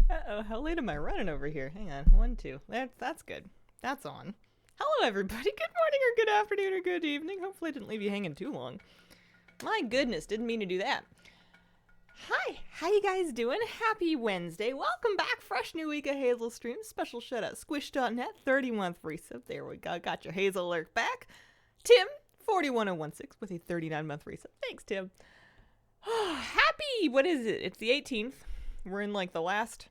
Uh-oh, how late am I running over here? Hang on, 1, 2. That's good. That's on. Hello, everybody. Good morning or good afternoon or good evening. Hopefully I didn't leave you hanging too long. My goodness, didn't mean to do that. Hi, how you guys doing? Happy Wednesday. Welcome back. Fresh new week of Hazel streams. Special shout out Squish.net, 30-month resub. There we go. Got your Hazel alert back. Tim, 41016 with a 39-month resub. Thanks, Tim. Happy, what is it? It's the 18th. We're in like the last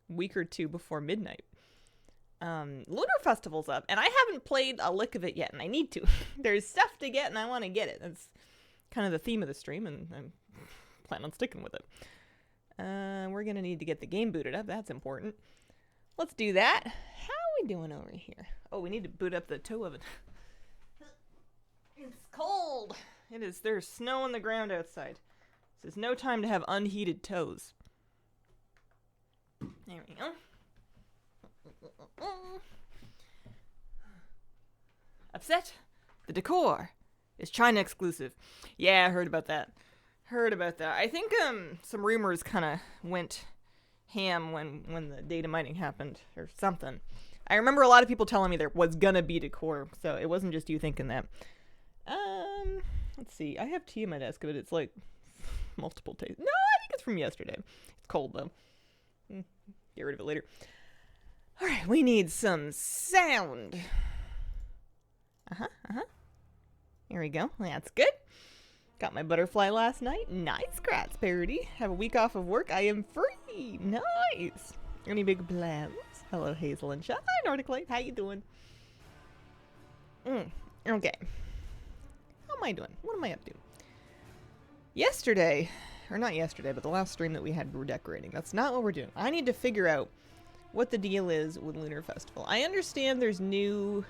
week or two before midnight. Lunar Festival's up, and I haven't played a lick of it yet, and I need to. There's stuff to get, and I want to get it. That's kind of the theme of the stream, and I'm planning on sticking with it. We're going to need to get the game booted up. That's important. Let's do that. How are we doing over here? Oh, we need to boot up the toe oven. It's cold. It is. There's snow on the ground outside. This is no time to have unheated toes. There we go. Upset? The decor is China exclusive. Yeah, I heard about that. I think some rumors kind of went ham when the data mining happened or something. I remember a lot of people telling me there was gonna be decor, so it wasn't just you thinking that. Let's see. I have tea on my desk, but it's like multiple tastes. No, I think it's from yesterday. It's cold though. Get rid of it later. Alright, we need some sound. Here we go. That's good. Got my butterfly last night. Nice, Gratz Parody. Have a week off of work. I am free. Nice. Any big plans? Hello, Hazel and Shah. Hi, Nordic Light. How you doing? Okay. How am I doing? What am I up to? Yesterday, or not yesterday, but the last stream that we had, we were decorating. That's not what we're doing. I need to figure out what the deal is with Lunar Festival. I understand there's new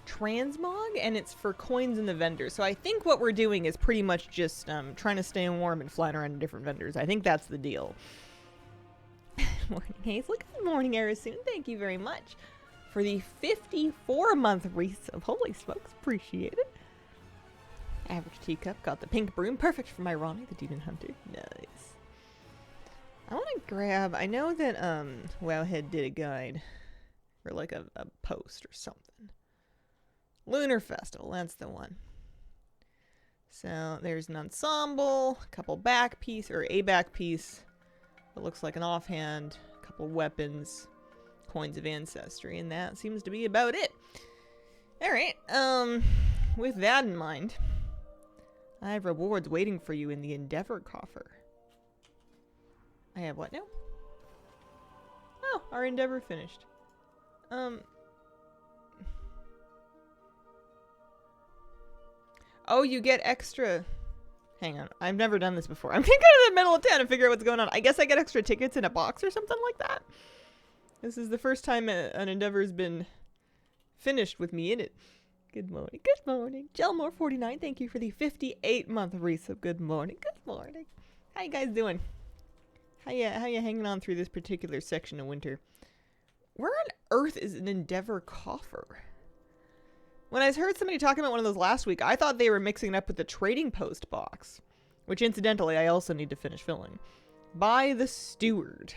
transmog, and it's for coins in the vendors. So I think what we're doing is pretty much just trying to stay warm and flying around to different vendors. I think that's the deal. Morning, Hazel. Good morning, Arisoon. Thank you very much for the 54-month resub. Holy smokes, appreciate it. Average teacup, got the pink broom, perfect for my Ronnie, the demon hunter. Nice. I want to grab, I know that Wowhead did a guide, or like a post or something. Lunar Festival, that's the one. So there's an ensemble, a couple back piece, or a back piece. It looks like an offhand, a couple weapons, coins of ancestry, and that seems to be about it. Alright, with that in mind, I have rewards waiting for you in the Endeavor coffer. I have what now? Oh, our Endeavor finished. Oh, you get extra... Hang on, I've never done this before. I'm gonna go to the middle of town and figure out what's going on. I guess I get extra tickets in a box or something like that. This is the first time an Endeavor's been finished with me in it. Good morning. Good morning. Gelmore49, thank you for the 58-month resub. Good morning. Good morning. How you guys doing? How you hanging on through this particular section of winter? Where on earth is an Endeavor coffer? When I heard somebody talking about one of those last week, I thought they were mixing it up with the trading post box, which incidentally I also need to finish filling. By the steward.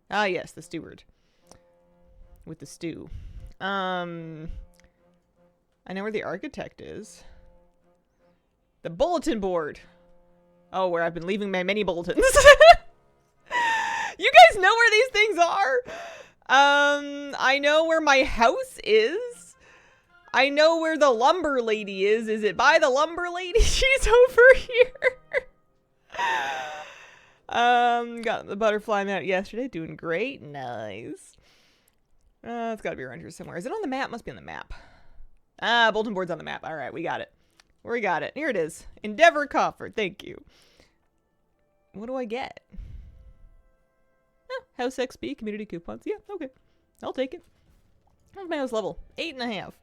Ah, yes, the steward. With the stew. I know where the architect is. The bulletin board. Oh, where I've been leaving my many bulletins. You guys know where these things are? I know where my house is. I know where the lumber lady is. Is it by the lumber lady? She's over here. Got the butterfly mat yesterday. Doing great. Nice. It's gotta be around here somewhere. Is it on the map? Must be on the map. Ah, bulletin board's on the map. Alright, we got it. We got it. Here it is. Endeavor coffer. Thank you. What do I get? Oh, house XP, community coupons. Yeah, okay. I'll take it. How's my house level? 8.5.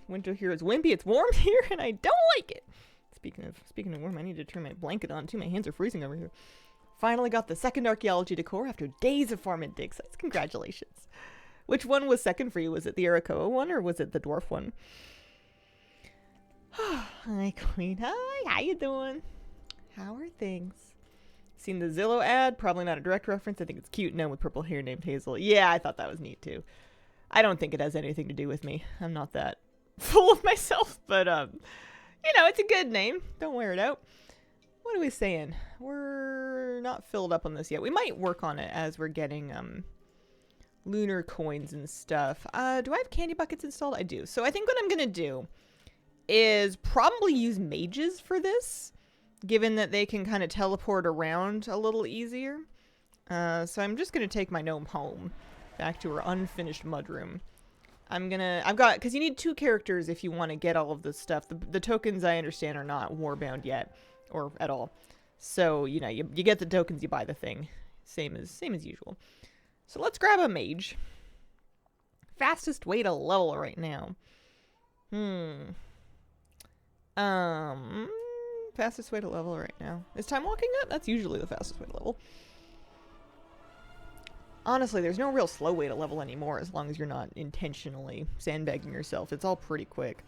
Winter here is wimpy. It's warm here, and I don't like it. Speaking of warm, I need to turn my blanket on, too. My hands are freezing over here. Finally got the second archaeology decor after days of farm and dig sites. Congratulations. Which one was second for you? Was it the Arakoa one, or was it the dwarf one? Hi, Queen. Hi, how you doing? How are things? Seen the Zillow ad? Probably not a direct reference. I think it's cute. No, with purple hair named Hazel. Yeah, I thought that was neat too. I don't think it has anything to do with me. I'm not that full of myself, but it's a good name. Don't wear it out. What are we saying? We're not filled up on this yet. We might work on it as we're getting lunar coins and stuff. Do I have candy buckets installed? I do. So I think what I'm gonna do is probably use mages for this, given that they can kind of teleport around a little easier. So I'm just gonna take my gnome home, back to her unfinished mudroom. Because you need 2 characters if you want to get all of this stuff. The tokens, I understand, are not warbound yet, or at all. So, you get the tokens, you buy the thing. Same as usual. So let's grab a mage. Fastest way to level right now. Fastest way to level right now. Is time walking up? That's usually the fastest way to level. Honestly, there's no real slow way to level anymore as long as you're not intentionally sandbagging yourself. It's all pretty quick.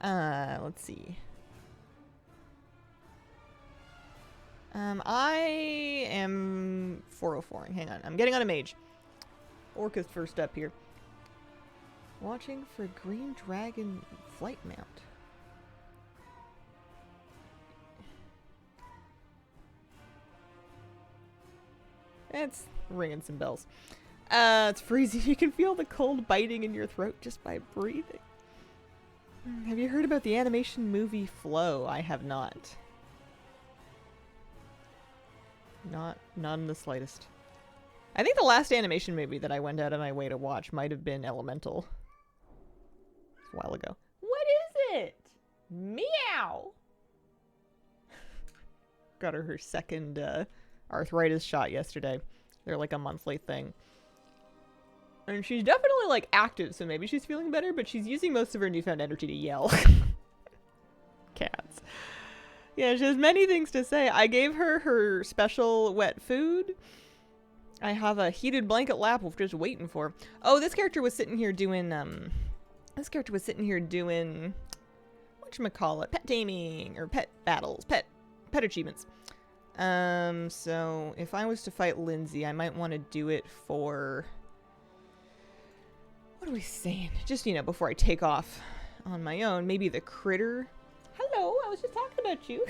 Let's see. I am 404ing. Hang on. I'm getting on a mage. Orca's first up here. Watching for green dragon flight mount. It's ringing some bells. It's freezing. You can feel the cold biting in your throat just by breathing. Have you heard about the animation movie Flow? I have not. Not in the slightest. I think the last animation movie that I went out of my way to watch might have been Elemental. A while ago. What is it? Meow! Got her second arthritis shot yesterday. They're like a monthly thing. And she's definitely like active, so maybe she's feeling better, but she's using most of her newfound energy to yell. Cats. Yeah, she has many things to say. I gave her special wet food. I have a heated blanket lap we're just waiting for. Oh, this character was sitting here doing whatchamacallit, pet taming, or pet battles, pet achievements. So if I was to fight Lindsay, I might want to do it for, what are we saying? Just, before I take off on my own, maybe the critter. Hello, I was just talking about you.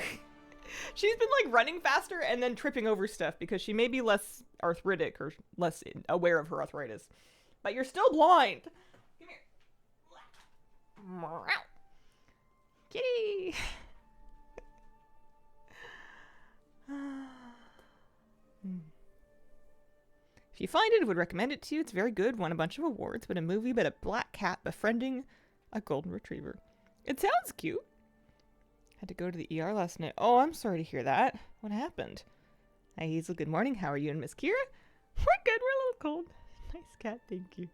She's been like running faster and then tripping over stuff because she may be less arthritic or less aware of her arthritis. But you're still blind. Come here. Kitty. If you find it, I would recommend it to you. It's very good. Won a bunch of awards, but a movie about a black cat befriending a golden retriever. It sounds cute. Had to go to the ER last night. Oh, I'm sorry to hear that. What happened? Hi, Hazel. Good morning. How are you and Miss Kira? We're good. We're a little cold. Nice cat. Thank you.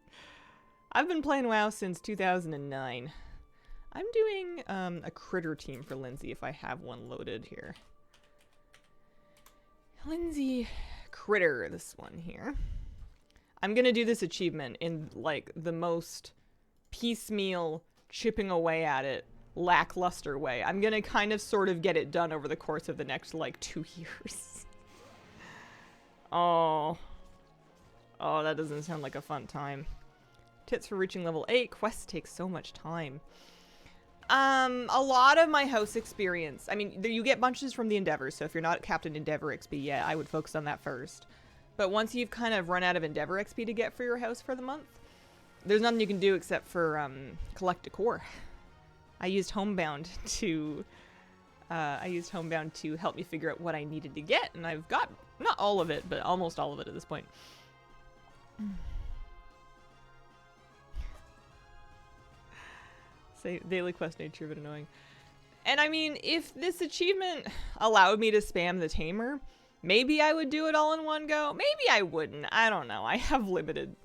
I've been playing WoW since 2009. I'm doing a critter team for Lindsay if I have one loaded here. Lindsay critter, this one here. I'm gonna do this achievement in like the most piecemeal, chipping away at it, lackluster way. I'm gonna kind of sort of get it done over the course of the next like 2 years. Oh, that doesn't sound like a fun time. Tips for reaching level 8. Quests take so much time. A lot of my house experience, I mean, you get bunches from the Endeavors, so if you're not Captain Endeavor XP yet, I would focus on that first. But once you've kind of run out of Endeavor XP to get for your house for the month, there's nothing you can do except for collect decor. I used Homebound to help me figure out what I needed to get, and I've got not all of it, but almost all of it at this point. Say daily quest nature, but annoying. And I mean, if this achievement allowed me to spam the tamer, maybe I would do it all in one go. Maybe I wouldn't. I don't know. I have limited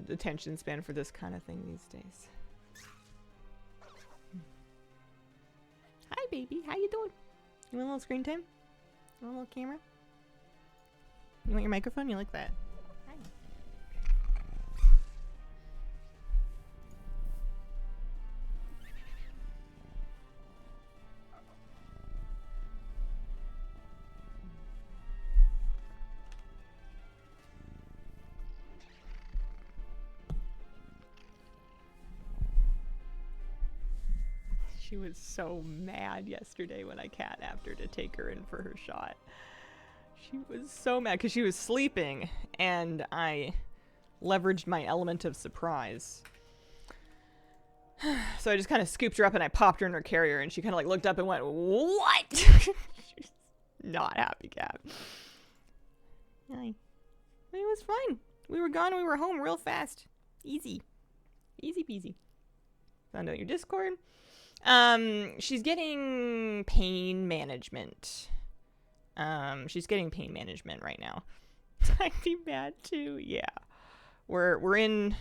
attention span for this kind of thing these days. Hi, baby. How you doing? You want a little screen time? You want a little camera? You want your microphone? You like that? Hi. She was so mad yesterday when I catnapped her to take her in for her shot. She was so mad because she was sleeping and I leveraged my element of surprise. So I just kind of scooped her up and I popped her in her carrier and she kind of like looked up and went, "What?" She's not happy cat. Hi. It was fine. We were gone and we were home real fast. Easy. Easy peasy. Found out your Discord. She's getting pain management. She's getting pain management right now. I'd be mad too. Yeah. We're in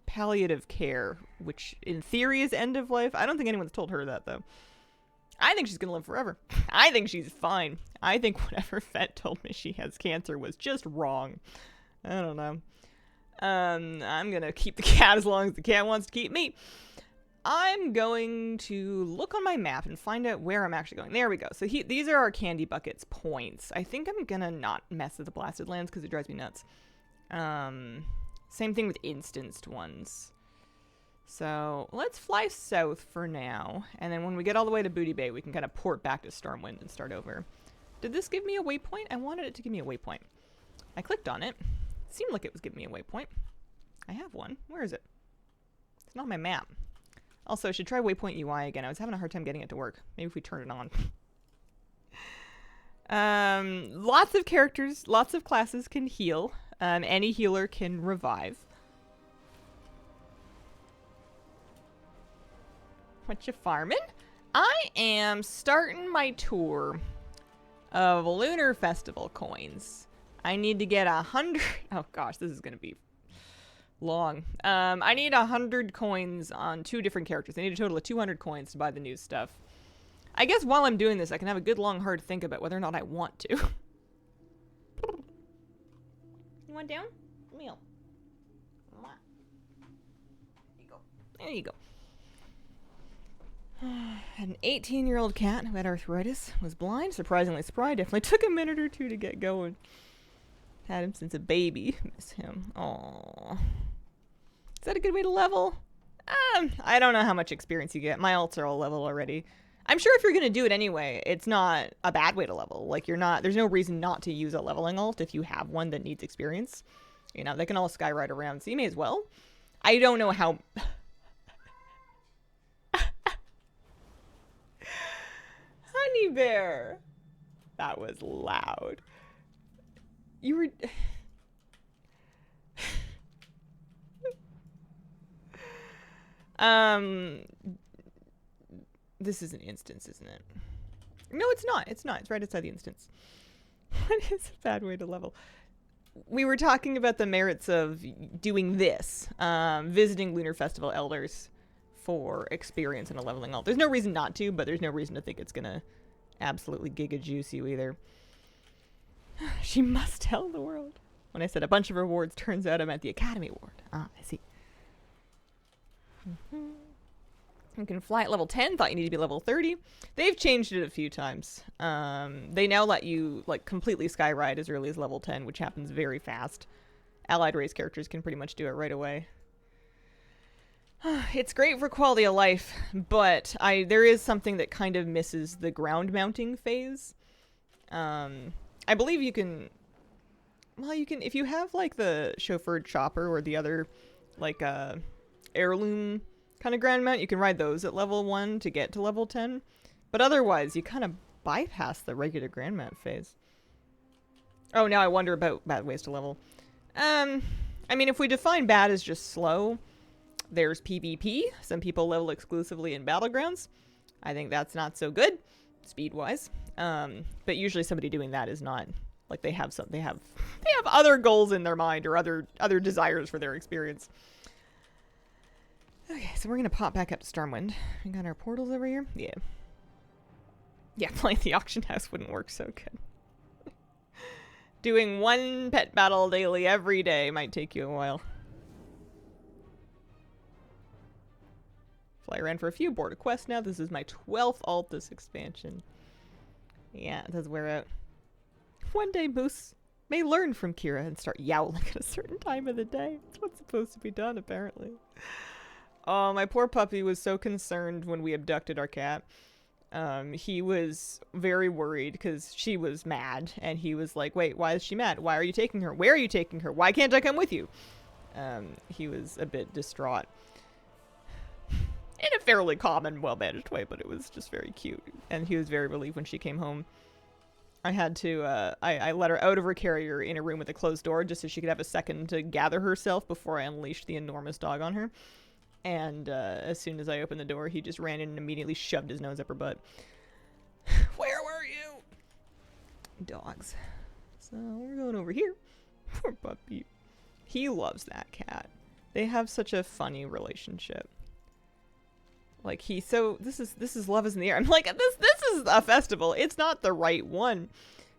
palliative care, which in theory is end of life. I don't think anyone's told her that though. I think she's gonna live forever. I think she's fine. I think whatever vet told me she has cancer was just wrong. I don't know. I'm gonna keep the cat as long as the cat wants to keep me. I'm going to look on my map and find out where I'm actually going. There we go. So these are our candy buckets points. I think I'm gonna not mess with the blasted lands because it drives me nuts. Same thing with instanced ones. So let's fly south for now. And then when we get all the way to Booty Bay, we can kind of port back to Stormwind and start over. Did this give me a waypoint? I wanted it to give me a waypoint. I clicked on it. It seemed like it was giving me a waypoint. I have one. Where is it? It's not on my map. Also, I should try Waypoint UI again. I was having a hard time getting it to work. Maybe if we turn it on. Lots of characters, lots of classes can heal. Any healer can revive. What you farming? I am starting my tour of Lunar Festival coins. I need to get 100. Oh gosh, this is gonna be long. I need 100 coins on 2 different characters. I need a total of 200 coins to buy the new stuff. I guess while I'm doing this, I can have a good long hard think about whether or not I want to. You want down? Meal. There you go. There you go. An 18-year-old cat who had arthritis, was blind, surprisingly spry, definitely took a minute or 2 to get going. Had him since a baby. Miss him. Aww. Is that a good way to level? I don't know how much experience you get. My alts are all level already. I'm sure if you're gonna do it anyway, it's not a bad way to level. Like there's no reason not to use a leveling alt if you have one that needs experience. You know, they can all skyride around, so you may as well. I don't know how... Honey bear! That was loud. You were... This is an instance, isn't it? No, it's not. It's not. It's right outside the instance. What is a bad way to level? We were talking about the merits of doing this. Visiting Lunar Festival Elders for experience in a leveling alt. There's no reason not to, but there's no reason to think it's gonna absolutely giga juice you either. She must tell the world. When I said a bunch of rewards, turns out I'm at the Academy Award. Ah, I see. You can fly at level 10. Thought you need to be level 30. They've changed it a few times. They now let you like completely skyride as early as level 10, which happens very fast. Allied race characters can pretty much do it right away. It's great for quality of life, but there is something that kind of misses the ground mounting phase. I believe you can... Well, you can... If you have, like, the chauffeured chopper or the other, like, heirloom kind of ground mount, you can ride those at level 1 to get to level 10. But otherwise, you kind of bypass the regular ground mount phase. Oh, now I wonder about bad ways to level. I mean, if we define bad as just slow, there's PvP. Some people level exclusively in Battlegrounds. I think that's not so good, speed-wise. But usually somebody doing that is not like they have other goals in their mind or other desires for their experience. Okay, so we're gonna pop back up to Stormwind. We got our portals over here. Yeah. Yeah, playing the auction house wouldn't work so good. Doing 1 pet battle daily every day might take you a while. Fly around for a few, board a quest now. This is my 12th alt this expansion. Yeah, it does wear out. One day Moose may learn from Kira and start yowling at a certain time of the day. It's what's supposed to be done, apparently. Oh, my poor puppy was so concerned when we abducted our cat. He was very worried because she was mad, and he was like, wait, why is she mad? Why are you taking her? Where are you taking her? Why can't I come with you? He was a bit distraught. In a fairly calm and well-managed way, but it was just very cute. And he was very relieved when she came home. I had to, I let her out of her carrier in a room with a closed door just so she could have a second to gather herself before I unleashed the enormous dog on her. And as soon as I opened the door, he just ran in and immediately shoved his nose up her butt. Where were you? Dogs. So we're going over here. Poor puppy. He loves that cat. They have such a funny relationship. Like this is Love is in the Air. I'm like, this is a festival. It's not the right one.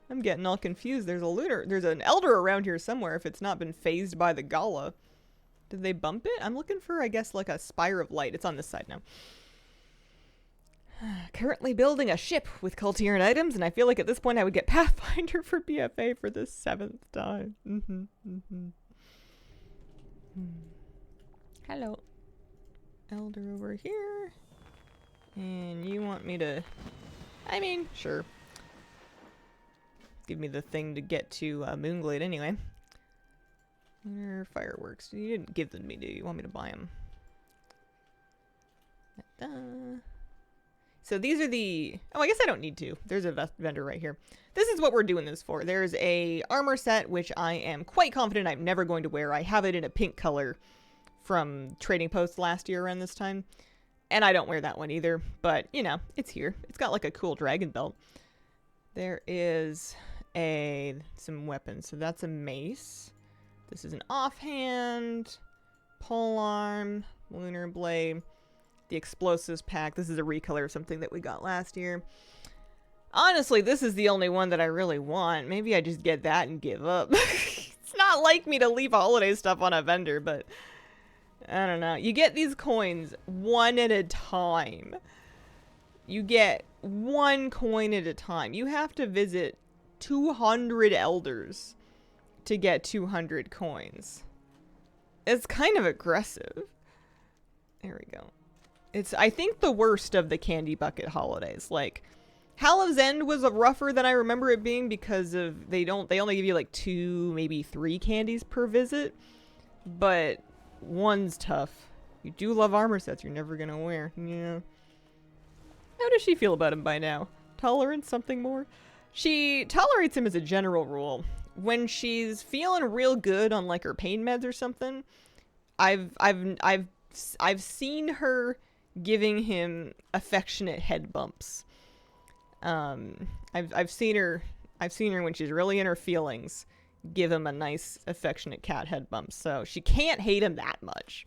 I'm getting all confused. There's an elder around here somewhere if it's not been phased by the gala. Did they bump it? I'm looking for, I guess, like a spire of light. It's on this side now. Currently building a ship with Cultiran items, and I feel like at this point I would get Pathfinder for BFA for the 7th time. Hello. Elder over here. And you want me to... I mean, sure. Give me the thing to get to Moonglade anyway. Lunar fireworks. You didn't give them to me, do you? You want me to buy them? So these are the... Oh, I guess I don't need to. There's a vendor right here. This is what we're doing this for. There's a armor set, which I am quite confident I'm never going to wear. I have it in a pink color from Trading Post last year around this time. And I don't wear that one either. But, you know, it's here. It's got like a cool dragon belt. There is some weapons. So that's a mace. This is an offhand, polearm, lunar blade, the explosives pack. This is a recolor of something that we got last year. Honestly, this is the only one that I really want. Maybe I just get that and give up. It's not like me to leave holiday stuff on a vendor, but I don't know. You get these coins one at a time. You get one coin at a time. You have to visit 200 elders to get 200 coins. It's kind of aggressive. There we go. It's, I think, the worst of the candy bucket holidays. Like, Hallow's End was rougher than I remember it being because of they only give you like 2, maybe 3 candies per visit. But one's tough. You do love armor sets you're never gonna wear. Yeah. How does she feel about him by now? Tolerance? Something more? She tolerates him as a general rule. When she's feeling real good on like her pain meds or something, I've seen her giving him affectionate head bumps. I've seen her when she's really in her feelings give him a nice affectionate cat head bump. So she can't hate him that much.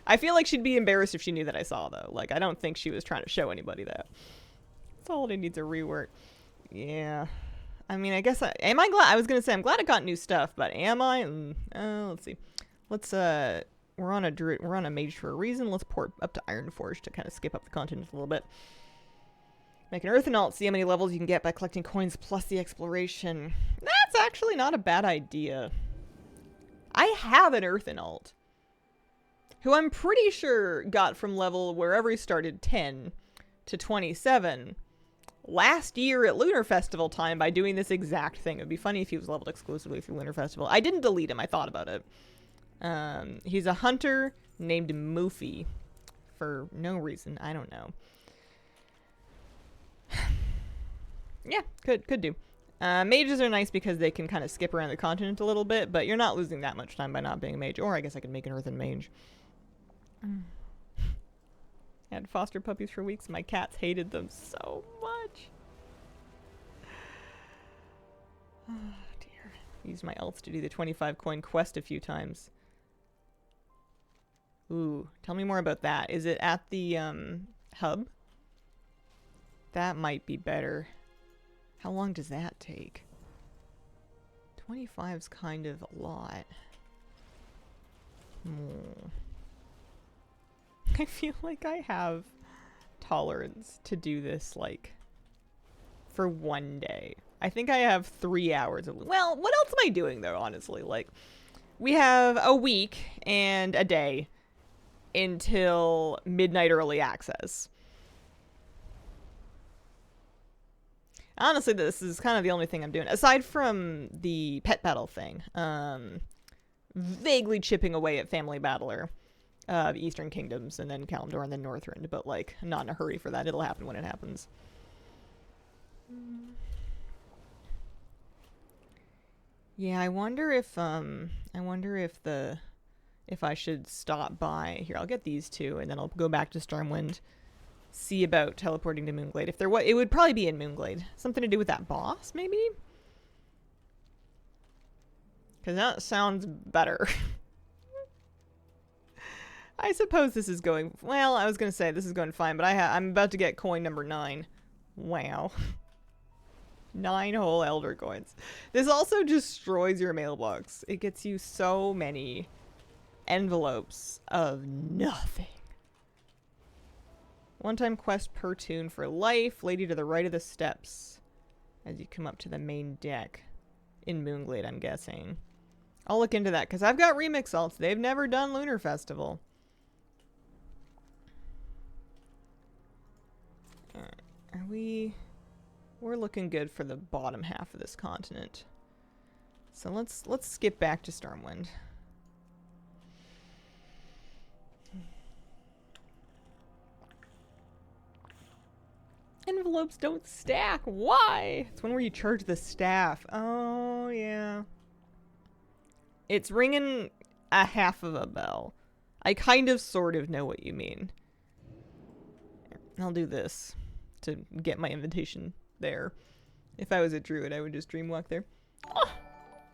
I feel like she'd be embarrassed if she knew that I saw though. Like I don't think she was trying to show anybody that. Holiday needs a rework. Yeah. I mean, I guess am I glad? I was gonna say I'm glad it got new stuff, but am I? Let's see. Let's we're on a druid. We're on a mage for a reason. Let's port up to Ironforge to kind of skip up the continent a little bit. Make an Earthen Alt. See how many levels you can get by collecting coins plus the exploration. That's actually not a bad idea. I have an Earthen Alt, who I'm pretty sure got from level wherever he started 10 to 27. Last year at Lunar Festival time by doing this exact thing. It would be funny if he was leveled exclusively through Lunar Festival. I didn't delete him. I thought about it. He's a hunter named Moofy for no reason. I don't know. Yeah, could do. Mages are nice because they can kind of skip around the continent a little bit, but you're not losing that much time by not being a mage. Or I guess I could make an earthen mage. I had foster puppies for weeks. My cats hated them so much. Oh, dear. Used my alts to do the 25 coin quest a few times. Ooh, tell me more about that. Is it at the hub? That might be better. How long does that take? 25's kind of a lot. I feel like I have tolerance to do this, like, for one day. I think I have 3 hours of... Well, what else am I doing, though, honestly? Like, We have a week and a day until midnight early access. Honestly, this is kind of the only thing I'm doing. Aside from the pet battle thing. Vaguely chipping away at Family Battler. Eastern Kingdoms, and then Kalimdor, and then Northrend. But, like, not in a hurry for that. It'll happen when it happens. Yeah, I wonder if I should stop by here. I'll get these two, and then I'll go back to Stormwind, see about teleporting to Moonglade. If there was, it would probably be in Moonglade. Something to do with that boss, maybe? Because that sounds better. I suppose this is going, well, I was going to say this is going fine, but I'm about to get coin number 9. Wow. 9 whole Elder coins. This also destroys your mailbox. It gets you so many envelopes of nothing. One-time quest per tune for life. Lady to the right of the steps. As you come up to the main deck. In Moonglade, I'm guessing. I'll look into that, because I've got remix alts. They've never done Lunar Festival. Alright. Are we... We're looking good for the bottom half of this continent. So let's skip back to Stormwind. Envelopes don't stack. Why? It's one where you charge the staff. Oh, yeah. It's ringing a half of a bell. I kind of sort of know what you mean. I'll do this to get my invitation there. If I was a druid, I would just dreamwalk there. Oh,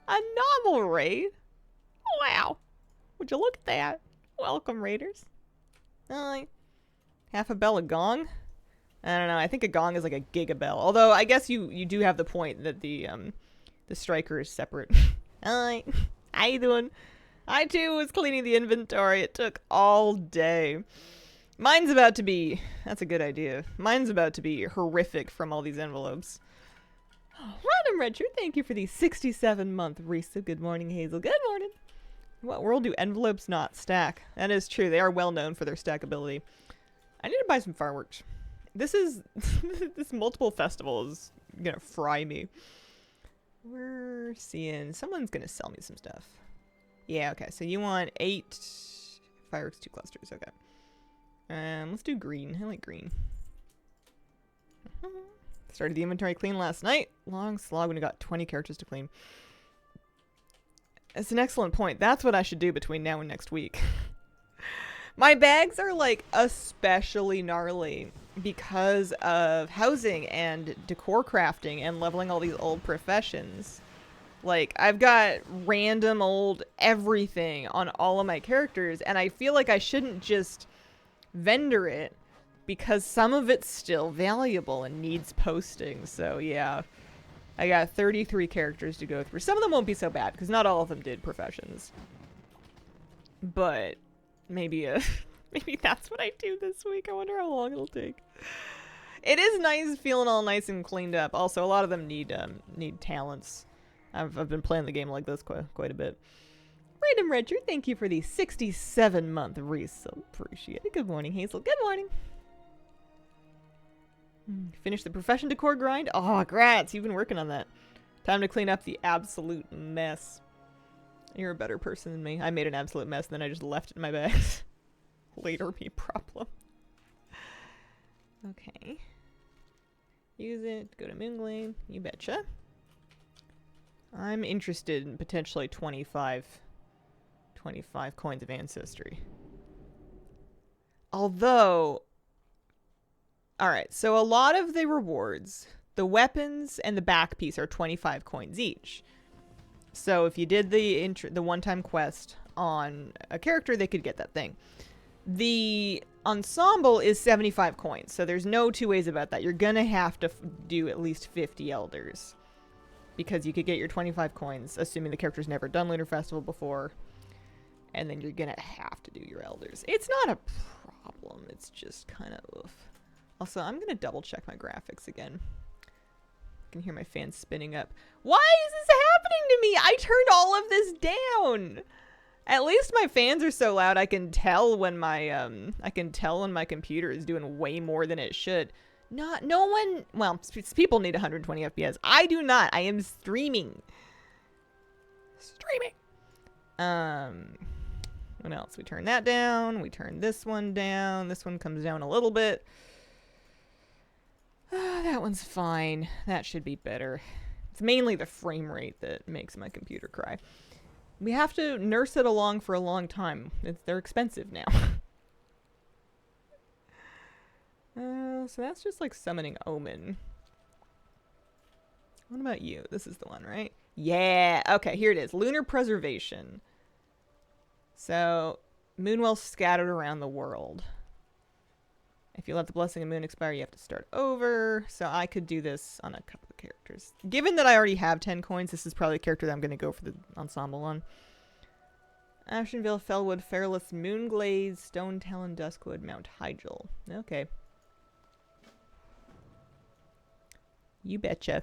a novel raid? Wow. Would you look at that? Welcome, raiders. Half a bell a gong? I don't know. I think a gong is like a gigabell. Although I guess you do have the point that the striker is separate. Hi. How you doing? I too was cleaning the inventory. It took all day. Mine's about to be... That's a good idea. Mine's about to be horrific from all these envelopes. Oh, Random Redshirт, thank you for the 67-month Risa. Good morning, Hazel. Good morning. What world do envelopes not stack? That is true. They are well known for their stackability. I need to buy some fireworks. This is... this multiple festival is gonna fry me. We're seeing... Someone's gonna sell me some stuff. Yeah, okay. So you want 8 fireworks, 2 clusters. Okay. Let's do green. I like green. Started the inventory clean last night. Long slog when we got 20 characters to clean. It's an excellent point. That's what I should do between now and next week. My bags are like especially gnarly because of housing and decor crafting and leveling all these old professions. Like, I've got random old everything on all of my characters, and I feel like I shouldn't just vendor it because some of it's still valuable and needs posting. So yeah, I got 33 characters to go through. Some of them won't be so bad because not all of them did professions, but maybe maybe that's what I do this week. I wonder how long it'll take. It is nice feeling all nice and cleaned up. Also, a lot of them need talents. I've been playing the game like this quite a bit. Random Redshirt, thank you for the 67-month Reese. So appreciate it. Good morning, Hazel. Good morning. Finish the profession decor grind. Oh, grats. You've been working on that. Time to clean up the absolute mess. You're a better person than me. I made an absolute mess and then I just left it in my bags. Later me problem. Okay. Use it. Go to Moonglade. You betcha. I'm interested in potentially 25 coins of ancestry. Although, alright, so a lot of the rewards, the weapons and the back piece are 25 coins each. So if you did the one-time quest on a character, they could get that thing. The ensemble is 75 coins, so there's no two ways about that. You're gonna have to do at least 50 elders. Because you could get your 25 coins, assuming the character's never done Lunar Festival before. And then you're gonna have to do your elders. It's not a problem. It's just kind of oof. Also, I'm gonna double check my graphics again. I can hear my fan spinning up. Why is this happening to me? I turned all of this down. At least my fans are so loud I can tell when my computer is doing way more than it should. No one, well, people need 120 FPS. I do not. I am streaming. What else? We turn that down. We turn this one down. This one comes down a little bit. That one's fine. That should be better. It's mainly the frame rate that makes my computer cry. We have to nurse it along for a long time. They're expensive now. So that's just like summoning Omen. What about you? This is the one, right? Yeah. Okay, here it is. Lunar Preservation. So, Moonwell scattered around the world. If you let the Blessing of Moon expire, you have to start over. So I could do this on a couple of characters. Given that I already have 10 coins, this is probably a character that I'm going to go for the ensemble on. Ashenvale, Fellwood, Fairless, Moonglaze, Stone Talon, Duskwood, Mount Hyjal. Okay. You betcha.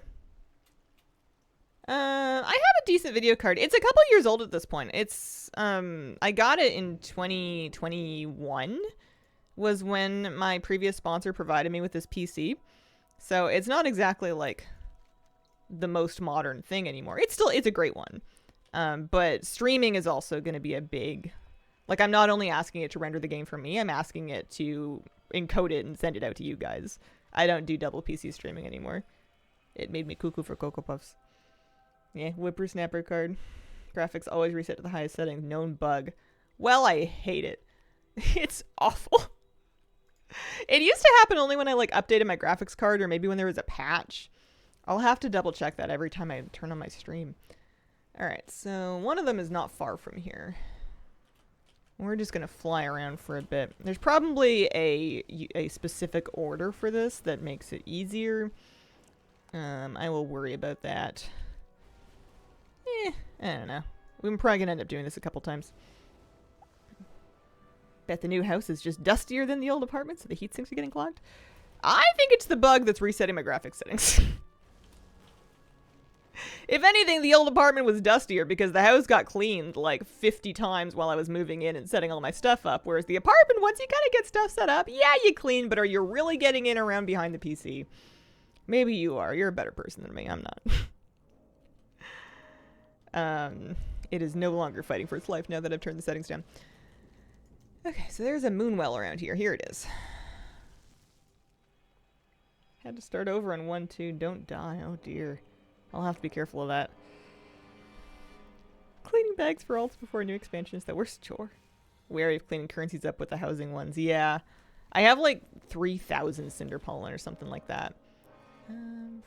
I have a decent video card. It's a couple years old at this point. It's, I got it in 2021 was when my previous sponsor provided me with this PC. So it's not exactly like the most modern thing anymore. It's a great one. But streaming is also going to be a big, like I'm not only asking it to render the game for me, I'm asking it to encode it and send it out to you guys. I don't do double PC streaming anymore. It made me cuckoo for Cocoa Puffs. Yeah, whippersnapper card. Graphics always reset to the highest settings. Known bug. Well, I hate it. It's awful. It used to happen only when I like updated my graphics card or maybe when there was a patch. I'll have to double check that every time I turn on my stream. Alright, so one of them is not far from here. We're just going to fly around for a bit. There's probably a specific order for this that makes it easier. I will worry about that. I don't know. We're probably going to end up doing this a couple times. Bet the new house is just dustier than the old apartment, so the heat sinks are getting clogged. I think it's the bug that's resetting my graphics settings. If anything, the old apartment was dustier because the house got cleaned like 50 times while I was moving in and setting all my stuff up. Whereas the apartment, once you kind of get stuff set up, yeah, you clean, but are you really getting in around behind the PC? Maybe you are. You're a better person than me. I'm not. It is no longer fighting for its life now that I've turned the settings down. Okay, so there's a moonwell around here. Here it is. Had to start over on 1-2. Don't die. Oh dear. I'll have to be careful of that. Cleaning bags for alts before a new expansion is the worst chore. Wary of cleaning currencies up with the housing ones. Yeah. I have like 3,000 cinder pollen or something like that.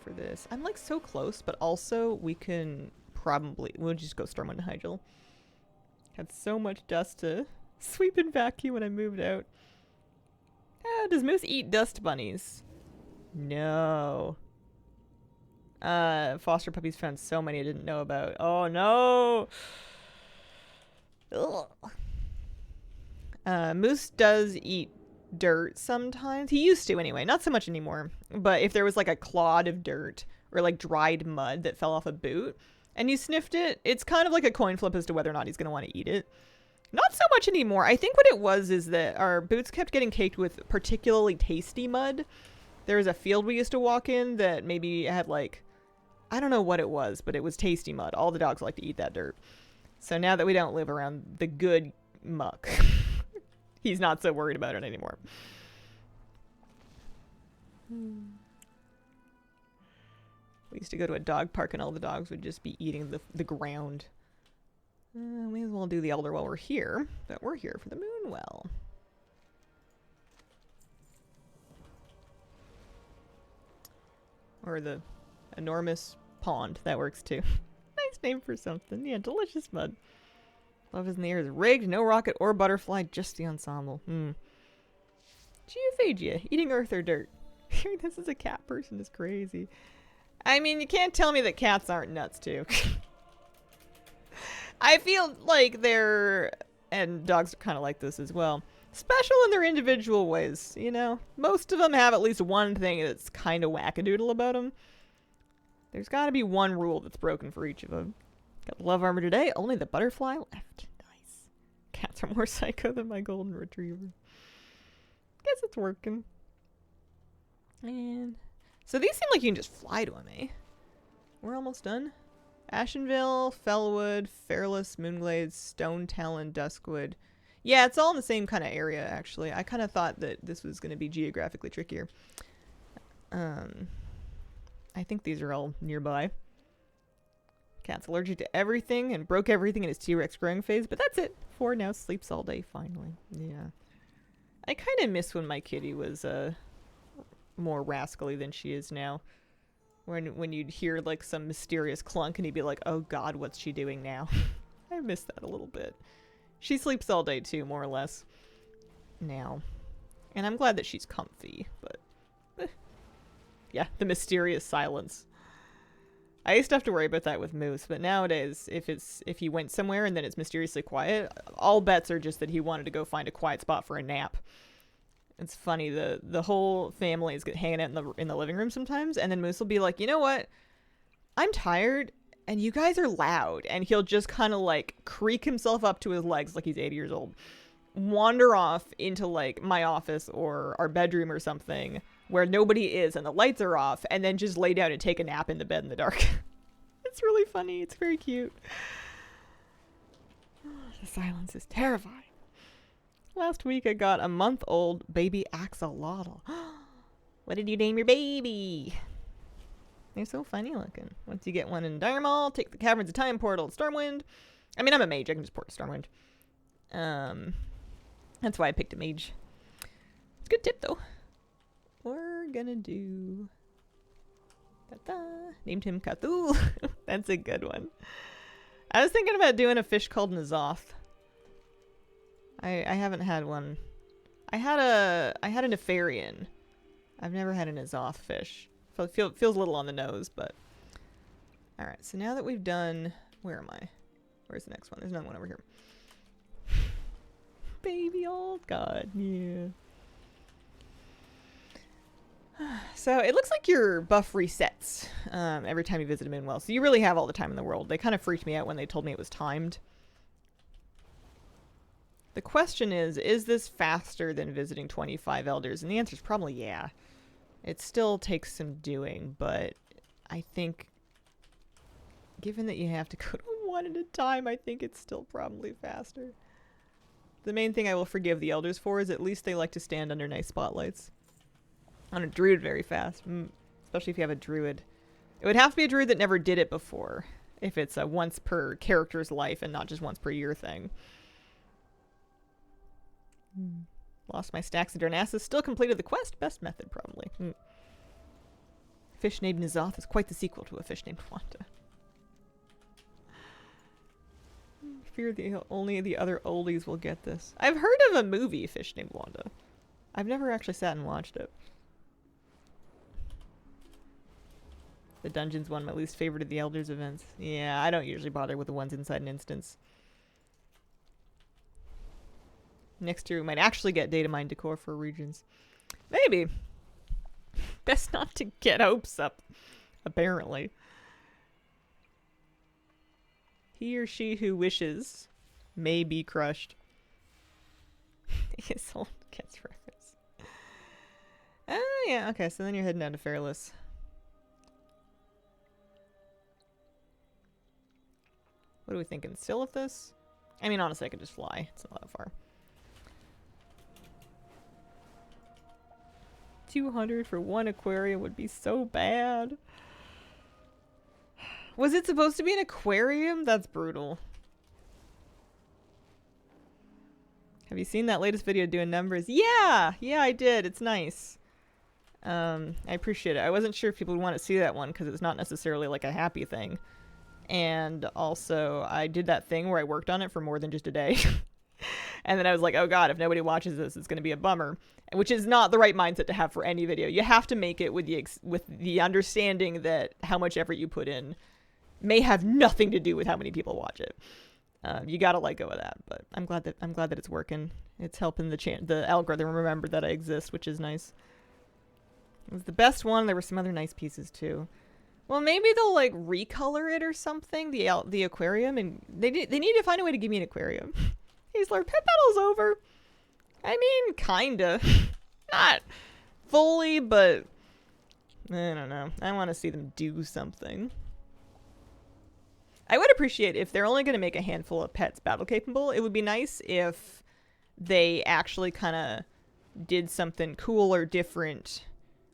For this. I'm like so close, but also we can probably... We'll just go Stormwind and Hyjal. Had so much dust to sweep and vacuum when I moved out. Does Moose eat dust bunnies? No. Foster puppies found so many I didn't know about. Oh no! Ugh. Moose does eat dirt sometimes. He used to anyway, not so much anymore. But if there was like a clod of dirt or like dried mud that fell off a boot and you sniffed it, it's kind of like a coin flip as to whether or not he's going to want to eat it. Not so much anymore. I think what it was is that our boots kept getting caked with particularly tasty mud. There was a field we used to walk in that maybe had like, I don't know what it was, but it was tasty mud. All the dogs like to eat that dirt. So now that we don't live around the good muck, he's not so worried about it anymore. We used to go to a dog park and all the dogs would just be eating the ground. May as well do the Elder while we're here, but we're here for the Moonwell. Or the enormous pond. That works too. Nice name for something. Yeah, delicious mud. Love is in the air is rigged. No rocket or butterfly, just the ensemble. Geophagia. Eating earth or dirt. Hearing this as a cat person is crazy. I mean, you can't tell me that cats aren't nuts too. I feel like they're, and dogs are kind of like this as well, special in their individual ways, you know? Most of them have at least one thing that's kind of wackadoodle about them. There's got to be one rule that's broken for each of them. Got the love armor today. Only the butterfly left. Nice. Cats are more psycho than my golden retriever. Guess it's working. And so these seem like you can just fly to them, eh? We're almost done. Ashenville, Fellwood, Fairless, Moonglades, Stone Talon, Duskwood. Yeah, it's all in the same kind of area, actually. I kind of thought that this was going to be geographically trickier. I think these are all nearby. Cat's allergic to everything and broke everything in his T-Rex growing phase, but that's it. 4 now sleeps all day, finally. Yeah. I kind of miss when my kitty was more rascally than she is now. When you'd hear like some mysterious clunk and he'd be like, oh god, what's she doing now? I miss that a little bit. She sleeps all day too, more or less, now. And I'm glad that she's comfy, but yeah, the mysterious silence. I used to have to worry about that with Moose, but nowadays, if he went somewhere and then it's mysteriously quiet, all bets are just that he wanted to go find a quiet spot for a nap. It's funny, the whole family is hanging out in the living room sometimes, and then Moose will be like, you know what? I'm tired, and you guys are loud. And he'll just kind of like creak himself up to his legs like he's 80 years old. Wander off into like my office or our bedroom or something where nobody is and the lights are off, and then just lay down and take a nap in the bed in the dark. It's really funny. It's very cute. The silence is terrifying. Last week I got a month-old baby axolotl. What did you name your baby? They're so funny looking. Once you get one in Dire Mall, take the Caverns of Time portal to Stormwind. I mean, I'm a mage. I can just port to Stormwind. That's why I picked a mage. It's a good tip, though. We're gonna do... Named him Cthulhu. That's a good one. I was thinking about doing a fish called N'Zoth. I haven't had one. I had a Nefarian. I've never had a N'Zoth fish. Feels a little on the nose, but... Alright, so now that we've done... Where am I? Where's the next one? There's another one over here. Baby old god, yeah. So it looks like your buff resets every time you visit a Moonwell. So you really have all the time in the world. They kind of freaked me out when they told me it was timed. The question is this faster than visiting 25 elders? And the answer is probably yeah. It still takes some doing, but I think given that you have to go to one at a time, I think it's still probably faster. The main thing I will forgive the elders for is at least they like to stand under nice spotlights. On a druid very fast, especially if you have a druid. It would have to be a druid that never did it before, if it's a once per character's life and not just once per year thing. Lost my stacks of Darnassus, still completed the quest. Best method, probably. Fish named N'Zoth is quite the sequel to a fish named Wanda. Fear only the other oldies will get this. I've heard of a movie, Fish Named Wanda. I've never actually sat and watched it. The dungeon's one of my least favorite of the Elders events. Yeah, I don't usually bother with the ones inside an instance. Next year we might actually get data mine decor for regions. Maybe. Best not to get hopes up, apparently. He or she who wishes may be crushed. His old gets reference. Oh, yeah, okay, so then you're heading down to Fairless. What are we thinking? Still with this? I mean, honestly, I could just fly. It's not that far. 200 for one aquarium would be so bad. Was it supposed to be an aquarium? That's brutal. Have you seen that latest video doing numbers? Yeah! Yeah, I did. It's nice. I appreciate it. I wasn't sure if people would want to see that one because it's not necessarily like a happy thing. And also, I did that thing where I worked on it for more than just a day. And then I was like, oh god, if nobody watches this, it's going to be a bummer. Which is not the right mindset to have for any video. You have to make it with the understanding that how much effort you put in may have nothing to do with how many people watch it. You gotta let go of that. But I'm glad that it's working. It's helping the algorithm remember that I exist, which is nice. It was the best one. There were some other nice pieces too. Well, maybe they'll like recolor it or something. The aquarium, and they need to find a way to give me an aquarium. He's like, pet battle's over. I mean, kinda, not fully, but I don't know. I want to see them do something. I would appreciate if they're only going to make a handful of pets battle capable. It would be nice if they actually kind of did something cool or different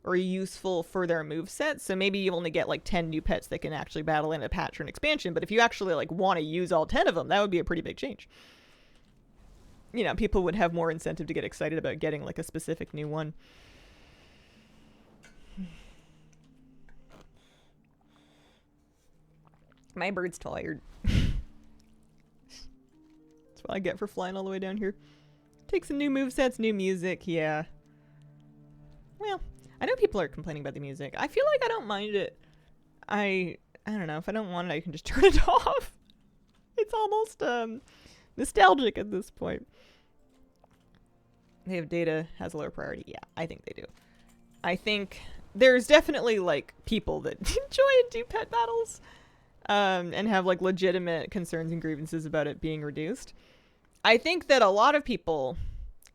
or useful for their moveset. So maybe you only get like 10 new pets that can actually battle in a patch or an expansion. But if you actually like want to use all 10 of them, that would be a pretty big change. You know, people would have more incentive to get excited about getting like a specific new one. My bird's tired. That's what I get for flying all the way down here. Take some new movesets, new music, yeah. Well, I know people are complaining about the music. I feel like I don't mind it. I don't know, if I don't want it, I can just turn it off. It's almost nostalgic at this point. They have data has a lower priority. Yeah, I think they do. I think there's definitely like people that enjoy and do pet battles. And have like legitimate concerns and grievances about it being reduced. I think that a lot of people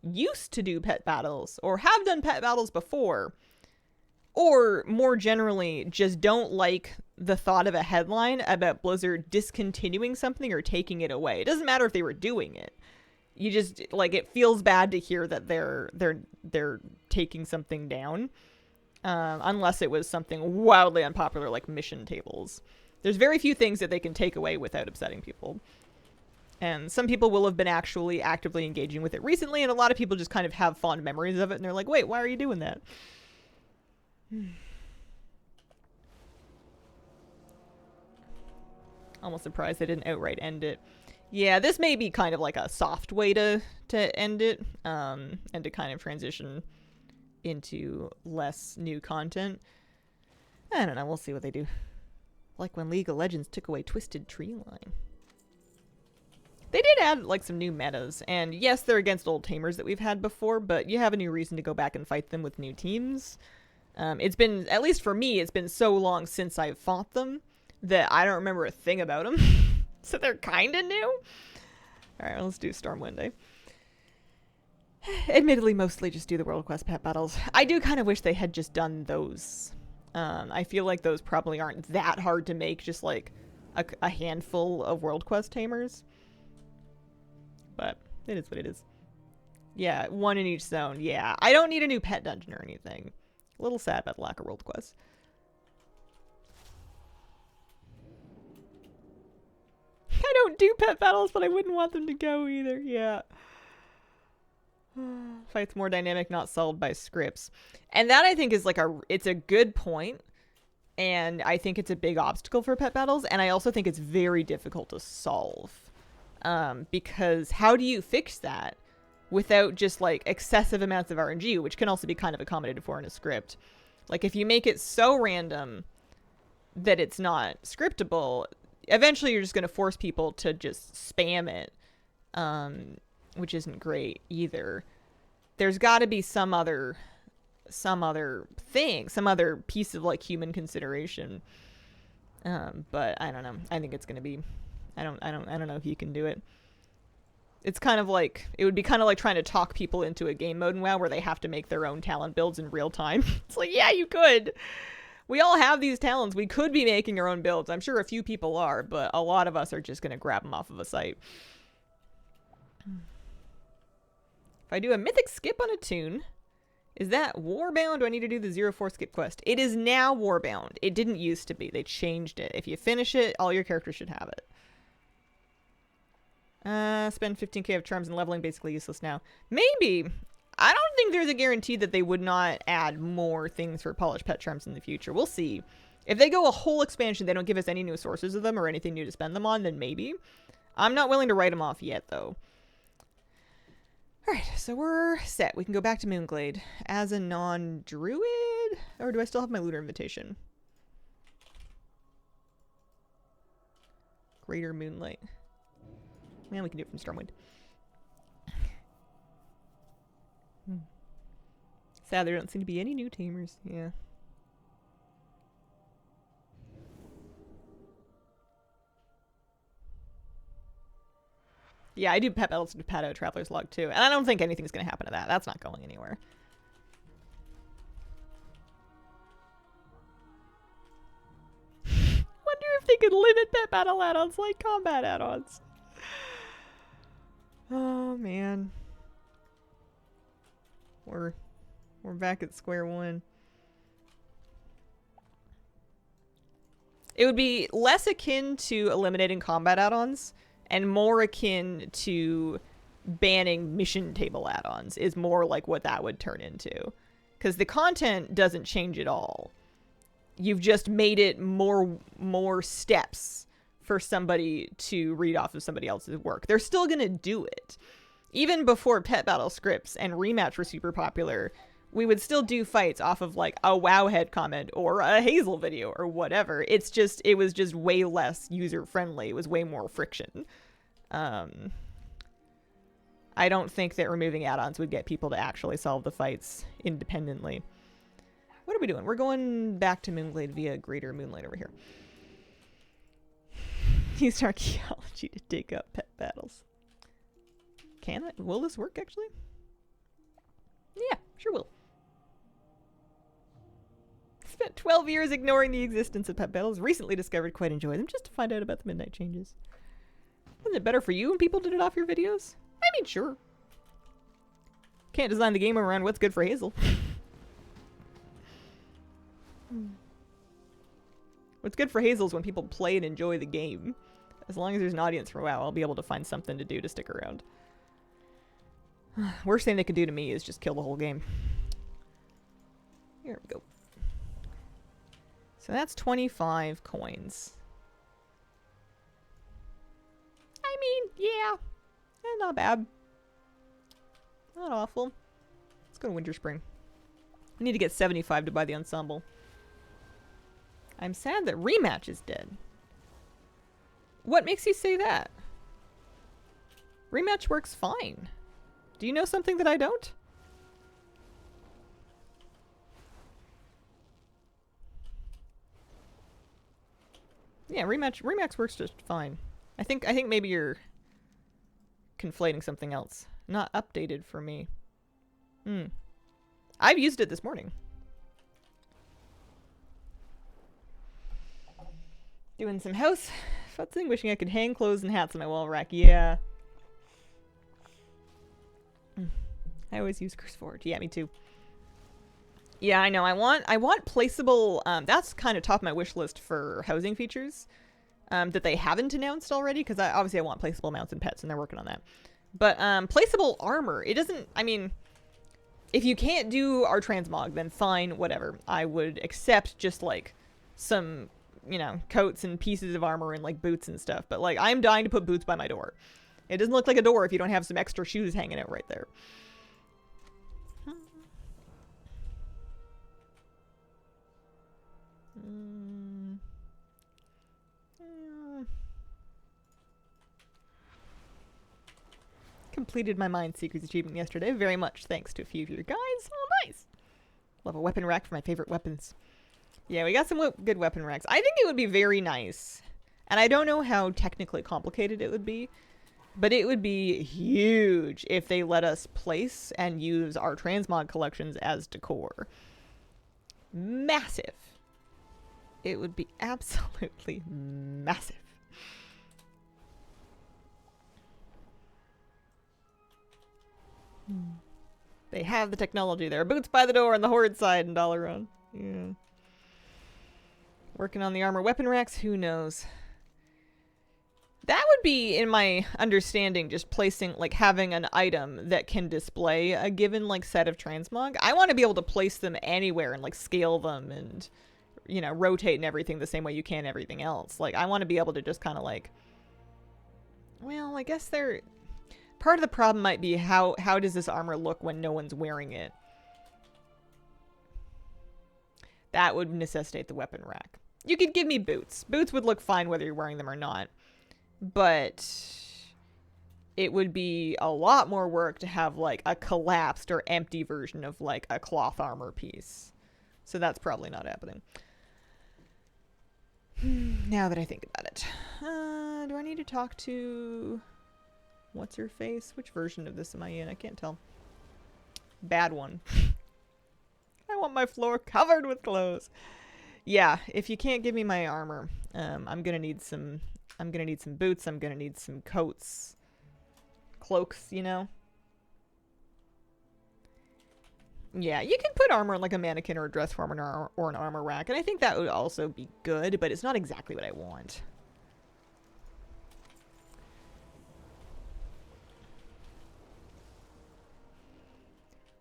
used to do pet battles or have done pet battles before, or more generally just don't like the thought of a headline about Blizzard discontinuing something or taking it away. It doesn't matter if they were doing it. You just like, it feels bad to hear that they're taking something down, unless it was something wildly unpopular like mission tables. There's very few things that they can take away without upsetting people. And some people will have been actually actively engaging with it recently, and a lot of people just kind of have fond memories of it, and they're like, wait, why are you doing that? Almost surprised they didn't outright end it. Yeah, this may be kind of like a soft way to end it, and to kind of transition into less new content. I don't know, we'll see what they do. Like when League of Legends took away Twisted Tree Line. They did add like some new metas, and yes, they're against old tamers that we've had before, but you have a new reason to go back and fight them with new teams. It's been, at least for me, it's been so long since I've fought them that I don't remember a thing about them. So they're kind of new. Alright, let's do Stormwind Day. Admittedly, mostly just do the World Quest pet battles. I do kind of wish they had just done those. I feel like those probably aren't that hard to make, just like a handful of World Quest tamers. But it is what it is. Yeah, one in each zone. Yeah, I don't need a new pet dungeon or anything. A little sad about the lack of World Quest. I don't do pet battles, but I wouldn't want them to go either. Yeah. Fight's more dynamic, not solved by scripts. And that, I think, is like it's a good point. And I think it's a big obstacle for pet battles. And I also think it's very difficult to solve. Because how do you fix that without just like excessive amounts of RNG, which can also be kind of accommodated for in a script? Like if you make it so random that it's not scriptable, eventually you're just going to force people to just spam it, which isn't great either. There's got to be some other thing, some other piece of like human consideration. But I don't know. I think it's going to be, I don't know if you can do it. It's kind of like, it would be kind of like trying to talk people into a game mode in WoW where they have to make their own talent builds in real time. It's like, yeah, you could. We all have these talents. We could be making our own builds. I'm sure a few people are, but a lot of us are just going to grab them off of a site. If I do a mythic skip on a tune, is that warbound? Do I need to do the 0-4 skip quest? It is now warbound. It didn't used to be. They changed it. If you finish it, all your characters should have it. Spend 15k of charms and leveling, basically useless now. Maybe. I don't think there's a guarantee that they would not add more things for polished pet charms in the future. We'll see. If they go a whole expansion, they don't give us any new sources of them or anything new to spend them on, then maybe. I'm not willing to write them off yet, though. Alright, so we're set. We can go back to Moonglade as a non-druid? Or do I still have my Lunar Invitation? Greater Moonlight. Man, we can do it from Stormwind. Sad there don't seem to be any new tamers. Yeah. Yeah, I do Pet Battles to Pato Traveler's Log too, and I don't think anything's going to happen to that. That's not going anywhere. Wonder if they could limit Pet Battle add-ons like combat add-ons. Oh, man. We're back at square one. It would be less akin to eliminating combat add-ons and more akin to banning mission table add-ons is more like what that would turn into. Because the content doesn't change at all. You've just made it more steps for somebody to read off of somebody else's work. They're still going to do it. Even before Pet Battle scripts and Rematch were super popular, we would still do fights off of like a Wowhead comment or a Hazel video or whatever. It was just way less user friendly. It was way more friction. I don't think that removing add-ons would get people to actually solve the fights independently. What are we doing? We're going back to Moonglade via Greater Moonlight over here. Use archaeology to dig up pet battles. Can it? Will this work actually? Yeah, sure will. Spent 12 years ignoring the existence of pet battles. Recently discovered quite enjoy them just to find out about the midnight changes. Wasn't it better for you when people did it off your videos? I mean, sure. Can't design the game around what's good for Hazel. What's good for Hazel is when people play and enjoy the game. As long as there's an audience for WoW, I'll be able to find something to do to stick around. Worst thing they could do to me is just kill the whole game. Here we go. So that's 25 coins. I mean, yeah. Not bad. Not awful. Let's go to Winter Spring. I need to get 75 to buy the ensemble. I'm sad that Rematch is dead. What makes you say that? Rematch works fine. Do you know something that I don't? Yeah, Rematch works just fine. I think maybe you're conflating something else. Not updated for me. I've used it this morning. Doing some house futzing, wishing I could hang clothes and hats on my wall rack. Yeah. I always use CurseForge. Yeah, me too. Yeah, I know. I want placeable. That's kind of top of my wish list for housing features that they haven't announced already. Because obviously I want placeable mounts and pets, and they're working on that. But placeable armor. It doesn't. I mean, if you can't do our transmog, then fine, whatever. I would accept just like some, you know, coats and pieces of armor and like boots and stuff. But like, I'm dying to put boots by my door. It doesn't look like a door if you don't have some extra shoes hanging out right there. Completed my Mind Seekers achievement yesterday, very much thanks to a few of you guys. Oh, nice. Love a weapon rack for my favorite weapons. Yeah, we got some good weapon racks. I think it would be very nice, and I don't know how technically complicated it would be, but it would be huge if they let us place and use our transmog collections as decor. Massive. It would be absolutely massive. They have the technology there. Boots by the door on the Horde side and all around. Yeah. Working on the armor weapon racks? Who knows? That would be, in my understanding, just placing, like, having an item that can display a given, like, set of transmog. I want to be able to place them anywhere and, like, scale them and, you know, rotate and everything the same way you can everything else. Like, I want to be able to just kind of, like... Well, I guess they're... Part of the problem might be how does this armor look when no one's wearing it? That would necessitate the weapon rack. You could give me boots. Boots would look fine whether you're wearing them or not. But it would be a lot more work to have like a collapsed or empty version of like a cloth armor piece. So that's probably not happening. Now that I think about it. Do I need to talk to... What's her face? Which version of this am I in? I can't tell. Bad one. I want my floor covered with clothes. Yeah, if you can't give me my armor, I'm gonna need some boots, I'm gonna need some coats. Cloaks, you know? Yeah, you can put armor on like a mannequin or a dress form or an armor rack, and I think that would also be good, but it's not exactly what I want.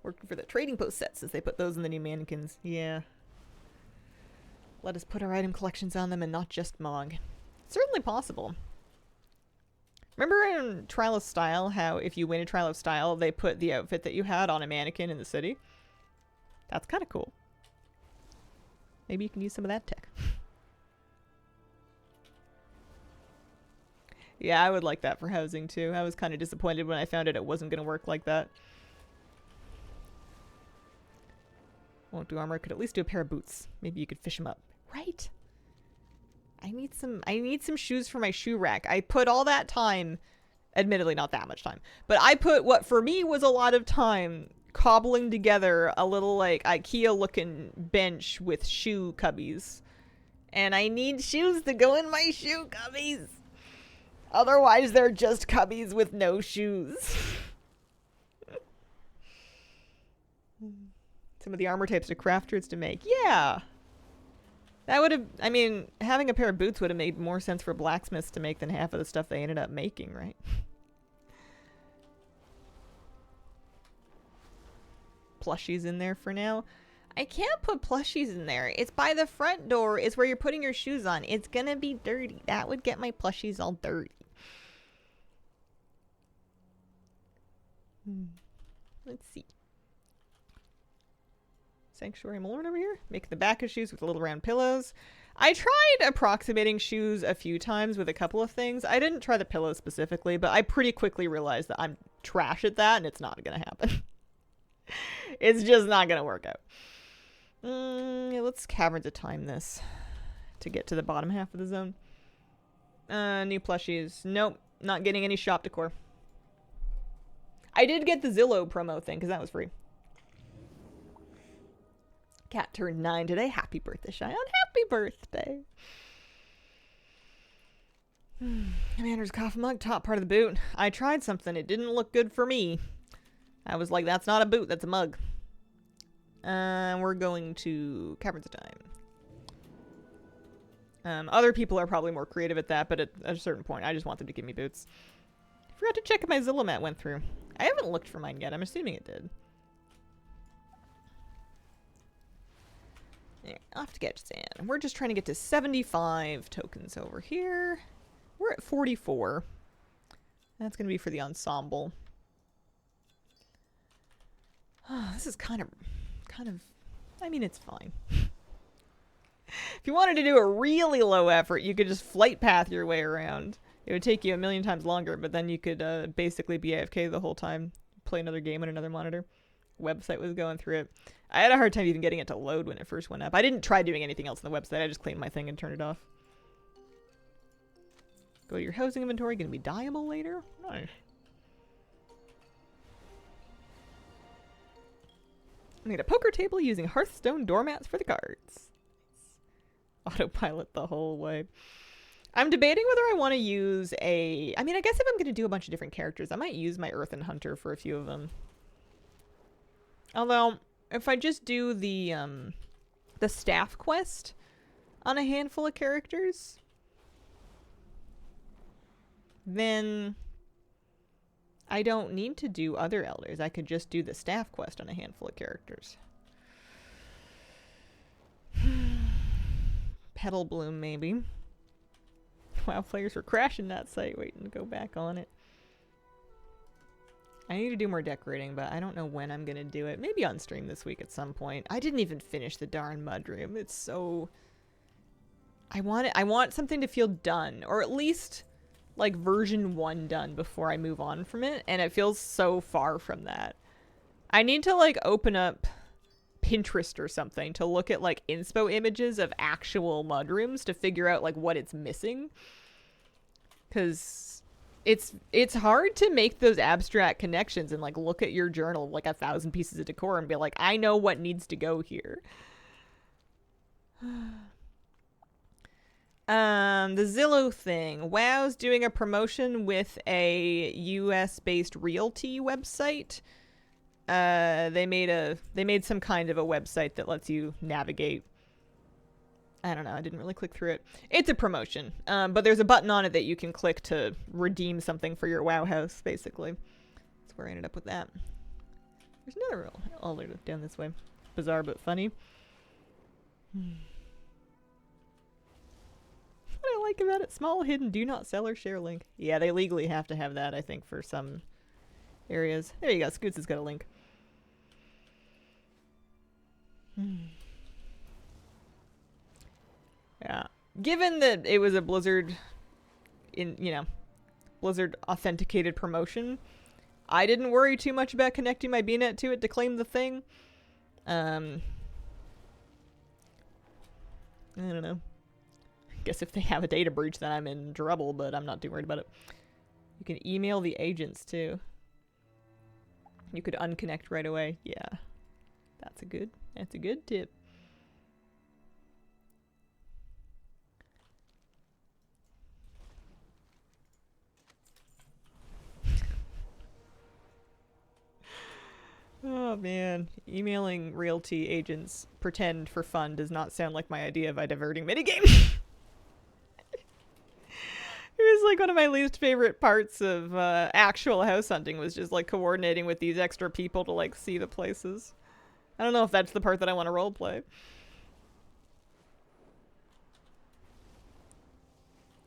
Working for the trading post sets since they put those in the new mannequins. Yeah. Let us put our item collections on them and not just Mog. Certainly possible. Remember in Trial of Style how if you win a Trial of Style, they put the outfit that you had on a mannequin in the city? That's kind of cool. Maybe you can use some of that tech. Yeah, I would like that for housing too. I was kind of disappointed when I found out it wasn't going to work like that. Won't do armor. Could at least do a pair of boots. Maybe you could fish them up. Right? I need some shoes for my shoe rack. I put all that time, admittedly not that much time, but I put what for me was a lot of time cobbling together a little like IKEA looking bench with shoe cubbies. And I need shoes to go in my shoe cubbies. Otherwise they're just cubbies with no shoes. Some of the armor types to crafters to make. Yeah. That would have, I mean, having a pair of boots would have made more sense for blacksmiths to make than half of the stuff they ended up making, right? Plushies in there for now. I can't put plushies in there. It's by the front door. It's where you're putting your shoes on. It's gonna be dirty. That would get my plushies all dirty. Let's see. Sanctuary Malorn over here. Making the back of shoes with little round pillows. I tried approximating shoes a few times with a couple of things. I didn't try the pillows specifically, but I pretty quickly realized that I'm trash at that and it's not going to happen. It's just not going to work out. Let's Caverns of Time this to get to the bottom half of the zone. New plushies. Nope. Not getting any shop decor. I did get the Zillow promo thing because that was free. Cat turned 9 today. Happy birthday, Cheyenne. Happy birthday. Commander's coffee mug, top part of the boot. I tried something. It didn't look good for me. I was like, that's not a boot. That's a mug. We're going to Caverns of Time. Other people are probably more creative at that, but at a certain point, I just want them to give me boots. Forgot to check if my Zillow mat went through. I haven't looked for mine yet. I'm assuming it did. Yeah, off to get in. We're just trying to get to 75 tokens over here. We're at 44. That's going to be for the ensemble. This is kind of, I mean, it's fine. If you wanted to do a really low effort, you could just flight path your way around. It would take you a million times longer, but then you could basically be AFK the whole time, play another game on another monitor. Website was going through it. I had a hard time even getting it to load when it first went up. I didn't try doing anything else on the website. I just cleaned my thing and turned it off. Go to your housing inventory. Going to be dyeable later. Nice. I need a poker table using Hearthstone doormats for the cards. Autopilot the whole way. I'm debating whether I want to use a... I mean, I guess if I'm going to do a bunch of different characters, I might use my Earthen Hunter for a few of them. Although, if I just do the staff quest on a handful of characters, then I don't need to do other elders. I could just do the staff quest on a handful of characters. Petal Bloom, maybe. Wow, players were crashing that site waiting to go back on it. I need to do more decorating, but I don't know when I'm going to do it. Maybe on stream this week at some point. I didn't even finish the darn mudroom. It's so... I want something to feel done, or at least like version 1 done before I move on from it, and it feels so far from that. I need to like open up Pinterest or something to look at like inspo images of actual mudrooms to figure out like what it's missing. Because it's hard to make those abstract connections and like look at your journal of like 1,000 pieces of decor and be like, I know what needs to go here. The Zillow thing. WoW's doing a promotion with a US based realty website. They made some kind of a website that lets you navigate. I don't know. I didn't really click through it. It's a promotion, but there's a button on it that you can click to redeem something for your WoW house, basically. That's where I ended up with that. There's another elevator down this way. Bizarre but funny. What I like about it, small, hidden, do not sell or share link. Yeah, they legally have to have that, I think, for some areas. There you go. Scoots has got a link. Yeah. Given that it was a Blizzard Blizzard authenticated promotion, I didn't worry too much about connecting my BNet to it to claim the thing. I don't know. I guess if they have a data breach, then I'm in trouble, but I'm not too worried about it. You can email the agents too. You could unconnect right away. Yeah. That's a good tip. Oh man, emailing realty agents pretend for fun does not sound like my idea of a diverting minigame. It was like one of my least favorite parts of actual house hunting was just like coordinating with these extra people to like see the places. I don't know if that's the part that I want to roleplay.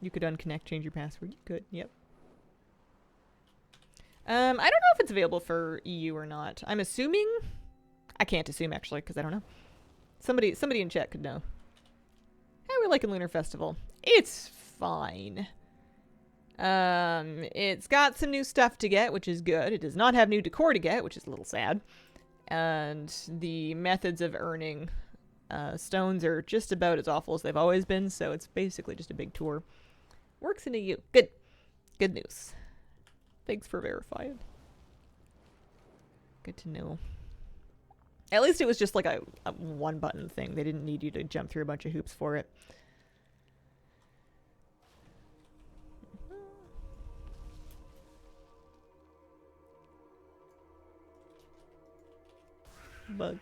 You could unconnect, change your password. You could, yep. I don't know if it's available for EU or not. I'm assuming. I can't assume actually because I don't know. Somebody in chat could know. How are we liking Lunar Festival? It's fine. It's got some new stuff to get, which is good. It does not have new decor to get, which is a little sad. And the methods of earning stones are just about as awful as they've always been, so it's basically just a big tour. Works in EU. Good. Good news. Thanks for verifying. Good to know. At least it was just like a one button thing. They didn't need you to jump through a bunch of hoops for it. Bug.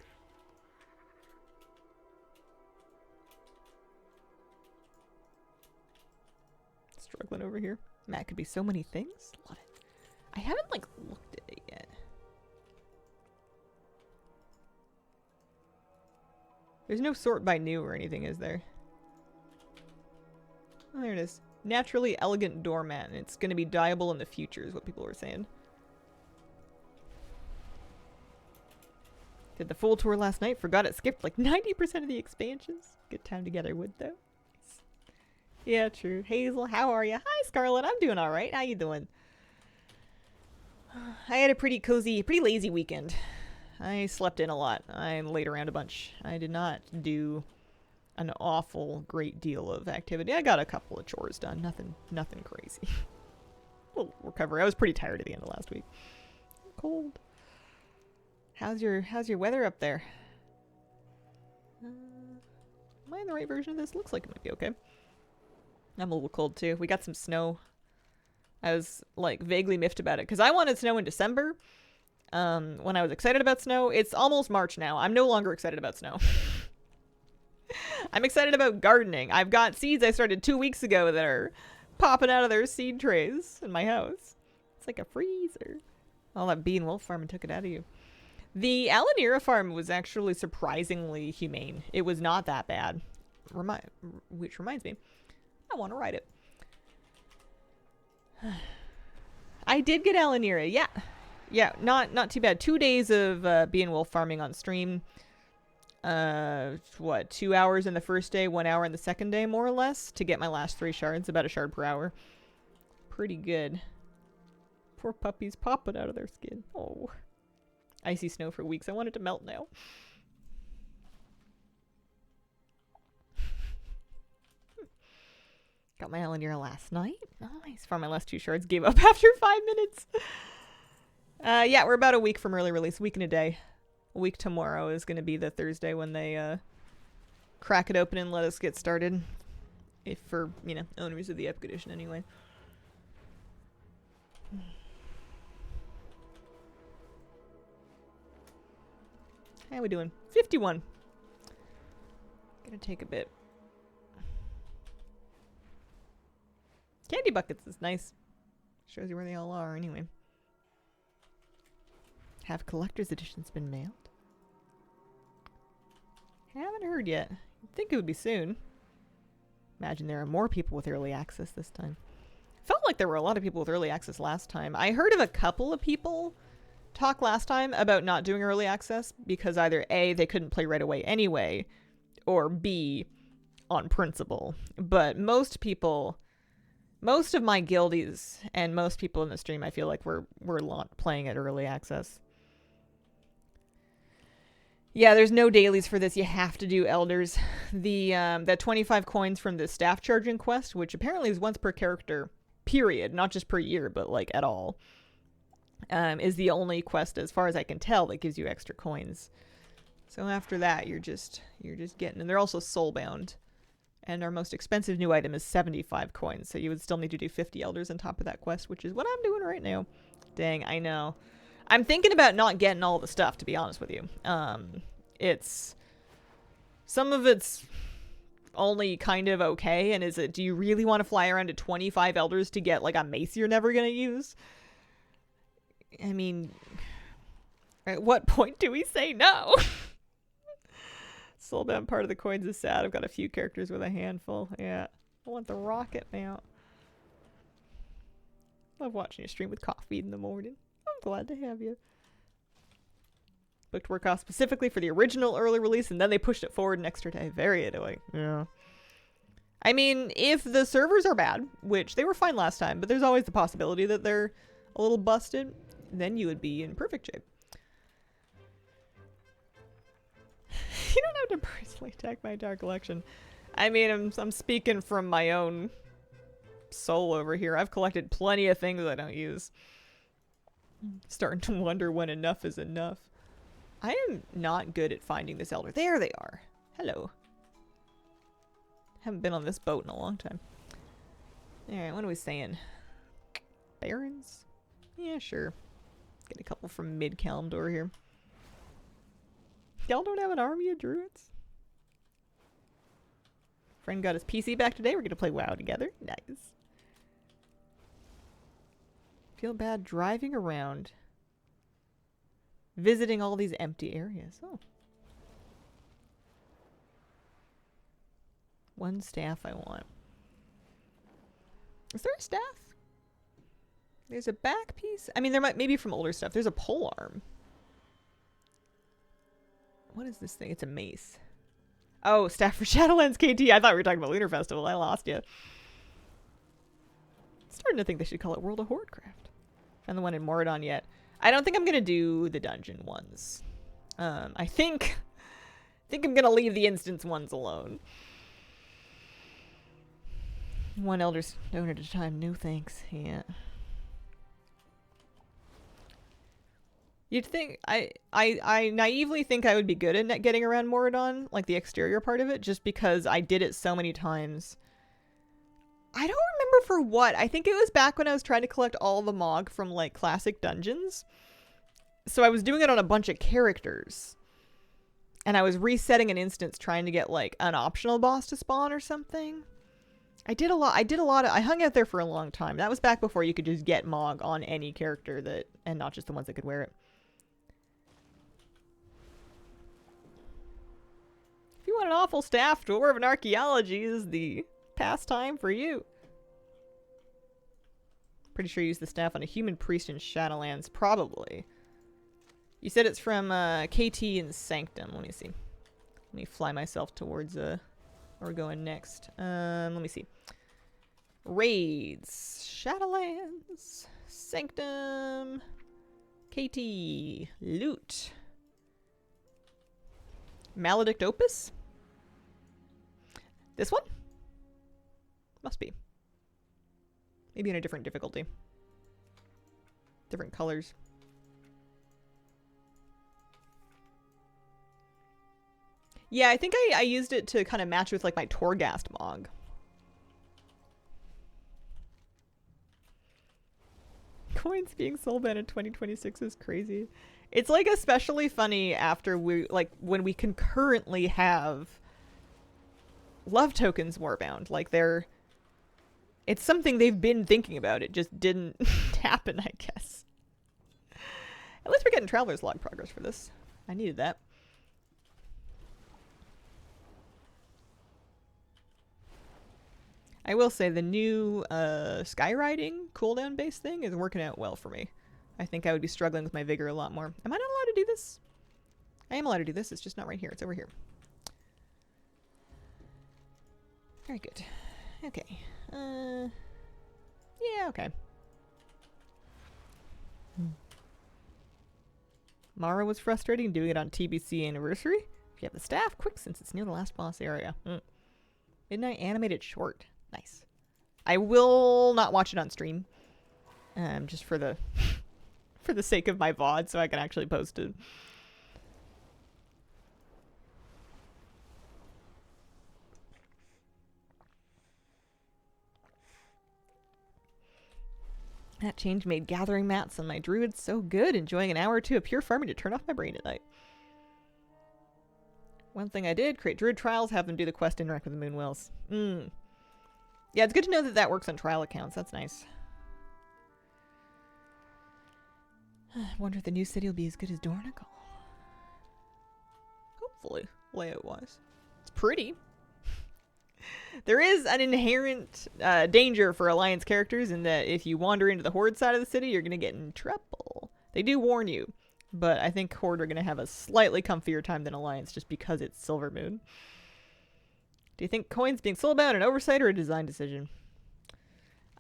Struggling over here. Matt could be so many things. Love it. I haven't like looked at it yet. There's no sort by new or anything, is there? Oh, there it is. Naturally elegant doormat, and it's going to be dyeable in the future, is what people were saying. Did the full tour last night. Forgot it skipped like 90% of the expansions. Good time together, would though. Yeah, true. Hazel, how are you? Hi, Scarlett. I'm doing all right. How you doing? I had a pretty cozy, pretty lazy weekend. I slept in a lot. I laid around a bunch. I did not do an awful great deal of activity. I got a couple of chores done. Nothing crazy. We'll recover. I was pretty tired at the end of last week. Cold. How's your weather up there? Am I in the right version of this? Looks like it might be okay. I'm a little cold too. We got some snow. I was like vaguely miffed about it because I wanted snow in December. When I was excited about snow, it's almost March now. I'm no longer excited about snow. I'm excited about gardening. I've got seeds I started 2 weeks ago that are popping out of their seed trays in my house. It's like a freezer. All that bee and wolf farming took it out of you. The Alanira farm was actually surprisingly humane. It was not that bad. Which reminds me, I want to ride it. I did get Alanira, yeah. Yeah, not too bad. 2 days of bee and wolf farming on stream. 2 hours in the first day, 1 hour in the second day, more or less, to get my last 3 shards. About a shard per hour. Pretty good. Poor puppies popping out of their skin. Oh. Icy snow for weeks. I want it to melt now. Got my Elenier last night. Nice. Found my last 2 shards. Gave up after 5 minutes. Yeah, we're about a week from early release. Week and a day. A week tomorrow is going to be the Thursday when they crack it open and let us get started. If for, you know, owners of the Epic Edition anyway. How we doing? 51. Gonna take a bit. Candy buckets is nice. Shows you where they all are anyway. Have collector's editions been mailed? Haven't heard yet. You'd think it would be soon. Imagine there are more people with early access this time. Felt like there were a lot of people with early access last time. I heard of a couple of people talk last time about not doing early access because either A, they couldn't play right away anyway, or B, on principle. But most people, most of my guildies and most people in the stream, I feel like we're playing at early access. Yeah, there's no dailies for this. You have to do elders. The that 25 coins from the staff charging quest, which apparently is once per character, period, not just per year, but like at all, is the only quest, as far as I can tell, that gives you extra coins. So after that, you're just getting, and they're also soulbound. And our most expensive new item is 75 coins, so you would still need to do 50 elders on top of that quest, which is what I'm doing right now. Dang, I know. I'm thinking about not getting all the stuff, to be honest with you. It's... Some of it's only kind of okay, and do you really want to fly around to 25 elders to get, like, a mace you're never going to use? I mean, at what point do we say no? Soulbound part of the coins is sad. I've got a few characters with a handful. Yeah. I want the rocket mount. Love watching you stream with coffee in the morning. I'm glad to have you. Booked work off specifically for the original early release, and then they pushed it forward an extra day. Very annoying. Yeah. I mean, if the servers are bad, which they were fine last time, but there's always the possibility that they're a little busted, then you would be in perfect shape. You don't have to personally attack my entire collection. I mean, I'm speaking from my own soul over here. I've collected plenty of things I don't use. Starting to wonder when enough is enough. I am not good at finding this elder. There they are. Hello. Haven't been on this boat in a long time. Alright, what are we saying? Barons? Yeah, sure. Get a couple from mid-Kalimdor here. Y'all don't have an army of druids? Friend got his PC back today. We're gonna play WoW together. Nice. Feel bad driving around, visiting all these empty areas. Oh. One staff I want. Is there a staff? There's a back piece. I mean, there might maybe from older stuff. There's a pole arm. What is this thing? It's a mace. Oh, staff for Shadowlands KT. I thought we were talking about Lunar Festival. I lost you. Starting to think they should call it World of Hordecraft. And the one in Moradon yet. I don't think I'm gonna do the dungeon ones. I think I'm gonna leave the instance ones alone. One elder stone at a time. No thanks. Yeah. You'd think I naively think I would be good at getting around Moradon, like the exterior part of it, just because I did it so many times. I don't remember for what. I think it was back when I was trying to collect all the Mog from like classic dungeons. So I was doing it on a bunch of characters. And I was resetting an instance trying to get like an optional boss to spawn or something. I hung out there for a long time. That was back before you could just get Mog on any character and not just the ones that could wear it. If you want an awful staff, Dwarven Archaeology is the pastime for you. Pretty sure you use the staff on a human priest in Shadowlands. Probably. You said it's from KT and Sanctum. Let me see. Let me fly myself towards where we're going next. Let me see. Raids. Shadowlands. Sanctum. KT. Loot. Maledict Opus? This one? Must be. Maybe in a different difficulty. Different colors. Yeah, I think I used it to kind of match with like my Torghast Mog. Coins being soul banned in 2026 is crazy. It's like especially funny after we like when we concurrently have love tokens warbound. Like it's something they've been thinking about. It just didn't happen, I guess. At least we're getting Traveler's Log progress for this. I needed that. I will say the new skywriting cooldown based thing is working out well for me. I think I would be struggling with my vigor a lot more. Am I not allowed to do this? I am allowed to do this. It's just not right here. It's over here. Very good. Okay. Yeah, okay. Mara was frustrating doing it on TBC anniversary. If you have the staff, quick since it's near the last boss area. Midnight animated short. Nice. I will not watch it on stream. Just for the for the sake of my VOD so I can actually post it. That change made gathering mats on my druids so good, enjoying an hour or two of pure farming to turn off my brain at night. One thing I did, create druid trials, have them do the quest interact with the moon wells. Yeah, it's good to know that that works on trial accounts. That's nice. I wonder if the new city will be as good as Dornical. Hopefully, layout-wise. It's pretty. There is an inherent danger for Alliance characters in that if you wander into the Horde side of the city, you're going to get in trouble. They do warn you, but I think Horde are going to have a slightly comfier time than Alliance just because it's Silver Moon. Do you think coins being soulbound an oversight or a design decision?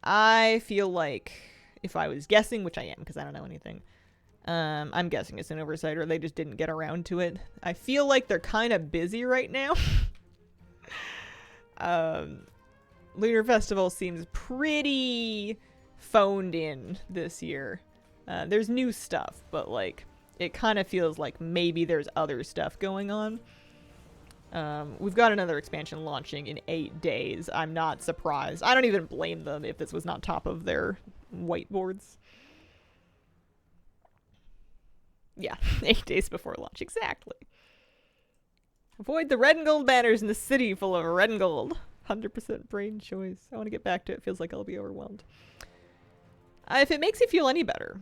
I feel like if I was guessing, which I am because I don't know anything, I'm guessing it's an oversight or they just didn't get around to it. I feel like they're kind of busy right now. Lunar Festival seems pretty phoned in this year. There's new stuff, but like it kind of feels like maybe there's other stuff going on. We've got another expansion launching in 8 days. I'm not surprised. I don't even blame them if this was not top of their whiteboards. Yeah, 8 days before launch, exactly. Avoid the red and gold banners in the city full of red and gold. 100% brain choice. I want to get back to it. Feels like I'll be overwhelmed. If it makes you feel any better,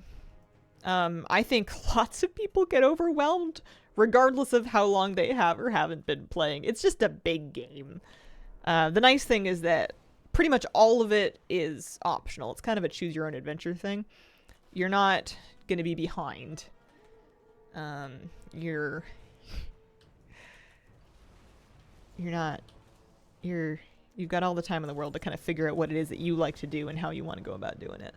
I think lots of people get overwhelmed regardless of how long they have or haven't been playing. It's just a big game. The nice thing is that pretty much all of it is optional. It's kind of a choose your own adventure thing. You're not going to be behind. You've got all the time in the world to kind of figure out what it is that you like to do and how you want to go about doing it.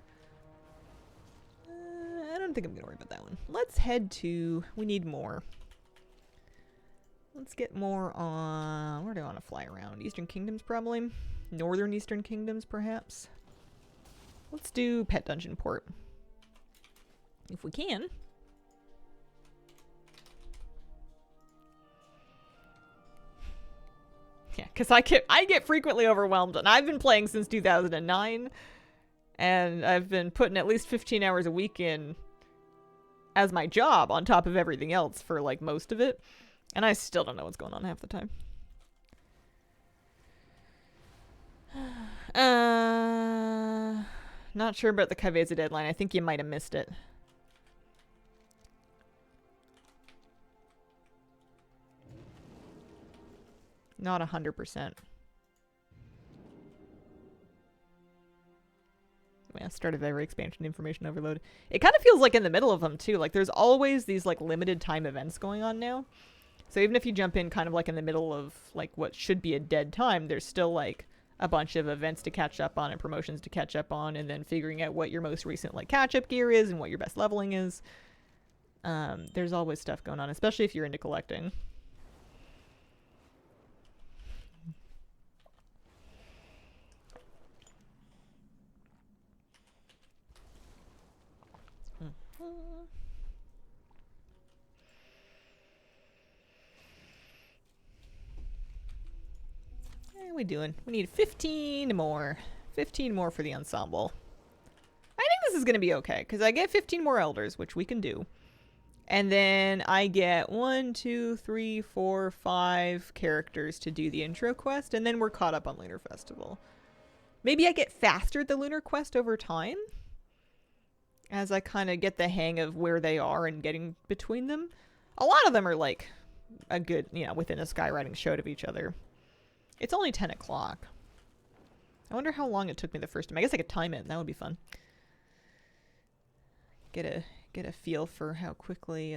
I don't think I'm gonna worry about that one. Let's head to, we need more. Let's get more on, where do I want to fly around? Eastern Kingdoms probably? Northern Eastern Kingdoms perhaps? Let's do Pet Dungeon Port. If we can. Yeah, because I get frequently overwhelmed, and I've been playing since 2009, and I've been putting at least 15 hours a week in as my job on top of everything else for, like, most of it, and I still don't know what's going on half the time. Not sure about the Kaveza deadline. I think you might have missed it. Not 100%. Yeah, start of every expansion information overload. It kind of feels like in the middle of them too. Like there's always these like limited time events going on now. So even if you jump in kind of like in the middle of like what should be a dead time, there's still like a bunch of events to catch up on and promotions to catch up on, and then figuring out what your most recent like catch-up gear is and what your best leveling is. There's always stuff going on, especially if you're into collecting. How are we doing? We need 15 more. 15 more for the ensemble. I think this is going to be okay, because I get 15 more elders, which we can do. And then I get 1, 2, 3, 4, 5 characters to do the intro quest, and then we're caught up on Lunar Festival. Maybe I get faster at the Lunar Quest over time, as I kind of get the hang of where they are and getting between them. A lot of them are like a good, within a skywriting shot of each other. It's only 10 o'clock. I wonder how long it took me the first time. I guess I could time it. That would be fun. Get a feel for how quickly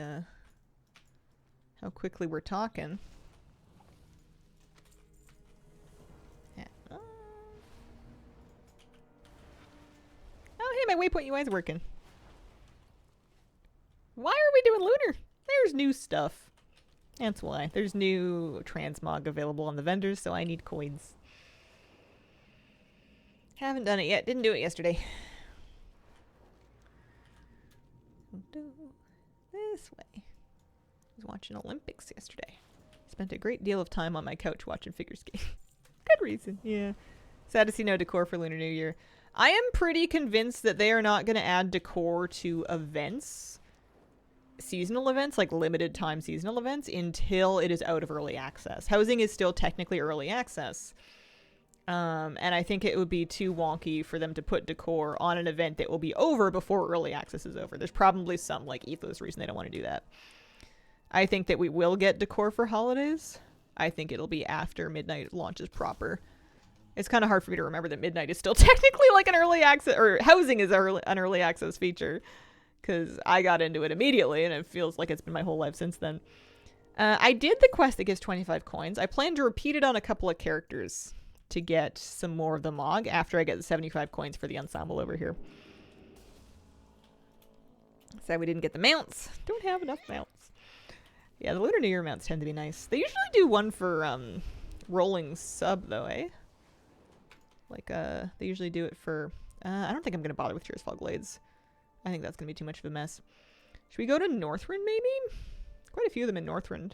we're talking. Yeah. Oh, hey, my waypoint UI is working. Why are we doing Lunar? There's new stuff. That's why. There's new transmog available on the vendors, so I need coins. Haven't done it yet. Didn't do it yesterday. This way. I was watching Olympics yesterday. Spent a great deal of time on my couch watching figure skating. Good reason, yeah. Sad to see no decor for Lunar New Year. I am pretty convinced that they are not going to add decor to events, seasonal events, like limited time seasonal events, until it is out of early access. Housing is still technically early access. And I think it would be too wonky for them to put decor on an event that will be over before early access is over. There's probably some like ethos reason they don't want to do that. I think that we will get decor for holidays. I think it'll be after midnight launches proper. It's kind of hard for me to remember that midnight is still technically like an early access, or housing is an early access feature, because I got into it immediately and it feels like it's been my whole life since then. I did the quest that gives 25 coins. I plan to repeat it on a couple of characters to get some more of the MOG after I get the 75 coins for the ensemble over here. Sad we didn't get the mounts. Don't have enough mounts. Yeah, the Lunar New Year mounts tend to be nice. They usually do one for rolling sub though, eh? Like they usually do it for I don't think I'm gonna bother with Tearsfall Glades. I think that's gonna be too much of a mess. Should we go to Northrend maybe? Quite a few of them in Northrend.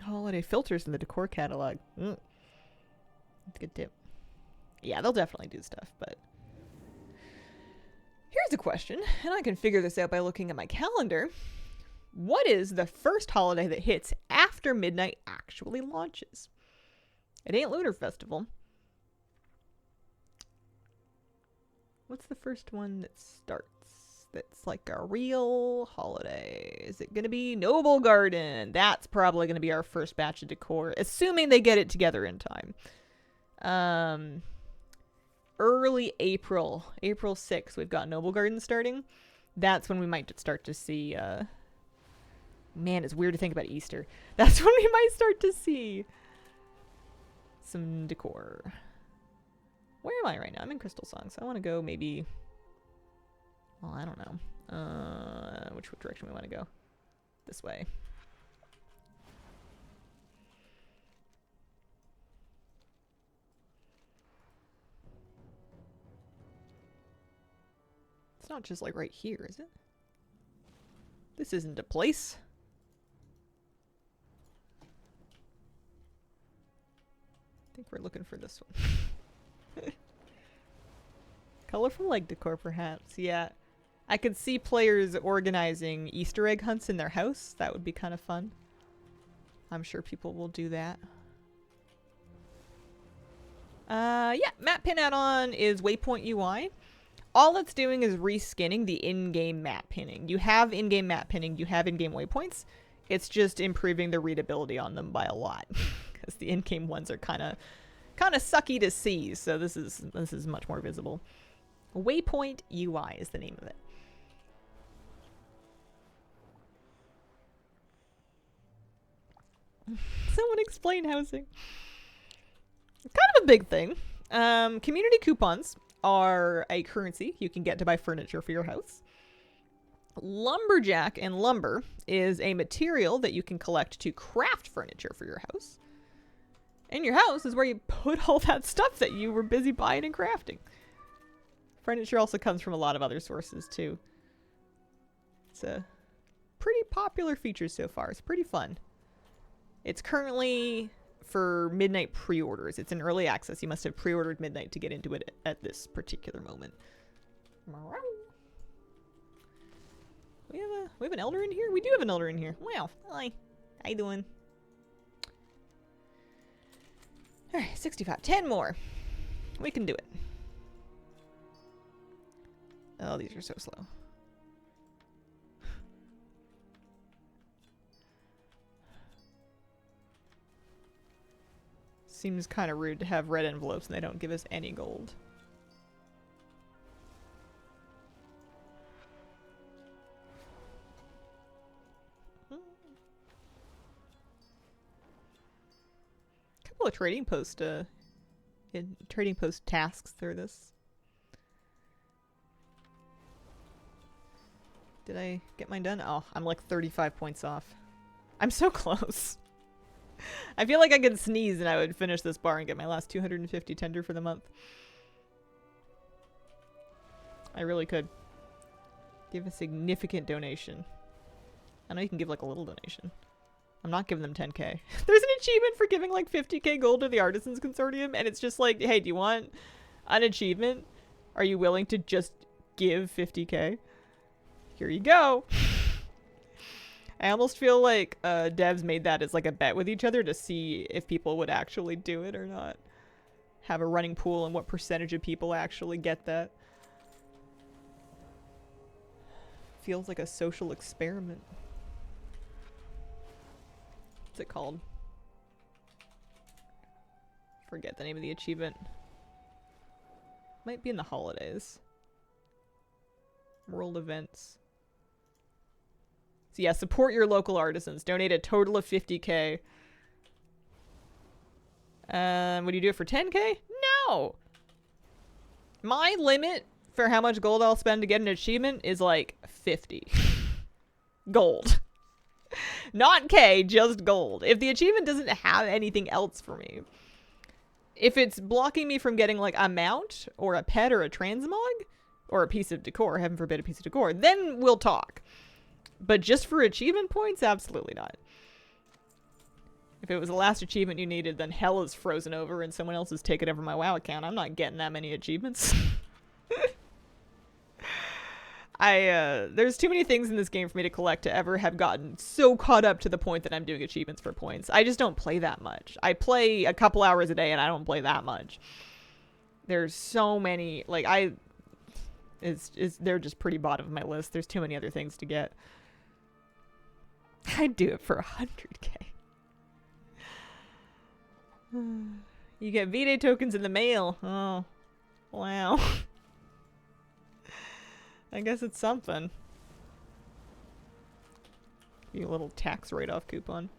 Holiday filters in the decor catalog. That's a good tip. Yeah, they'll definitely do stuff, but here's a question, and I can figure this out by looking at my calendar. What is the first holiday that hits after midnight actually launches? It ain't Lunar Festival. What's the first one that starts? That's like a real holiday. Is it going to be Noble Garden? That's probably going to be our first batch of decor, assuming they get it together in time. Early April 6th, we've got Noble Garden starting. That's when we might start to see, man, it's weird to think about Easter. That's when we might start to see some decor. Where am I right now? I'm in Crystal Song, so I want to go maybe... Well, I don't know. Which direction we want to go? This way. It's not just like right here, is it? This isn't a place. I think we're looking for this one. Colorful leg decor, perhaps. Yeah. I could see players organizing Easter egg hunts in their house. That would be kind of fun. I'm sure people will do that. Yeah, map pin add-on is Waypoint UI. All it's doing is reskinning the in-game map pinning. You have in-game map pinning, you have in-game waypoints. It's just improving the readability on them by a lot. Because the in-game ones are kind of sucky to see, so this is much more visible. Waypoint UI is the name of it. Someone explain housing. It's kind of a big thing. Community coupons are a currency you can get to buy furniture for your house. Lumberjack and lumber is a material that you can collect to craft furniture for your house. And your house is where you put all that stuff that you were busy buying and crafting. Furniture also comes from a lot of other sources too. It's a pretty popular feature so far. It's pretty fun. It's currently for midnight pre-orders. It's in early access. You must have pre-ordered midnight to get into it at this particular moment. We have an elder in here? We do have an elder in here. Wow. Hi. How you doing? Alright, 65. 10 more. We can do it. Oh, these are so slow. Seems kind of rude to have red envelopes and they don't give us any gold. Couple of trading post tasks through this. Did I get mine done? Oh, I'm like 35 points off. I'm so close. I feel like I could sneeze and I would finish this bar and get my last 250 tender for the month. I really could. Give a significant donation. I know you can give like a little donation. I'm not giving them 10k. There's an achievement for giving like 50k gold to the Artisans Consortium, and it's just like, hey, do you want an achievement? Are you willing to just give 50k? Here you go. I almost feel like devs made that as like a bet with each other to see if people would actually do it or not. Have a running pool and what percentage of people actually get that. Feels like a social experiment. What's it called? Forget the name of the achievement. Might be in the holidays. World events. So yeah, support your local artisans. Donate a total of 50k. Would you do it for 10k? No! My limit for how much gold I'll spend to get an achievement is like 50. Gold. Not K, just gold. If the achievement doesn't have anything else for me. If it's blocking me from getting like a mount, or a pet, or a transmog, or a piece of decor, heaven forbid a piece of decor, then we'll talk. But just for achievement points, absolutely not. If it was the last achievement you needed, then hell is frozen over and someone else has taken over my WoW account. I'm not getting that many achievements. There's too many things in this game for me to collect to ever have gotten so caught up to the point that I'm doing achievements for points. I just don't play that much. I play a couple hours a day and I don't play that much. There's so many, like they're just pretty bottom of my list. There's too many other things to get. I'd do it for 100k. You get V-Day tokens in the mail. Oh, wow. I guess it's something. Give you a little tax write-off coupon.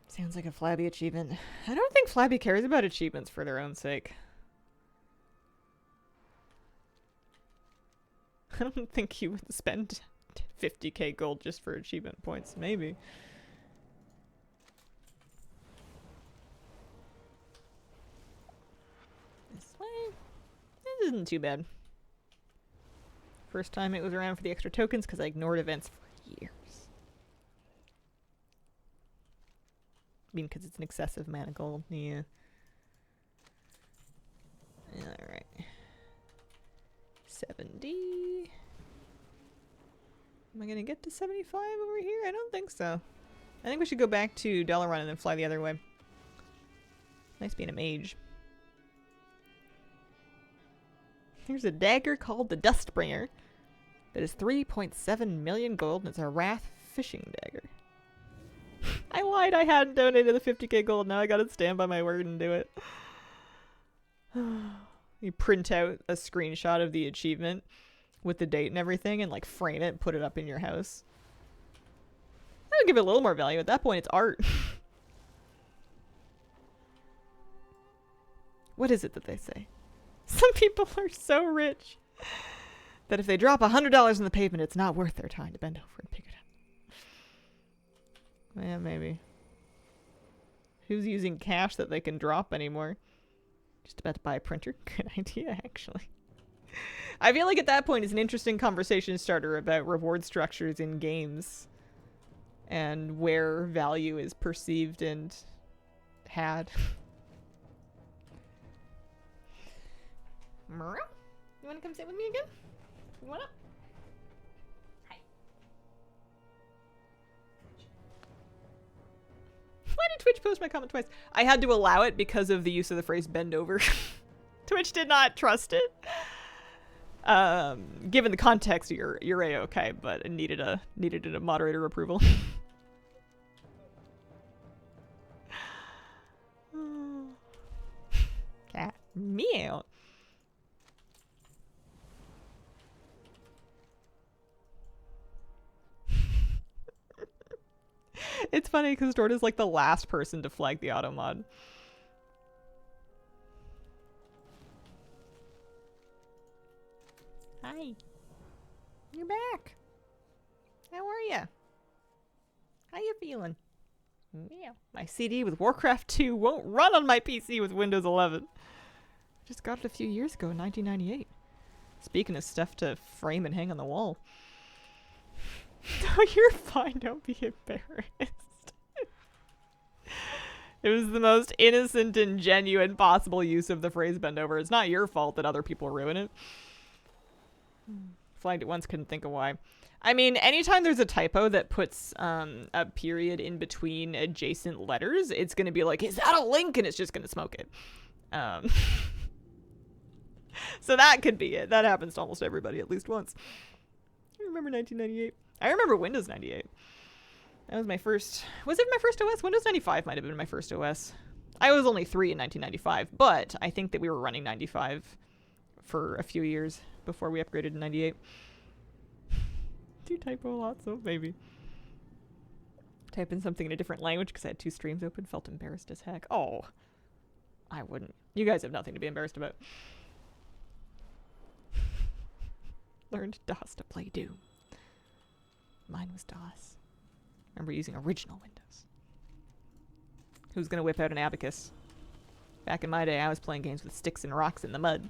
Sounds like a Flabby achievement. I don't think Flabby cares about achievements for their own sake. I don't think he would spend 50k gold just for achievement points. Maybe. This way? This isn't too bad. First time it was around for the extra tokens because I ignored events for years. I mean, because it's an excessive amount of gold. Yeah. Alright. 70. Am I gonna get to 75 over here? I don't think so. I think we should go back to Dollar Run and then fly the other way. Nice being a mage. Here's a dagger called the Dustbringer that is 3.7 million gold, and it's a Wrath fishing dagger. I lied, I hadn't donated the 50k gold. Now I gotta stand by my word and do it. You print out a screenshot of the achievement with the date and everything and like frame it and put it up in your house. I would give it a little more value. At that point, it's art. What is it that they say? Some people are so rich that if they drop $100 on the pavement, it's not worth their time to bend over and pick it up. Yeah, maybe. Who's using cash that they can drop anymore? Just about to buy a printer? Good idea, actually. I feel like at that point it's an interesting conversation starter about reward structures in games and where value is perceived and had. Murrow? You want to come sit with me again? You want to? Hi. Why did Twitch post my comment twice? I had to allow it because of the use of the phrase bend over. Twitch did not trust it. Given the context, you're a-okay, but it needed a moderator approval. Cat meow. It's funny because Jordan's like the last person to flag the auto mod. Hi. You're back. How are ya? How you feeling? Yeah. My CD with Warcraft 2 won't run on my PC with Windows 11. I just got it a few years ago in 1998. Speaking of stuff to frame and hang on the wall. No, you're fine. Don't be embarrassed. It was the most innocent and genuine possible use of the phrase bend over. It's not your fault that other people ruin it. Flagged it once, couldn't think of why. I mean, anytime there's a typo that puts a period in between adjacent letters, it's going to be like, is that a link? And it's just going to smoke it. So that could be it. That happens to almost everybody at least once. I remember 1998. I remember Windows 98. That was my first... Was it my first OS? Windows 95 might have been my first OS. I was only 3 in 1995, but I think that we were running 95 for a few years before we upgraded in 98. Do typo a lot, so maybe. Type in something in a different language because I had 2 streams open. Felt embarrassed as heck. Oh, I wouldn't. You guys have nothing to be embarrassed about. Learned DOS to play Doom. Mine was DOS. Remember using original Windows. Who's gonna whip out an abacus? Back in my day, I was playing games with sticks and rocks in the mud.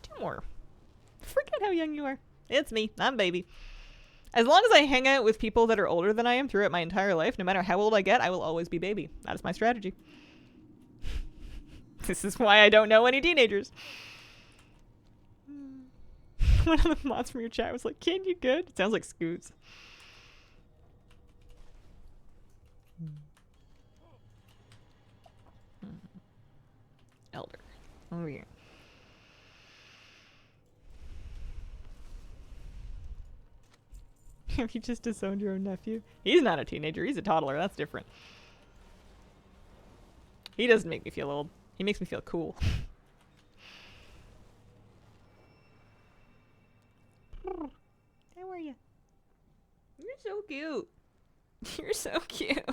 2 more. Forget how young you are. It's me. I'm baby. As long as I hang out with people that are older than I am throughout my entire life, no matter how old I get, I will always be baby. That is my strategy. This is why I don't know any teenagers. One of the mods from your chat was like, "Kid, you good?" It sounds like Scoots. Elder. Over here. Have you just disowned your own nephew? He's not a teenager. He's a toddler. That's different. He doesn't make me feel old. He makes me feel cool. How are you? You're so cute. You're so cute.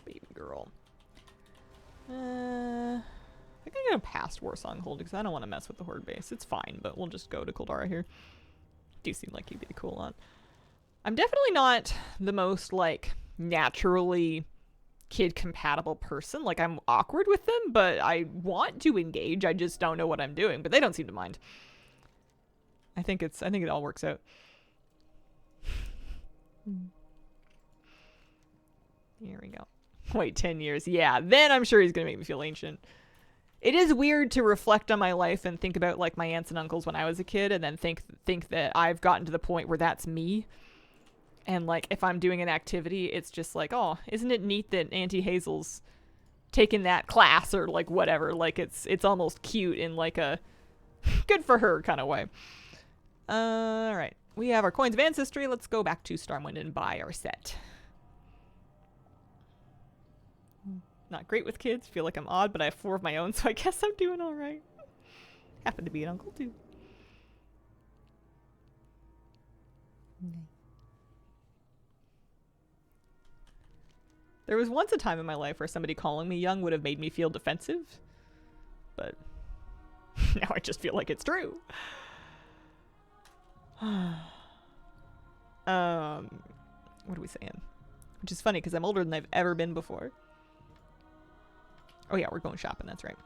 Baby girl. I think I'm gonna pass Warsong Hold because I don't want to mess with the Horde base. It's fine, but we'll just go to Kuldara here. Do seem like he'd be the cool one. I'm definitely not the most, like, naturally kid-compatible person. Like, I'm awkward with them, but I want to engage. I just don't know what I'm doing, but they don't seem to mind. I think it all works out. Here we go. Wait, 10 years. Yeah, then I'm sure he's gonna make me feel ancient. It is weird to reflect on my life and think about, like, my aunts and uncles when I was a kid and then think that I've gotten to the point where that's me. And, like, if I'm doing an activity, it's just like, oh, isn't it neat that Auntie Hazel's taken that class or, like, whatever. Like, it's almost cute in, like, a good for her kind of way. Alright. We have our Coins of Ancestry. Let's go back to Stormwind and buy our set. Not great with kids. Feel like I'm odd, but I have 4 of my own, so I guess I'm doing alright. Happen to be an uncle, too. There was once a time in my life where somebody calling me young would have made me feel defensive. But Now I just feel like it's true. What are we saying? Which is funny because I'm older than I've ever been before. Oh yeah, we're going shopping, that's right.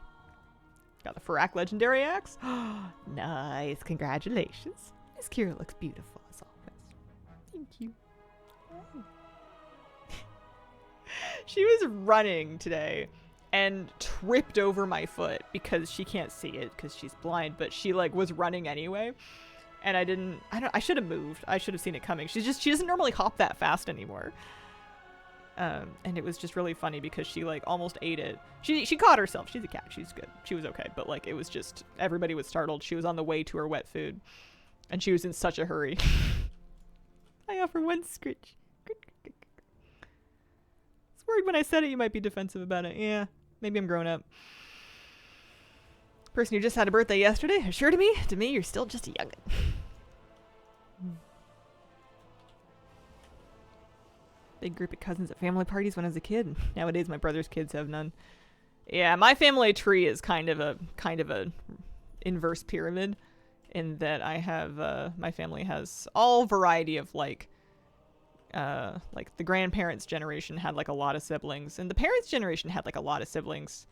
Got the Farak Legendary Axe. Nice, congratulations. Miss Kira looks beautiful as always. Thank you. She was running today and tripped over my foot because she can't see it because she's blind, but she like was running anyway. And I should have moved. I should have seen it coming. She doesn't normally hop that fast anymore. And it was just really funny because she like almost ate it. She caught herself. She's a cat. She's good. She was okay. But like it was just, everybody was startled. She was on the way to her wet food and she was in such a hurry. I offer one scritch. It's worried when I said it you might be defensive about it. Yeah, maybe I'm grown up. Person who just had a birthday yesterday, sure to me you're still just a youngin'. Big group of cousins at family parties when I was a kid. Nowadays my brother's kids have none. Yeah, my family tree is kind of a inverse pyramid in that I have my family has all variety of like the grandparents' generation had like a lot of siblings and the parents' generation had like a lot of siblings.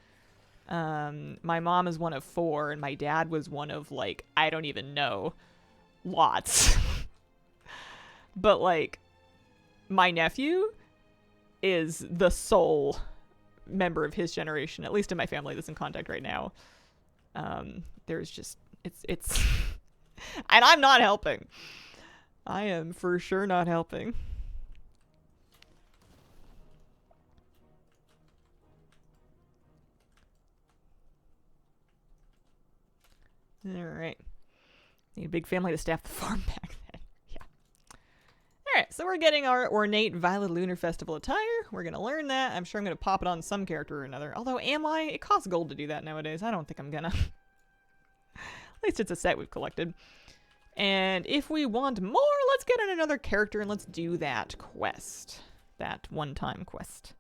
My mom is one of 4 and my dad was one of like, I don't even know, lots. But like my nephew is the sole member of his generation, at least in my family that's in contact right now. There's just, it's, and I'm not helping. I am for sure not helping. Alright. Need a big family to staff the farm back then. Yeah. Alright, so we're getting our ornate Violet Lunar Festival attire. We're gonna learn that. I'm sure I'm gonna pop it on some character or another. Although, am I? It costs gold to do that nowadays. I don't think I'm gonna. At least it's a set we've collected. And if we want more, let's get in another character and let's do that quest. That one-time quest.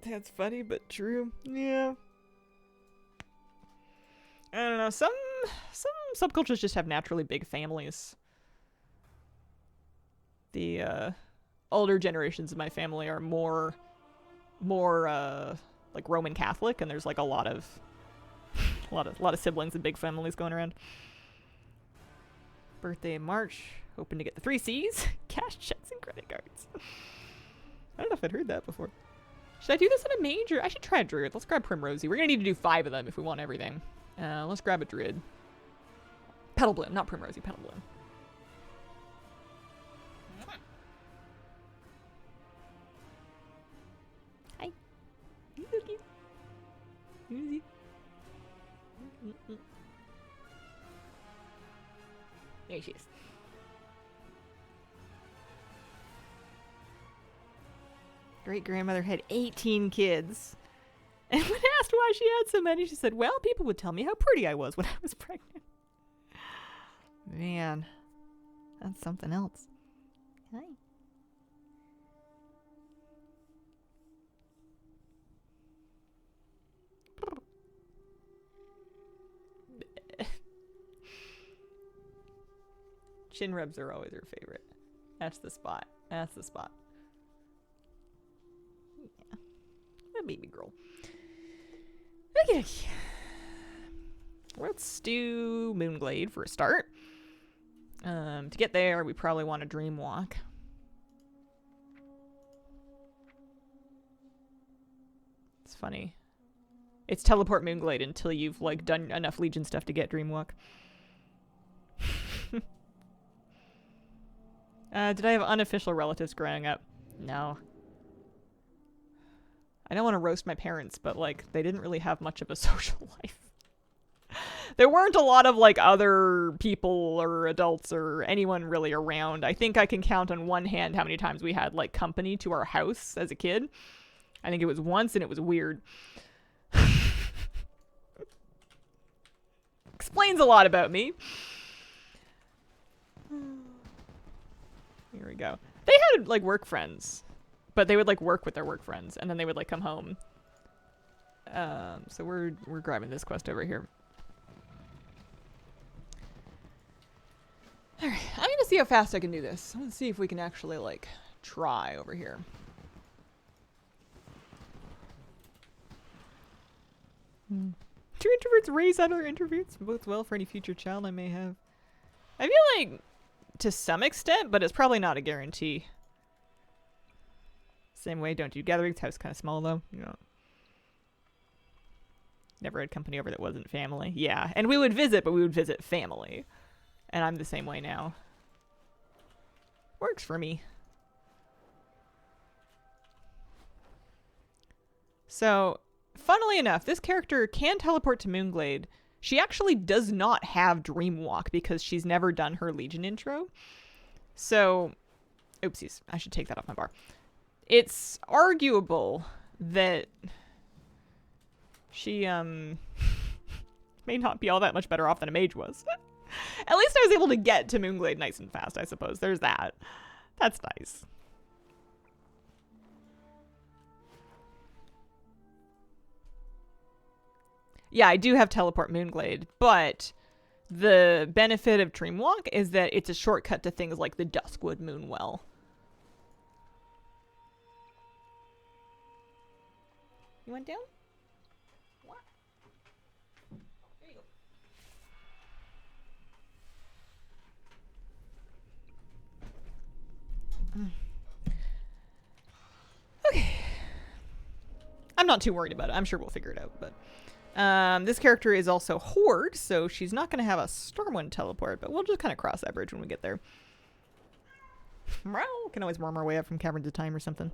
That's funny, but true. Yeah. I don't know. Some subcultures just have naturally big families. The older generations of my family are more like Roman Catholic, and there's like a lot of siblings and big families going around. Birthday in March. Hoping to get the 3 C's. Cash, checks, and credit cards. I don't know if I'd heard that before. Should I do this in a major? I should try a druid. Let's grab Primrosy. We're gonna need to do 5 of them if we want everything. Let's grab a druid. Petal Bloom, not Primrosy, Petal Bloom. Hi. You're so cute. Easy. There she is. Great-grandmother had 18 kids. And when asked why she had so many, she said, well, people would tell me how pretty I was when I was pregnant. Man, that's something else. Hi. Chin rubs are always her favorite. That's the spot. That's the spot. Yeah. A baby girl. Okay. Let's do Moonglade for a start. To get there, we probably want a dream walk. It's funny. It's teleport Moonglade until you've like done enough Legion stuff to get dream walk. Did I have unofficial relatives growing up? No. I don't want to roast my parents, but like they didn't really have much of a social life. There weren't a lot of like other people or adults or anyone really around. I think I can count on one hand how many times we had like company to our house as a kid. I think it was once and it was weird. Explains a lot about me. Here we go. They had like work friends, but they would like work with their work friends and then they would like come home. So we're grabbing this quest over here. All right, I'm gonna see how fast I can do this. I'm gonna see if we can actually like try over here. Do introverts raise other introverts? Both well for any future child I may have. I feel like to some extent, but it's probably not a guarantee. Same way, don't do gatherings. House kind of small though. You know. Never had company over that wasn't family. Yeah, and we would visit, but we would visit family. And I'm the same way now. Works for me. So, funnily enough, this character can teleport to Moonglade. She actually does not have Dreamwalk because she's never done her Legion intro. So, oopsies, I should take that off my bar. It's arguable that she may not be all that much better off than a mage was. At least I was able to get to Moonglade nice and fast, I suppose. There's that. That's nice. Yeah, I do have Teleport Moonglade, but the benefit of Dreamwalk is that it's a shortcut to things like the Duskwood Moonwell. You went down? What? There you go. Okay. I'm not too worried about it. I'm sure we'll figure it out, but this character is also Horde, so she's not going to have a Stormwind teleport, but we'll just kind of cross that bridge when we get there. Can always worm our way up from Caverns of Time or something.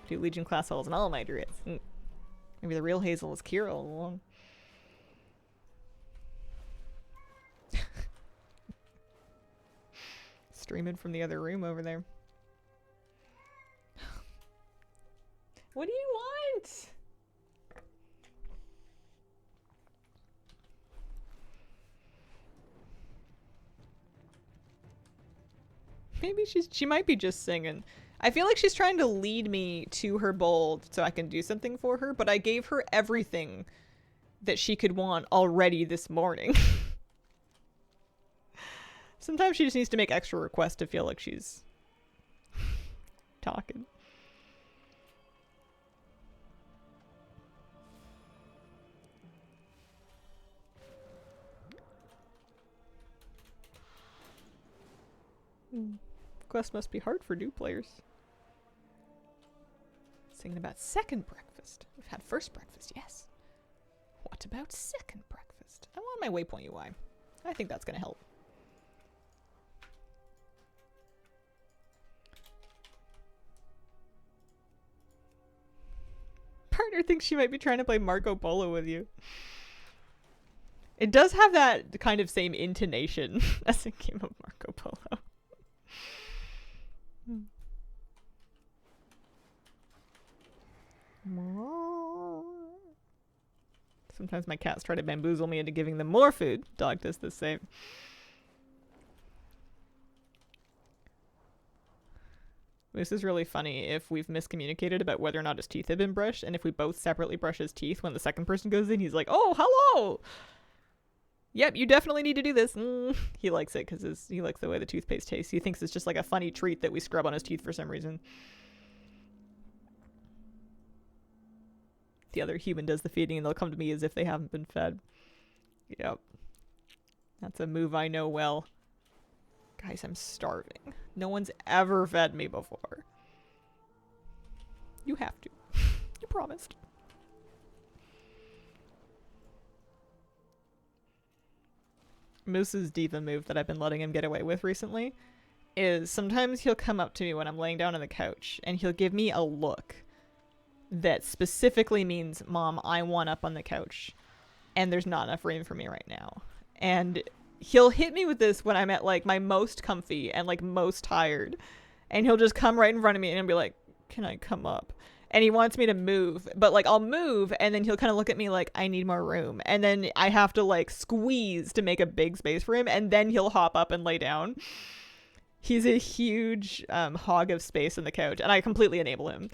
Do Legion class holes and all my druids. Maybe the real Hazel is Kira all along. Streaming from the other room over there. What do you want? Maybe she might be just singing. I feel like she's trying to lead me to her bowl so I can do something for her, but I gave her everything that she could want already this morning. Sometimes she just needs to make extra requests to feel like she's talking. Quest must be hard for new players. Singing about second breakfast. We've had first breakfast, yes. What about second breakfast? I want my waypoint UI. I think that's going to help. Partner thinks she might be trying to play Marco Polo with you. It does have that kind of same intonation as a game of Marco Polo. Sometimes my cats try to bamboozle me into giving them more food. Dog does the same. This is really funny if we've miscommunicated about whether or not his teeth have been brushed, and if we both separately brush his teeth, when the second person goes in, he's like, oh, hello! Yep, you definitely need to do this. He likes it because he likes the way the toothpaste tastes. He thinks it's just like a funny treat that we scrub on his teeth for some reason. The other human does the feeding and they'll come to me as if they haven't been fed. Yep. That's a move I know well. Guys, I'm starving. No one's ever fed me before. You have to. You promised. Moose's diva move that I've been letting him get away with recently is sometimes he'll come up to me when I'm laying down on the couch and he'll give me a look that specifically means, Mom, I want up on the couch and there's not enough room for me right now. And he'll hit me with this when I'm at like my most comfy and like most tired, and he'll just come right in front of me and be like, can I come up? And he wants me to move, but like I'll move and then he'll kind of look at me like, I need more room. And then I have to like squeeze to make a big space for him, and then he'll hop up and lay down. He's a huge hog of space in the couch, and I completely enable him.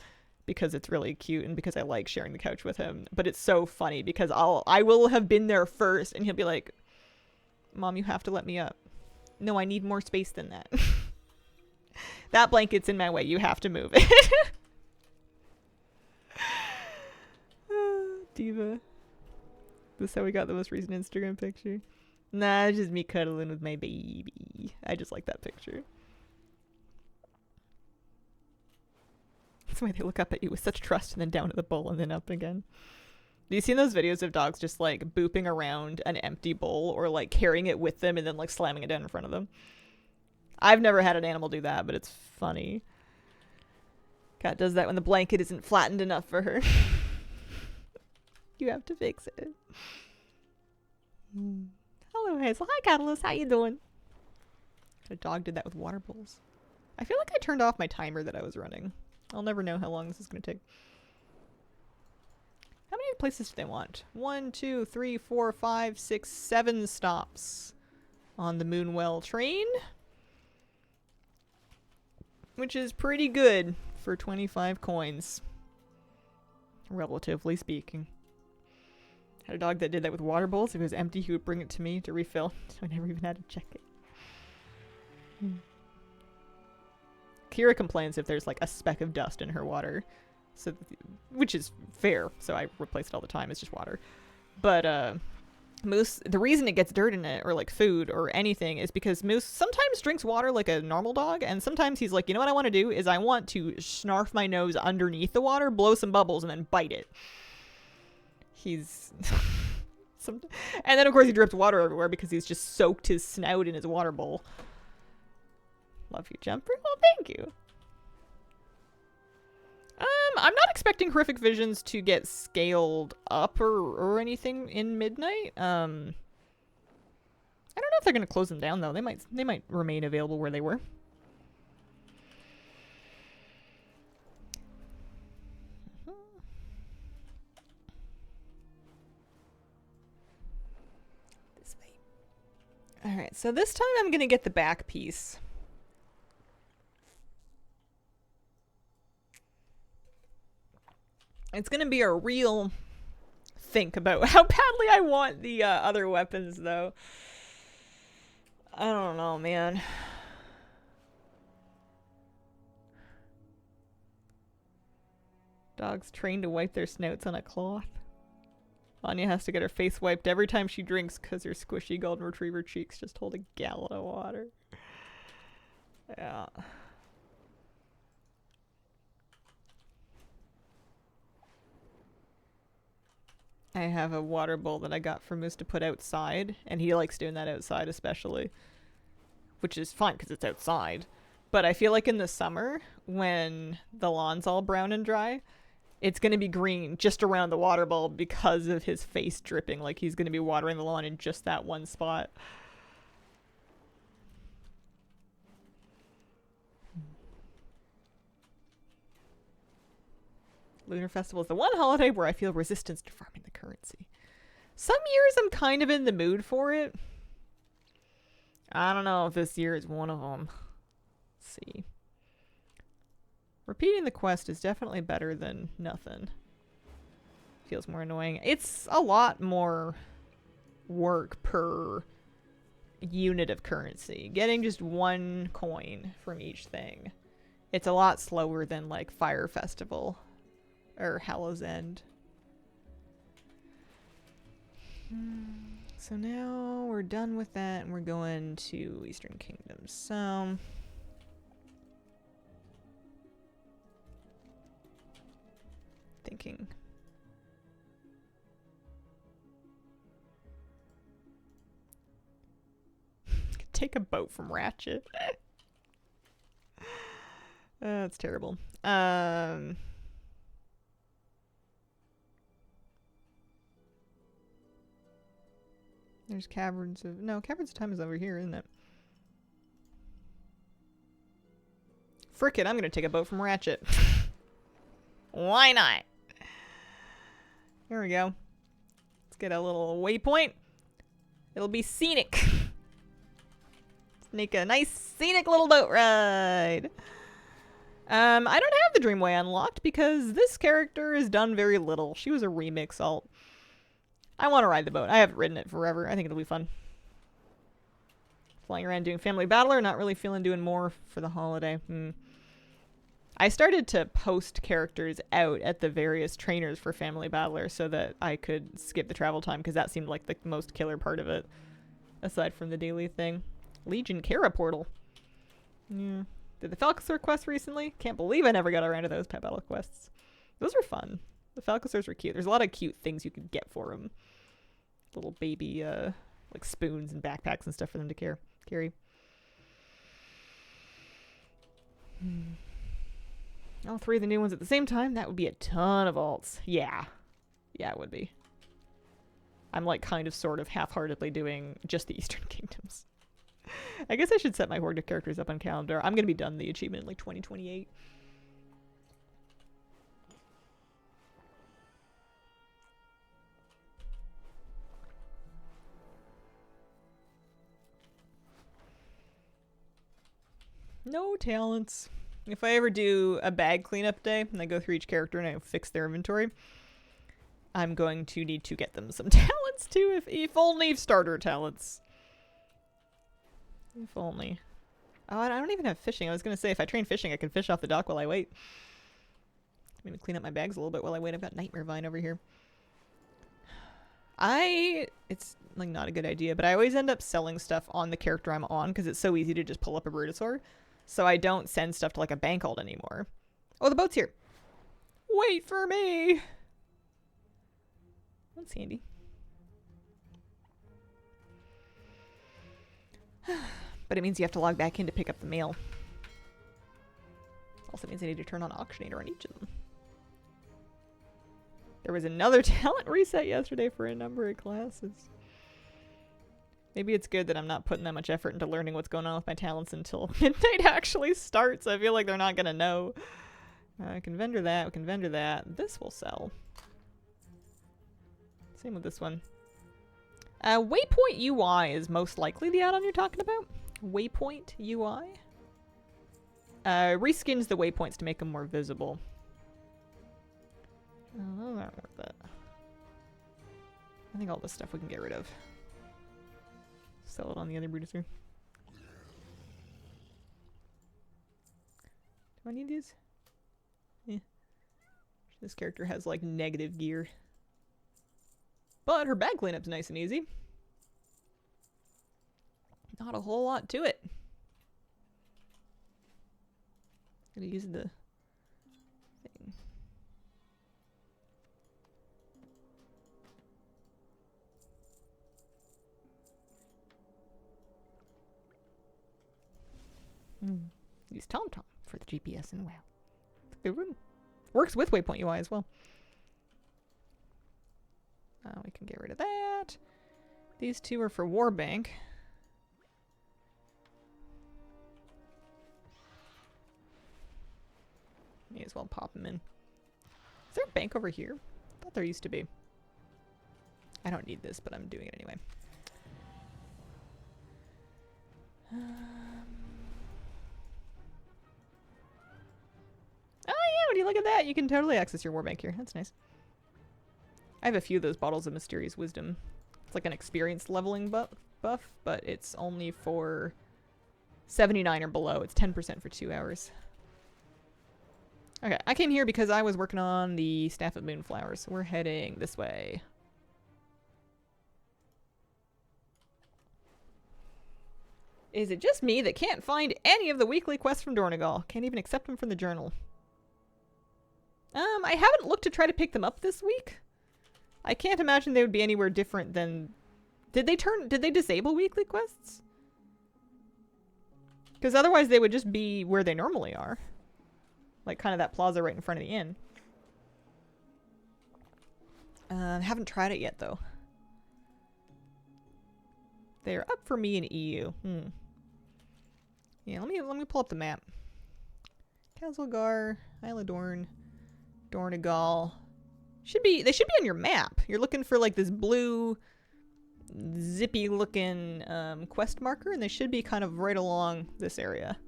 because it's really cute and because I like sharing the couch with him. But it's so funny because I will have been there first and he'll be like, Mom, you have to let me up. No, I need more space than that. That blanket's in my way. You have to move it. Diva. This is how we got the most recent Instagram picture. Nah, it's just me cuddling with my baby. I just like that picture. That's why they look up at you with such trust and then down to the bowl and then up again. Do you see those videos of dogs just like booping around an empty bowl or like carrying it with them and then like slamming it down in front of them? I've never had an animal do that, but it's funny. Cat does that when the blanket isn't flattened enough for her. You have to fix it. Hello, Hazel. Hi, Catalyst. How you doing? A dog did that with water bowls. I feel like I turned off my timer that I was running. I'll never know how long this is going to take. How many places do they want? 1, 2, 3, 4, 5, 6, 7 stops on the Moonwell train. Which is pretty good for 25 coins. Relatively speaking. Had a dog that did that with water bowls. If it was empty, he would bring it to me to refill. So I never even had to check it. Kira complains if there's like a speck of dust in her water. So, which is fair. So I replace it all the time. It's just water. But Moose, the reason it gets dirt in it or like food or anything is because Moose sometimes drinks water like a normal dog. And sometimes he's like, you know what I want to do is I want to snarf my nose underneath the water, blow some bubbles, and then bite it. He's... and then, of course, he drips water everywhere because he's just soaked his snout in his water bowl. Love you, Jumper. Well, thank you. I'm not expecting Horrific Visions to get scaled up or anything in Midnight. I don't know if they're going to close them down, though. They might remain available where they were. Alright, so this time I'm going to get the back piece. It's going to be a real think about how badly I want the other weapons, though. I don't know, man. Dogs trained to wipe their snouts on a cloth. Anya has to get her face wiped every time she drinks because her squishy golden retriever cheeks just hold a gallon of water. Yeah. I have a water bowl that I got for Moose to put outside, and he likes doing that outside especially. Which is fine because it's outside. But I feel like in the summer, when the lawn's all brown and dry, it's going to be green just around the water bowl because of his face dripping. Like he's going to be watering the lawn in just that one spot. Lunar Festival is the one holiday where I feel resistance to farming the currency. Some years I'm kind of in the mood for it. I don't know if this year is one of them. Let's see. Repeating the quest is definitely better than nothing. Feels more annoying. It's a lot more work per unit of currency. Getting just 1 coin from each thing. It's a lot slower than like Fire Festival or Hallow's End. So now we're done with that and we're going to Eastern Kingdom. So... thinking. Take a boat from Ratchet. That's terrible. There's Caverns of... no, Caverns of Time is over here, isn't it? Frick it, I'm gonna take a boat from Ratchet. Why not? Here we go. Let's get a little waypoint. It'll be scenic. Let's make a nice scenic little boat ride. I don't have the Dreamway unlocked because this character has done very little. She was a remix alt. I want to ride the boat. I haven't ridden it forever. I think it'll be fun. Flying around doing Family Battler, not really feeling doing more for the holiday. I started to post characters out at the various trainers for Family Battler so that I could skip the travel time because that seemed like the most killer part of it, aside from the daily thing. Legion Kara portal. Yeah. Did the Falcosaur quest recently? Can't believe I never got around to those pet battle quests. Those were fun. The Falcosaurs were cute. There's a lot of cute things you could get for them. Little baby, like spoons and backpacks and stuff for them to carry. All three of the new ones at the same time? That would be a ton of alts. Yeah. Yeah, it would be. I'm like kind of sort of half-heartedly doing just the Eastern Kingdoms. I guess I should set my horde of characters up on calendar. I'm going to be done the achievement in like 2028. No talents. If I ever do a bag cleanup day and I go through each character and I fix their inventory, I'm going to need to get them some talents too, if only starter talents. If only. Oh, I don't even have fishing. I was going to say, if I train fishing, I can fish off the dock while I wait. Maybe clean up my bags a little bit while I wait. I've got Nightmare Vine over here. It's like not a good idea, but I always end up selling stuff on the character I'm on because it's so easy to just pull up a Brutosaur. So I don't send stuff to like a bank alt anymore. Oh, the boat's here. Wait for me. That's handy. But it means you have to log back in to pick up the mail. Also means I need to turn on Auctionator on each of them. There was another talent reset yesterday for a number of classes. Maybe it's good that I'm not putting that much effort into learning what's going on with my talents until midnight actually starts. I feel like they're not going to know. I can vendor that. We can vendor that. This will sell. Same with this one. Waypoint UI is most likely the add-on you're talking about. Waypoint UI. Reskins the waypoints to make them more visible. Oh, those aren't worth it. I think all this stuff we can get rid of. Sell it on the other Brutosaur. Do I need these? Yeah. This character has like negative gear. But her bag cleanup's nice and easy. Not a whole lot to it. Gonna use the thing. Use TomTom for the GPS and wow. Good room. Works with Waypoint UI as well. We can get rid of that. These two are for Warbank. May as well pop them in. Is there a bank over here? I thought there used to be. I don't need this, but I'm doing it anyway. Oh yeah, when you look at that, you can totally access your Warbank here. That's nice. I have a few of those bottles of Mysterious Wisdom. It's like an experience leveling buff, but it's only for 79 or below. It's 10% for 2 hours. Okay, I came here because I was working on the Staff of Moonflowers. So we're heading this way. Is it just me that can't find any of the weekly quests from Dornegal? Can't even accept them from the journal. I haven't looked to try to pick them up this week. I can't imagine they would be anywhere different than... Did they disable weekly quests? Because otherwise they would just be where they normally are. Like kind of that plaza right in front of the inn. Haven't tried it yet though. They're up for me in EU. Yeah, let me pull up the map. Kazalgar, Isladorn, Dornegal. They should be on your map. You're looking for like this blue zippy looking quest marker and they should be kind of right along this area.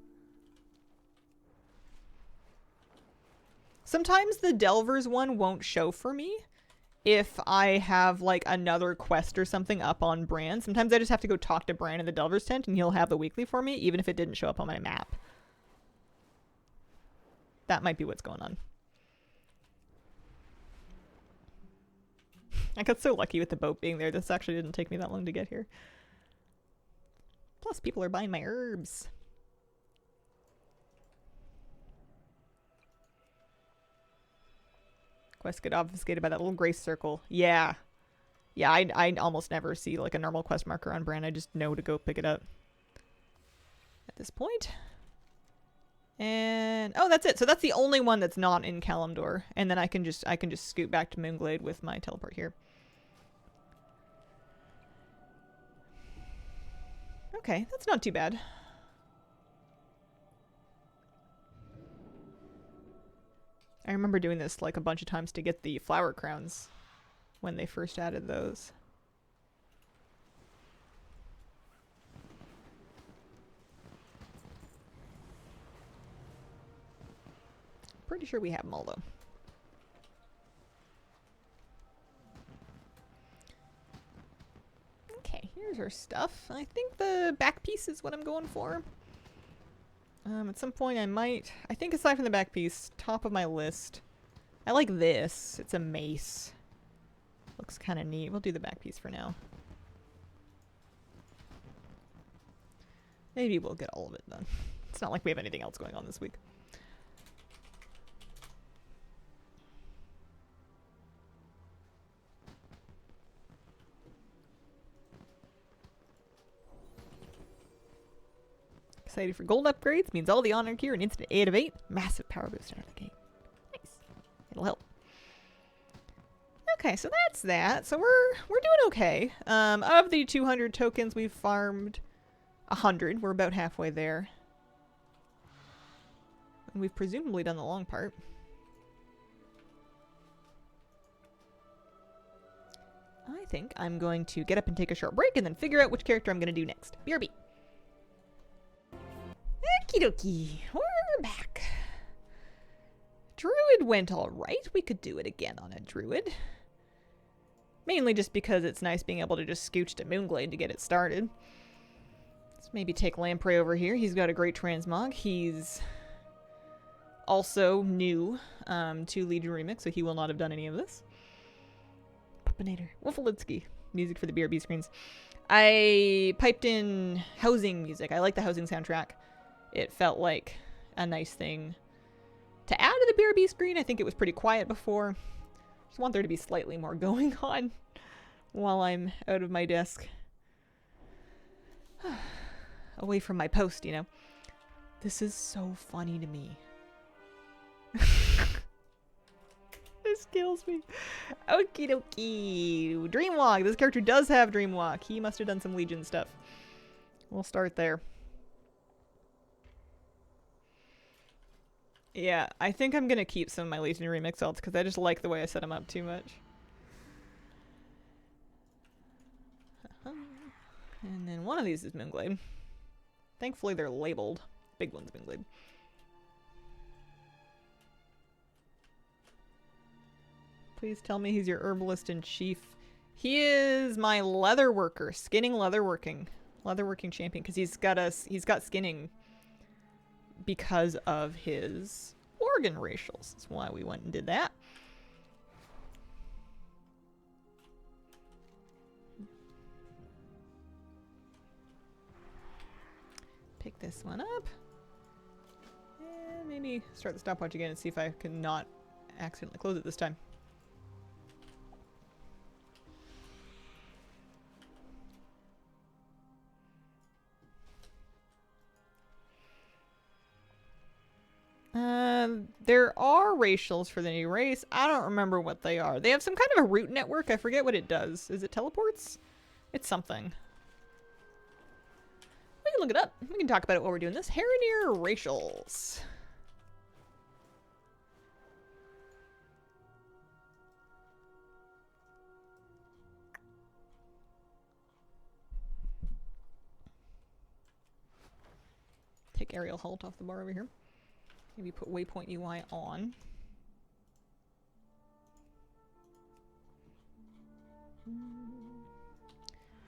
Sometimes the Delvers one won't show for me if I have like another quest or something up on Bran. Sometimes I just have to go talk to Bran in the Delvers tent and he'll have the weekly for me, even if it didn't show up on my map. That might be what's going on. I got so lucky with the boat being there. This actually didn't take me that long to get here. Plus, people are buying my herbs. Quest get obfuscated by that little gray circle. Yeah. Yeah, I almost never see like a normal quest marker on Bran. I just know to go pick it up at this point. And oh, that's it. So that's the only one that's not in Kalimdor. And then I can just scoot back to Moonglade with my teleport here. Okay, that's not too bad. I remember doing this like a bunch of times to get the flower crowns when they first added those. Pretty sure we have them all though. Okay, here's our stuff. I think the back piece is what I'm going for. At some point I think aside from the back piece, top of my list, I like this. It's a mace. Looks kind of neat. We'll do the back piece for now. Maybe we'll get all of it done. It's not like we have anything else going on this week. Excited for gold upgrades. Means all the honor gear and instant 8 of 8. Massive power boost out of the game. Nice. It'll help. Okay, so that's that. So we're doing okay. Of the 200 tokens, we've farmed 100. We're about halfway there. And we've presumably done the long part. I think I'm going to get up and take a short break and then figure out which character I'm going to do next. BRB. Okie dokie. We're back. Druid went alright. We could do it again on a Druid. Mainly just because it's nice being able to just scooch to Moonglade to get it started. Let's maybe take Lamprey over here. He's got a great transmog. He's also new to Legion Remix, so he will not have done any of this. Puppinator. Wolfalitsky. Music for the BRB screens. I piped in housing music. I like the housing soundtrack. It felt like a nice thing to add to the BRB screen. I think it was pretty quiet before. Just want there to be slightly more going on while I'm out of my desk. Away from my post, you know. This is so funny to me. This kills me. Okie dokie. Dreamwalk. This character does have Dreamwalk. He must have done some Legion stuff. We'll start there. Yeah, I think I'm gonna keep some of my Legion Remix alts because I just like the way I set them up too much. And then one of these is Moonglade. Thankfully they're labeled. Big one's Moonglade. Please tell me he's your herbalist in chief. He is my leather worker, skinning leatherworking champion because he's got skinning because of his organ racials. That's why we went and did that. Pick this one up. And maybe start the stopwatch again and see if I can not accidentally close it this time. There are racials for the new race. I don't remember what they are. They have some kind of a route network. I forget what it does. Is it teleports? It's something. We can look it up. We can talk about it while we're doing this. Harrenir racials. Take aerial halt off the bar over here. Maybe put waypoint UI on.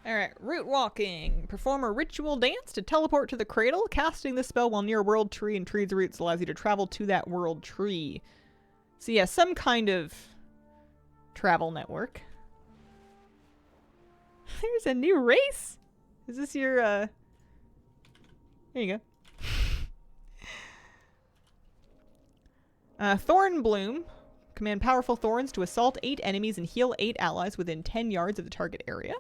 Alright, root walking. Perform a ritual dance to teleport to the cradle. Casting this spell while near a world tree and tree's roots allows you to travel to that world tree. So yeah, some kind of travel network. There's a new race? Is this your, There you go. Thorn Bloom. Command powerful thorns to assault 8 enemies and heal 8 allies within 10 yards of the target area.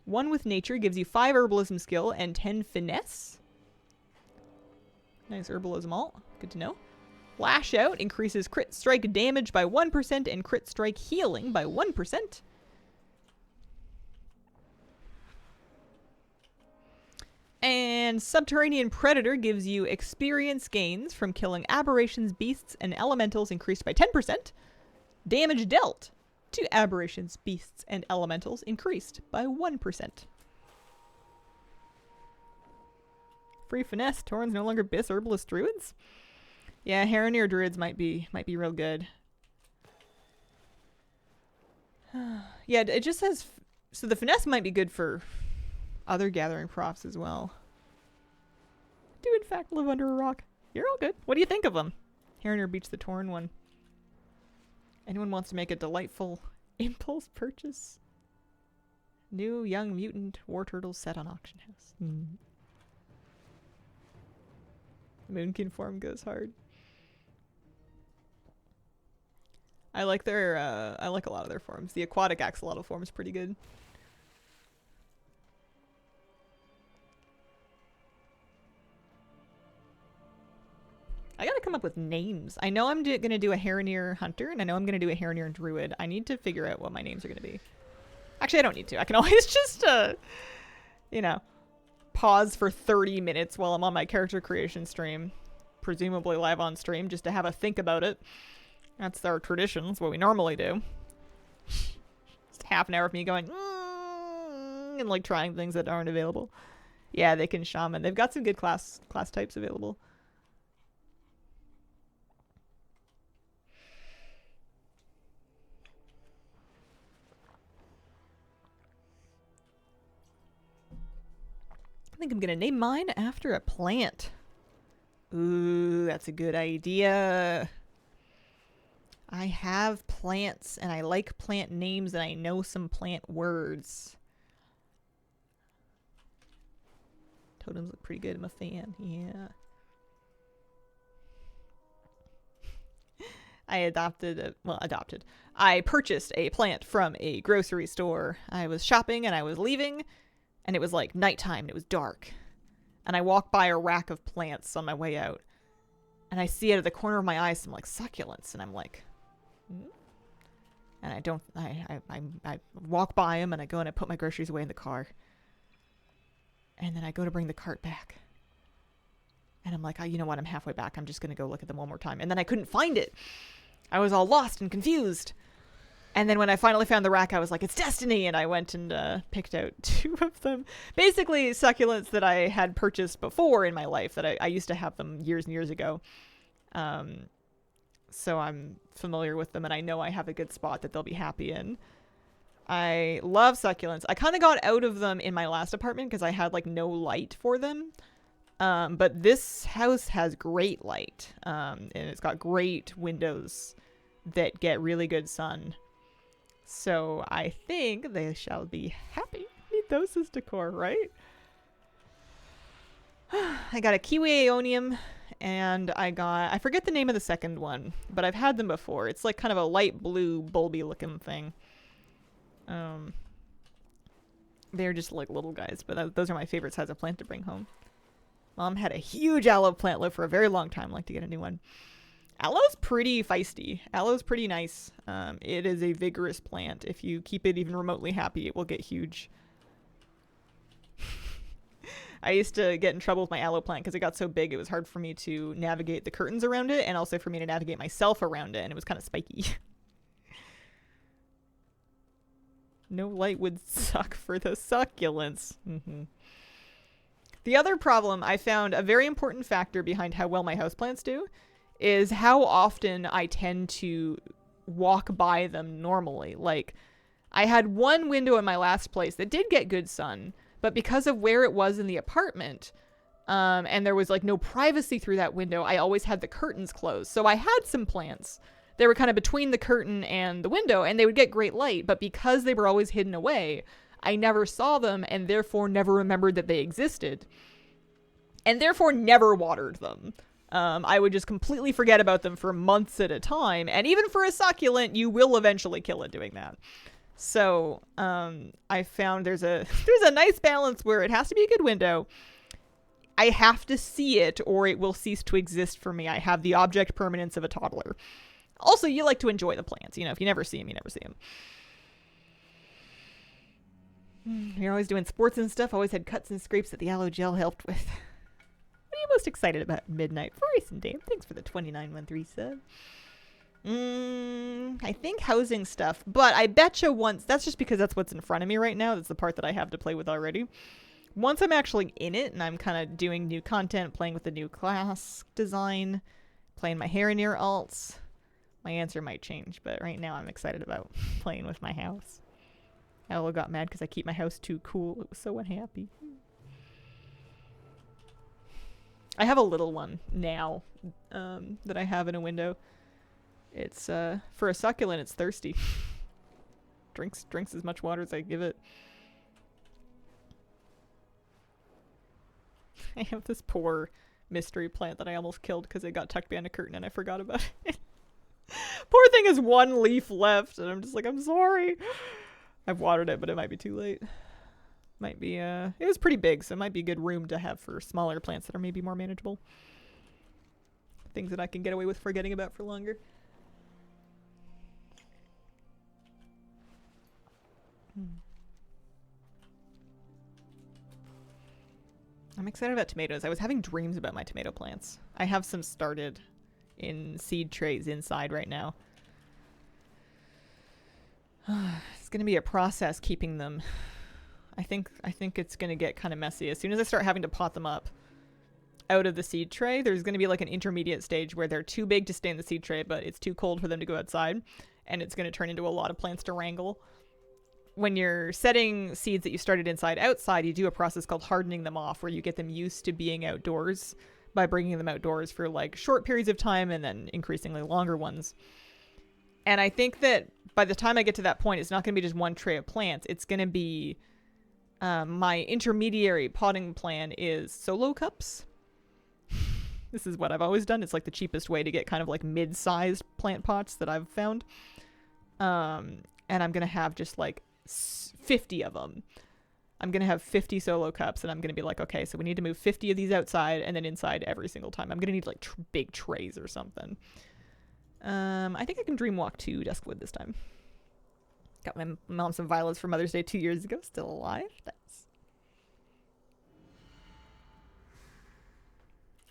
1 with nature gives you 5 herbalism skill and 10 finesse. Nice herbalism alt. Good to know. Lash Out increases crit strike damage by 1% and crit strike healing by 1%. And Subterranean Predator gives you experience gains from killing aberrations, beasts, and elementals increased by 10%. Damage dealt to aberrations, beasts, and elementals increased by 1%. Free finesse. Taurens no longer biss herbalist druids. Yeah, Heronir druids might be real good. Yeah, it just says so the finesse might be good for other gathering profs as well. Do in fact live under a rock. You're all good. What do you think of them? Heronir beats the Tauren one. Anyone wants to make a delightful impulse purchase? New young mutant war turtles set on auction house. Moonkin form goes hard. I like their I like a lot of their forms. The aquatic axolotl form is pretty good. I gotta come up with names. I know I'm gonna do a Heronir hunter, and I know I'm gonna do a Heronir druid. I need to figure out what my names are gonna be. Actually, I don't need to. I can always just, you know, pause for 30 minutes while I'm on my character creation stream, presumably live on stream, just to have a think about it. That's our tradition. That's what we normally do. Just half an hour of me going, and like trying things that aren't available. Yeah, they can shaman. They've got some good class types available. I think I'm gonna name mine after a plant. Ooh, that's a good idea. I have plants, and I like plant names, and I know some plant words. Totems look pretty good. I'm a fan. Yeah. I purchased a plant from a grocery store. I was shopping, and I was leaving, and it was like nighttime, and it was dark. And I walked by a rack of plants on my way out. And I see out of the corner of my eye some like succulents, and I'm like, and I walk by them, and I go and I put my groceries away in the car. And then I go to bring the cart back. And I'm like, oh, you know what? I'm halfway back. I'm just going to go look at them one more time. And then I couldn't find it. I was all lost and confused. And then when I finally found the rack, I was like, it's destiny. And I went and picked out 2 of them. Basically, succulents that I had purchased before in my life. That I used to have them years and years ago. So I'm familiar with them. And I know I have a good spot that they'll be happy in. I love succulents. I kind of got out of them in my last apartment because I had like no light for them. But this house has great light. And it's got great windows that get really good sun. So I think they shall be happy. Need those as decor, right? I got a kiwi aeonium, and I forget the name of the second one, but I've had them before. It's like kind of a light blue bulby looking thing. They're just like little guys, but those are my favorite size of plant to bring home. Mom had a huge aloe plant live for a very long time. I'd like to get a new one. Aloe's pretty feisty. Aloe's pretty nice. It is a vigorous plant. If you keep it even remotely happy, it will get huge. I used to get in trouble with my aloe plant because it got so big it was hard for me to navigate the curtains around it, and also for me to navigate myself around it, and it was kind of spiky. No light would suck for the succulents. The other problem, I found a very important factor behind how well my houseplants do, is how often I tend to walk by them normally. Like, I had one window in my last place that did get good sun, but because of where it was in the apartment, and there was like no privacy through that window, I always had the curtains closed. So I had some plants. They were kind of between the curtain and the window, and they would get great light, but because they were always hidden away, I never saw them and therefore never remembered that they existed, and therefore never watered them. I would just completely forget about them for months at a time, and even for a succulent, you will eventually kill it doing that. So I found there's a nice balance where it has to be a good window. I have to see it or it will cease to exist for me. I have the object permanence of a toddler. Also, you like to enjoy the plants. You know, if you never see them, you never see them. You're always doing sports and stuff. Always had cuts and scrapes that the aloe gel helped with. What are you most excited about? Midnight Forest and Dame. Thanks for the 2913 sub. I think housing stuff, but I betcha once, that's just because that's what's in front of me right now. That's the part that I have to play with already. Once I'm actually in it and I'm kind of doing new content, playing with the new class design, playing my Harrinear alts, my answer might change, but right now I'm excited about playing with my house. Ella got mad because I keep my house too cool. It was so unhappy. I have a little one now that I have in a window. It's for a succulent, it's thirsty. drinks as much water as I give it. I have this poor mystery plant that I almost killed because it got tucked behind a curtain and I forgot about it. Poor thing has one leaf left and I'm just like, I'm sorry. I've watered it, but it might be too late. Might be it was pretty big, so it might be a good room to have for smaller plants that are maybe more manageable. Things that I can get away with forgetting about for longer. I'm excited about tomatoes. I was having dreams about my tomato plants. I have some started in seed trays inside right now. It's going to be a process keeping them. I think it's going to get kind of messy. As soon as I start having to pot them up out of the seed tray, there's going to be like an intermediate stage where they're too big to stay in the seed tray, but it's too cold for them to go outside, and it's going to turn into a lot of plants to wrangle. When you're setting seeds that you started inside outside, you do a process called hardening them off, where you get them used to being outdoors by bringing them outdoors for like short periods of time and then increasingly longer ones. And I think that by the time I get to that point, it's not going to be just one tray of plants. It's going to be my intermediary potting plan is solo cups. This is what I've always done. It's like the cheapest way to get kind of like mid-sized plant pots that I've found. And I'm going to have just like 50 of them. I'm going to have 50 solo cups, and I'm going to be like, okay, so we need to move 50 of these outside and then inside every single time. I'm going to need like big trays or something. I think I can dream walk to Duskwood this time. Got my mom some violets for Mother's Day 2 years ago. Still alive. Thanks.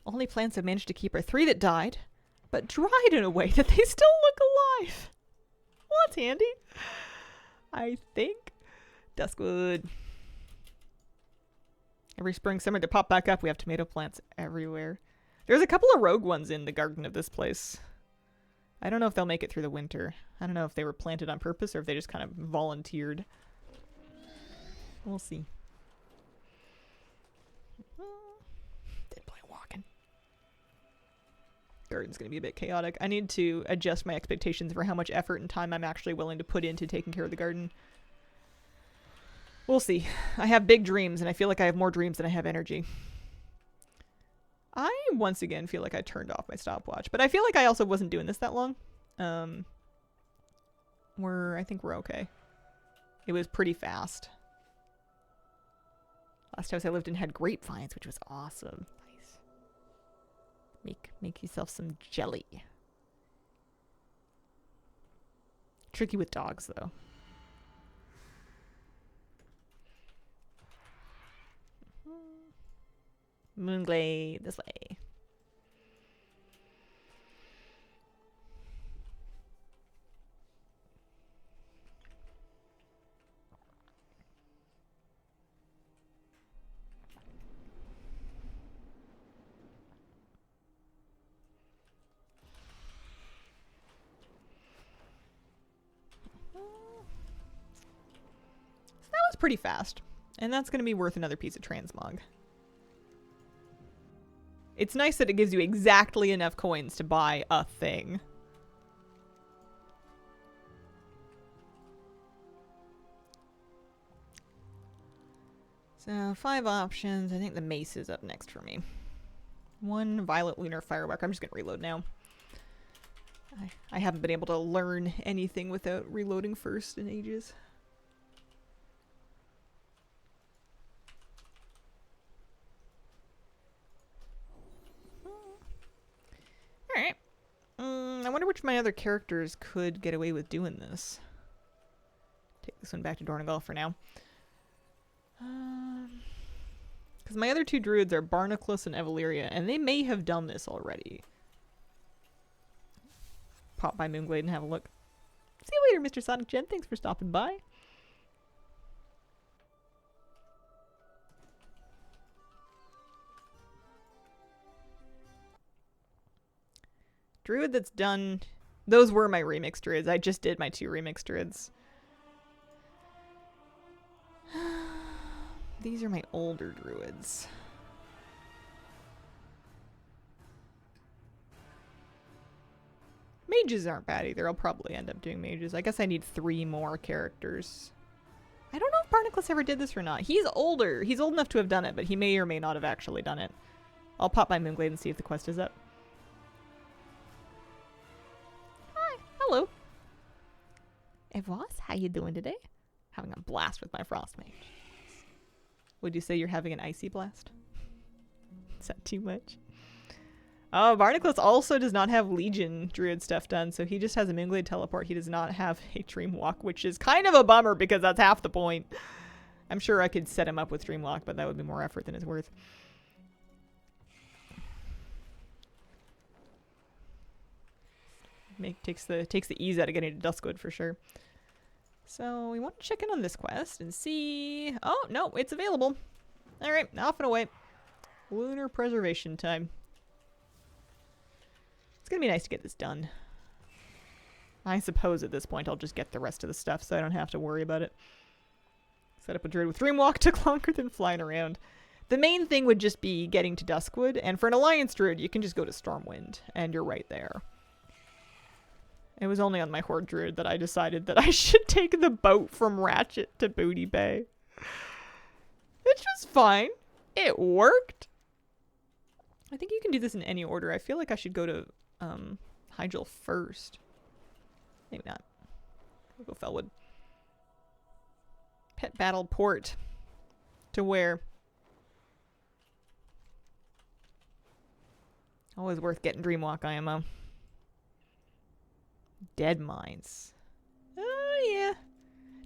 Only plants I've managed to keep are 3 that died, but dried in a way that they still look alive. Well, that's handy. I think. Duskwood. Every spring, summer, they pop back up. We have tomato plants everywhere. There's a couple of rogue ones in the garden of this place. I don't know if they'll make it through the winter. I don't know if they were planted on purpose or if they just kind of volunteered. We'll see. Did play walking. Garden's going to be a bit chaotic. I need to adjust my expectations for how much effort and time I'm actually willing to put into taking care of the garden. We'll see. I have big dreams, and I feel like I have more dreams than I have energy. I, once again, feel like I turned off my stopwatch, but I feel like I also wasn't doing this that long. I think we're okay. It was pretty fast. Last house I lived in had grapevines, which was awesome. Nice. Make yourself some jelly. Tricky with dogs, though. Moonglade, this way. pretty fast. And that's going to be worth another piece of transmog. It's nice that it gives you exactly enough coins to buy a thing. So, 5 options. I think the mace is up next for me. 1 violet lunar firework. I'm just going to reload now. I haven't been able to learn anything without reloading first in ages. Alright. I wonder which of my other characters could get away with doing this. Take this one back to Dornagal for now. Because my other 2 druids are Barnaclus and Evaleria, and they may have done this already. Pop by Moonglade and have a look. See you later, Mr. Sonic Gen. Thanks for stopping by. Druid that's done... Those were my remix druids. I just did my 2 remix druids. These are my older druids. Mages aren't bad either. I'll probably end up doing mages. I guess I need 3 more characters. I don't know if Barnaclus ever did this or not. He's older. He's old enough to have done it, but he may or may not have actually done it. I'll pop by Moonglade and see if the quest is up. Hi. Hello. Evos, how you doing today? Having a blast with my frost mage. Would you say you're having an icy blast? Is that too much? Oh, Barnaclus also does not have Legion Druid stuff done, so he just has a Moonglade teleport. He does not have a Dreamwalk, which is kind of a bummer because that's half the point. I'm sure I could set him up with Dreamwalk, but that would be more effort than it's worth. Takes the ease out of getting to Duskwood for sure. So we want to check in on this quest and see... Oh, no, it's available. All right, off and away. Lunar preservation time. It's going to be nice to get this done. I suppose at this point I'll just get the rest of the stuff so I don't have to worry about it. Set up a druid with Dreamwalk took longer than flying around. The main thing would just be getting to Duskwood, and for an Alliance druid, you can just go to Stormwind, and you're right there. It was only on my Horde druid that I decided that I should take the boat from Ratchet to Booty Bay. Which was fine. It worked. I think you can do this in any order. I feel like I should go to Hyjal first. Maybe not. We'll go Felwood. Pet Battle Port. To where? Always worth getting Dreamwalk IMO. Dead Mines. Oh, yeah.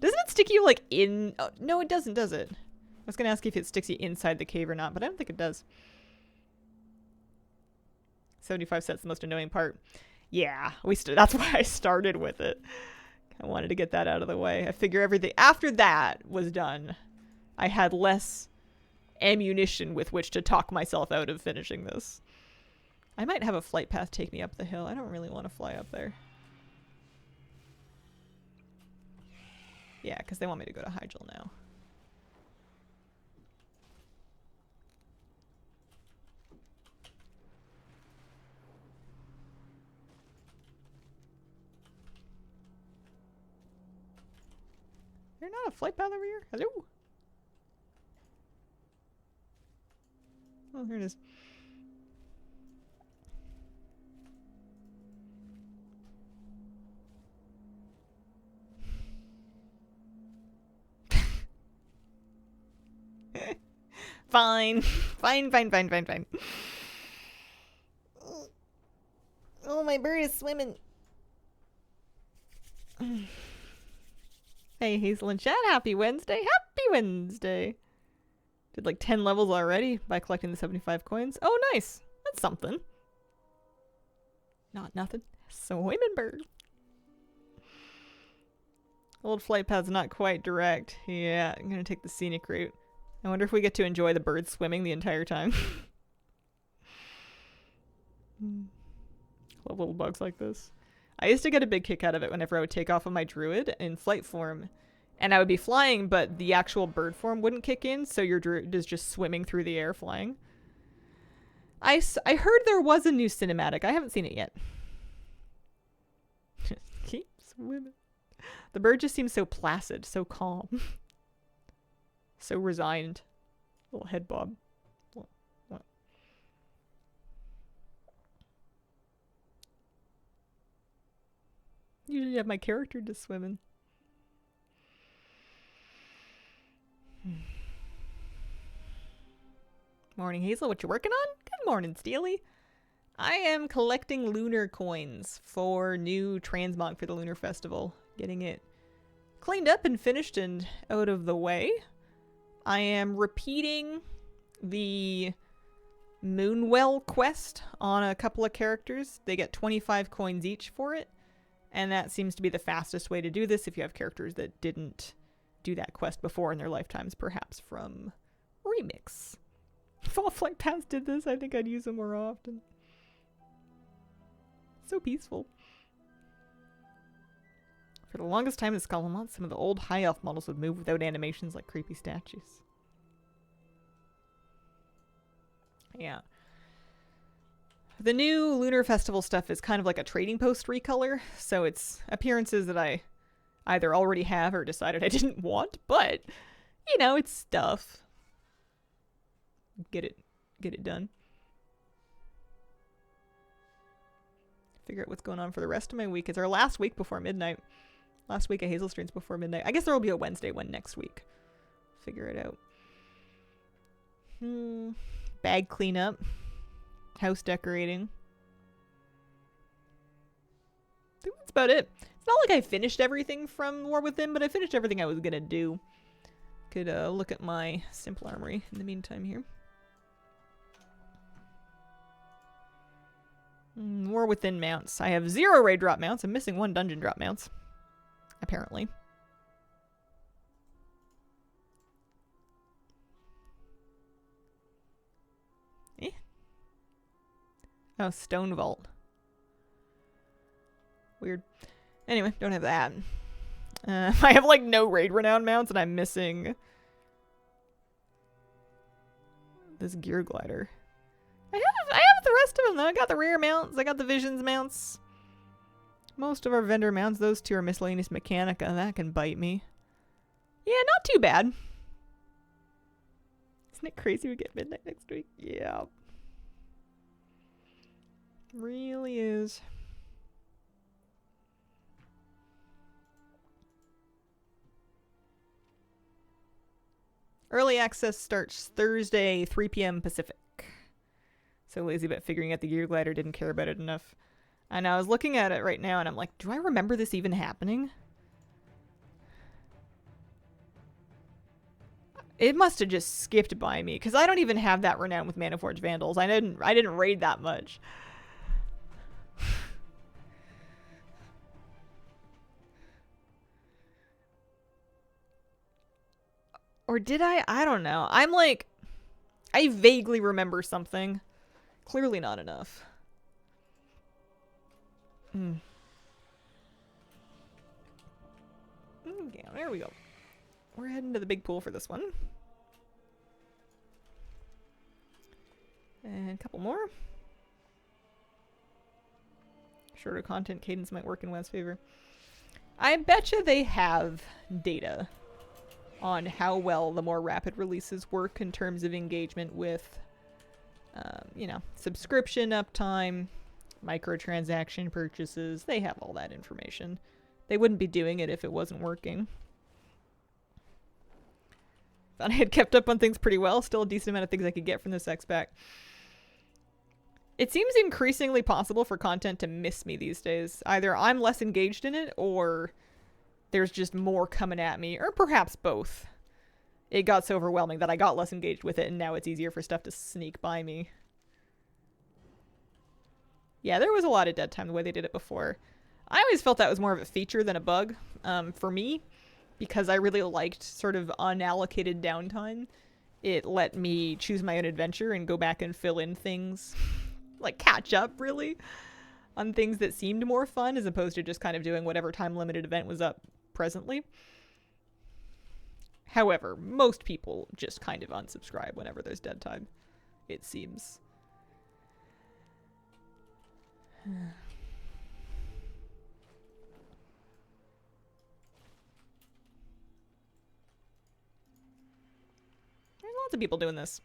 Doesn't it stick you, like, in... Oh, no, it doesn't, does it? I was going to ask if it sticks you inside the cave or not, but I don't think it does. 75 sets the most annoying part. Yeah, that's why I started with it. I wanted to get that out of the way. I figure everything... After that was done, I had less ammunition with which to talk myself out of finishing this. I might have a flight path take me up the hill. I don't really want to fly up there. Yeah, because they want me to go to Hyjal now. There's not a flight path over here? Hello? Oh, here it is. Fine. Fine. Oh, my bird is swimming. Hey, Hazel and Chad, happy Wednesday. Happy Wednesday. Did like 10 levels already by collecting the 75 coins. Oh, nice. That's something. Not nothing. Swimming bird. Old flight path's not quite direct. Yeah, I'm gonna take the scenic route. I wonder if we get to enjoy the birds swimming the entire time. Love little bugs like this. I used to get a big kick out of it whenever I would take off on my druid in flight form and I would be flying, but the actual bird form wouldn't kick in, so your druid is just swimming through the air flying. I heard there was a new cinematic. I haven't seen it yet. Just keep swimming. The bird just seems so placid, so calm. So resigned. Little head bob. What? Usually have my character just swimming. Morning, Hazel. What you working on? Good morning, Steely. I am collecting lunar coins for new transmog for the Lunar Festival. Getting it cleaned up and finished and out of the way. I am repeating the Moonwell quest on a couple of characters. They get 25 coins each for it. And that seems to be the fastest way to do this if you have characters that didn't do that quest before in their lifetimes, perhaps from Remix. If all Flight Paths did this, I think I'd use them more often. So peaceful. For the longest time in Skullmont, some of the old high elf models would move without animations like creepy statues. Yeah. The new Lunar Festival stuff is kind of like a trading post recolor, so it's appearances that I either already have or decided I didn't want, but, you know, it's stuff. Get it done. Figure out what's going on for the rest of my week. It's our last week before midnight. Last week of Hazel Streams before midnight. I guess there will be a Wednesday one next week. Figure it out. Bag cleanup. House decorating. I think that's about it. It's not like I finished everything from War Within, but I finished everything I was gonna do. Could look at my simple armory in the meantime here. War Within mounts. I have 0 raid drop mounts. I'm missing 1 dungeon drop mounts. Apparently. Oh, Stone Vault. Weird. Anyway, don't have that. I have like no raid renown mounts and I'm missing this gear glider. I have the rest of them though. I got the rare mounts. I got the visions mounts. Most of our vendor mounts. Those 2 are miscellaneous mechanica. That can bite me. Yeah, not too bad. Isn't it crazy we get midnight next week? Yeah. Really is. Early access starts Thursday, 3 p.m. Pacific. So lazy about figuring out the gear glider, didn't care about it enough. I know, I was looking at it right now and I'm like, do I remember this even happening? It must have just skipped by me, because I don't even have that renown with Maniforge Vandals. I didn't raid that much. Or did I? I don't know. I'm like, I vaguely remember something. Clearly not enough. Okay, there we go. We're heading to the big pool for this one. And a couple more. Shorter content cadence might work in Wes' favor. I betcha they have data on how well the more rapid releases work in terms of engagement with, you know, subscription uptime, microtransaction purchases. They have all that information. They wouldn't be doing it if it wasn't working. Thought I had kept up on things pretty well. Still a decent amount of things I could get from this X-Pack. It seems increasingly possible for content to miss me these days. Either I'm less engaged in it, or there's just more coming at me, or perhaps both. It got so overwhelming that I got less engaged with it, and now it's easier for stuff to sneak by me. Yeah, there was a lot of dead time the way they did it before. I always felt that was more of a feature than a bug, for me, because I really liked sort of unallocated downtime. It let me choose my own adventure and go back and fill in things, like catch up, really, on things that seemed more fun, as opposed to just kind of doing whatever time-limited event was up presently. However, most people just kind of unsubscribe whenever there's dead time, it seems. There's lots of people doing this.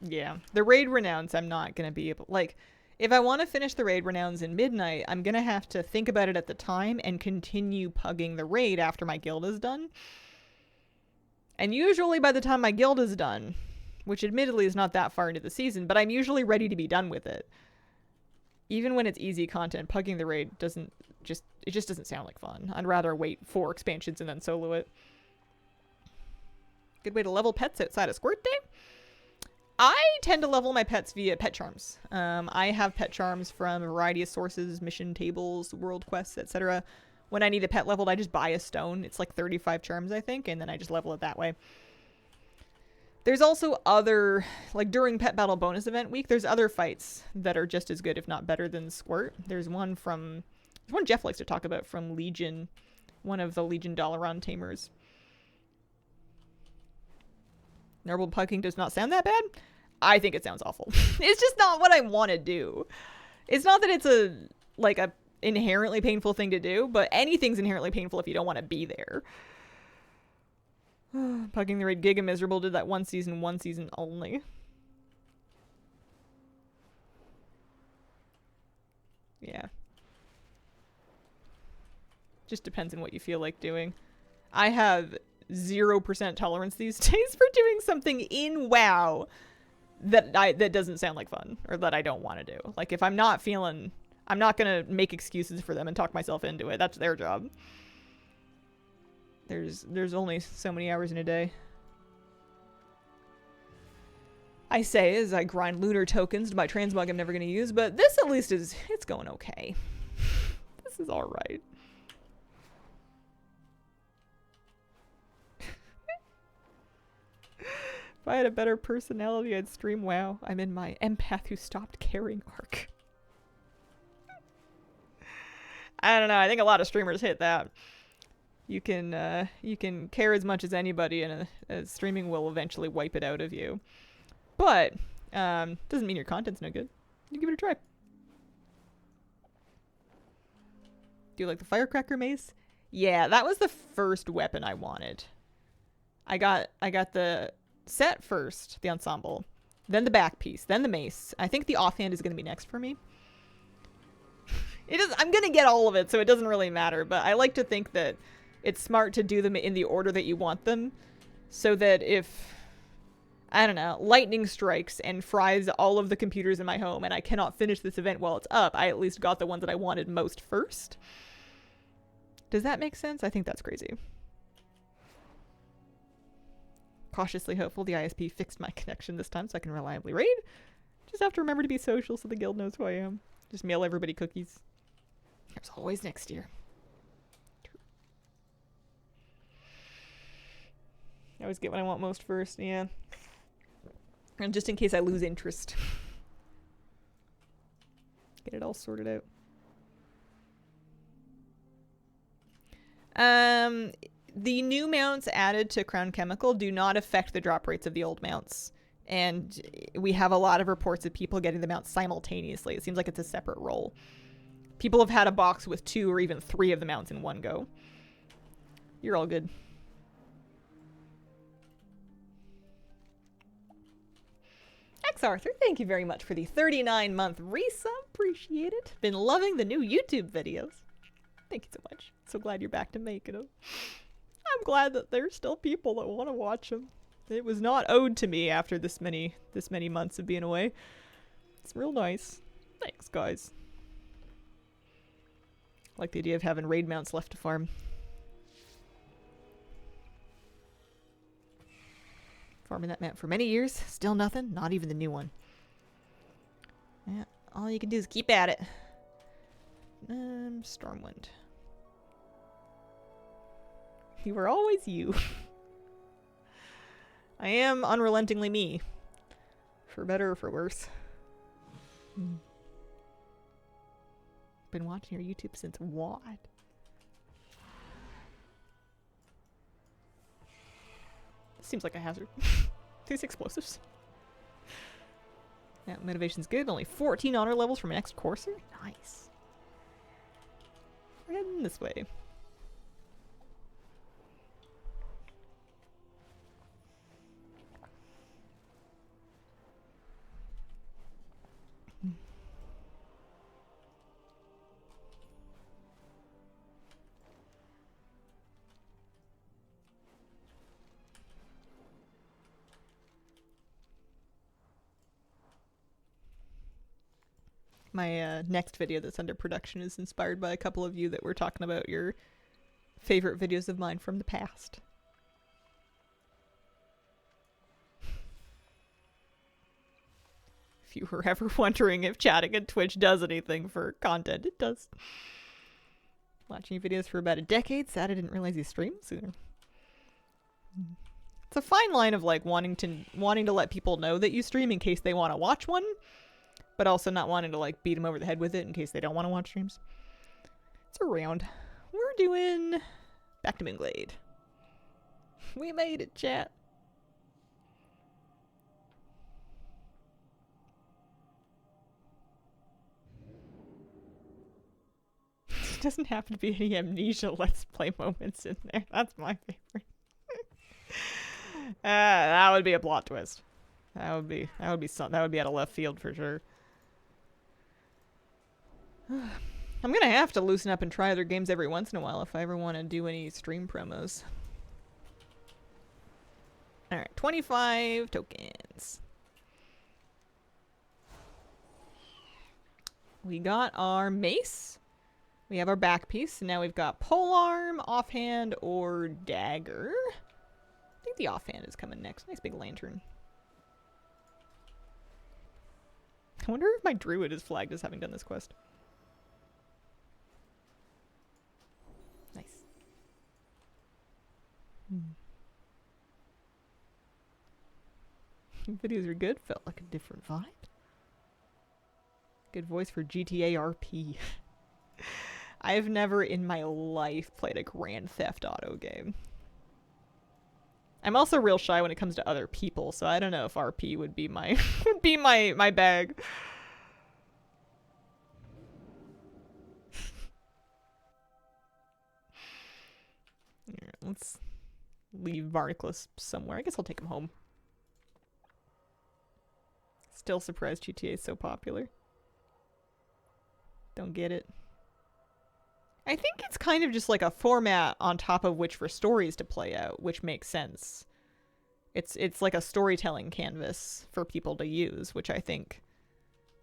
Yeah, the raid renowns I'm not going to be able... Like, if I want to finish the raid renowns in midnight, I'm going to have to think about it at the time and continue pugging the raid after my guild is done. And usually by the time my guild is done, which admittedly is not that far into the season, but I'm usually ready to be done with it. Even when it's easy content, pugging the raid doesn't just... It just doesn't sound like fun. I'd rather wait 4 expansions and then solo it. Good way to level pets outside of Squirt Day? I tend to level my pets via pet charms. I have pet charms from a variety of sources, mission tables, world quests, etc. When I need a pet leveled, I just buy a stone. It's like 35 charms, I think, and then I just level it that way. There's also other, like during Pet Battle Bonus Event Week, there's other fights that are just as good, if not better, than Squirt. There's one Jeff likes to talk about from Legion, one of the Legion Dalaran tamers. Nerble pugging does not sound that bad. I think it sounds awful. It's just not what I want to do. It's not that it's a inherently painful thing to do, but anything's inherently painful if you don't want to be there. Pugging the raid Giga Miserable did that one season only. Yeah. Just depends on what you feel like doing. I have 0% tolerance these days for doing something in WoW that doesn't sound like fun or that I don't want to do. Like if I'm not gonna make excuses for them and talk myself into it. That's their job. There's only so many hours in a day. I say as I grind lunar tokens to my transmog I'm never gonna use, but this at least it's going okay. This is alright. If I had a better personality, I'd stream WoW. I'm in my empath who stopped caring arc. I don't know. I think a lot of streamers hit that. You can care as much as anybody, and streaming will eventually wipe it out of you. But doesn't mean your content's no good. You give it a try. Do you like the firecracker mace? Yeah, that was the first weapon I wanted. I got the set first, the ensemble, then the back piece, then the mace. I think the offhand is going to be next for me. I'm going to get all of it, so it doesn't really matter, but I like to think that it's smart to do them in the order that you want them, so that if, I don't know, lightning strikes and fries all of the computers in my home and I cannot finish this event while it's up, I at least got the ones that I wanted most first. Does that make sense? I think that's crazy. Cautiously hopeful the ISP fixed my connection this time so I can reliably raid. Just have to remember to be social so the guild knows who I am. Just mail everybody cookies. There's always next year. I always get what I want most first, yeah. And just in case I lose interest. Get it all sorted out. The new mounts added to Crown Chemical do not affect the drop rates of the old mounts. And we have a lot of reports of people getting the mounts simultaneously. It seems like it's a separate roll. People have had a box with 2 or even 3 of the mounts in one go. You're all good. X Arthur, thank you very much for the 39-month resub. Appreciate it. Been loving the new YouTube videos. Thank you so much. So glad you're back to making them. I'm glad that there's still people that want to watch them. It was not owed to me after this many months of being away. It's real nice. Thanks, guys. I like the idea of having raid mounts left to farm. Farming that mount for many years. Still nothing. Not even the new one. Yeah, all you can do is keep at it. Stormwind. You were always you. I am unrelentingly me. For better or for worse. Been watching your YouTube since what? This seems like a hazard. These explosives. Yeah, motivation's good. Only 14 honor levels from an ex-courser? Nice. We're heading this way. My next video that's under production is inspired by a couple of you that were talking about your favorite videos of mine from the past. If you were ever wondering if chatting in Twitch does anything for content, it does. Watching your videos for about a decade, sad I didn't realize you streamed sooner. It's a fine line of like wanting to let people know that you stream in case they want to watch one, but also not wanting to like beat them over the head with it in case they don't want to watch streams. It's around. We're doing back to Moonglade. We made it, chat. It doesn't happen to be any Amnesia Let's Play moments in there. That's my favorite. That would be a plot twist. That would be something. That would be out of left field for sure. I'm gonna have to loosen up and try other games every once in a while if I ever want to do any stream promos. Alright, 25 tokens. We got our mace. We have our back piece, and now we've got polearm, offhand, or dagger. I think the offhand is coming next. Nice big lantern. I wonder if my druid is flagged as having done this quest. Nice. Videos are good. Felt like a different vibe. Good voice for GTA RP. I've never in my life played a Grand Theft Auto game. I'm also real shy when it comes to other people, so I don't know if RP would be my my bag. Yeah, let's leave Barnacles somewhere. I guess I'll take him home. Still surprised GTA is so popular. Don't get it. I think it's kind of just like a format on top of which for stories to play out, which makes sense. It's like a storytelling canvas for people to use, which I think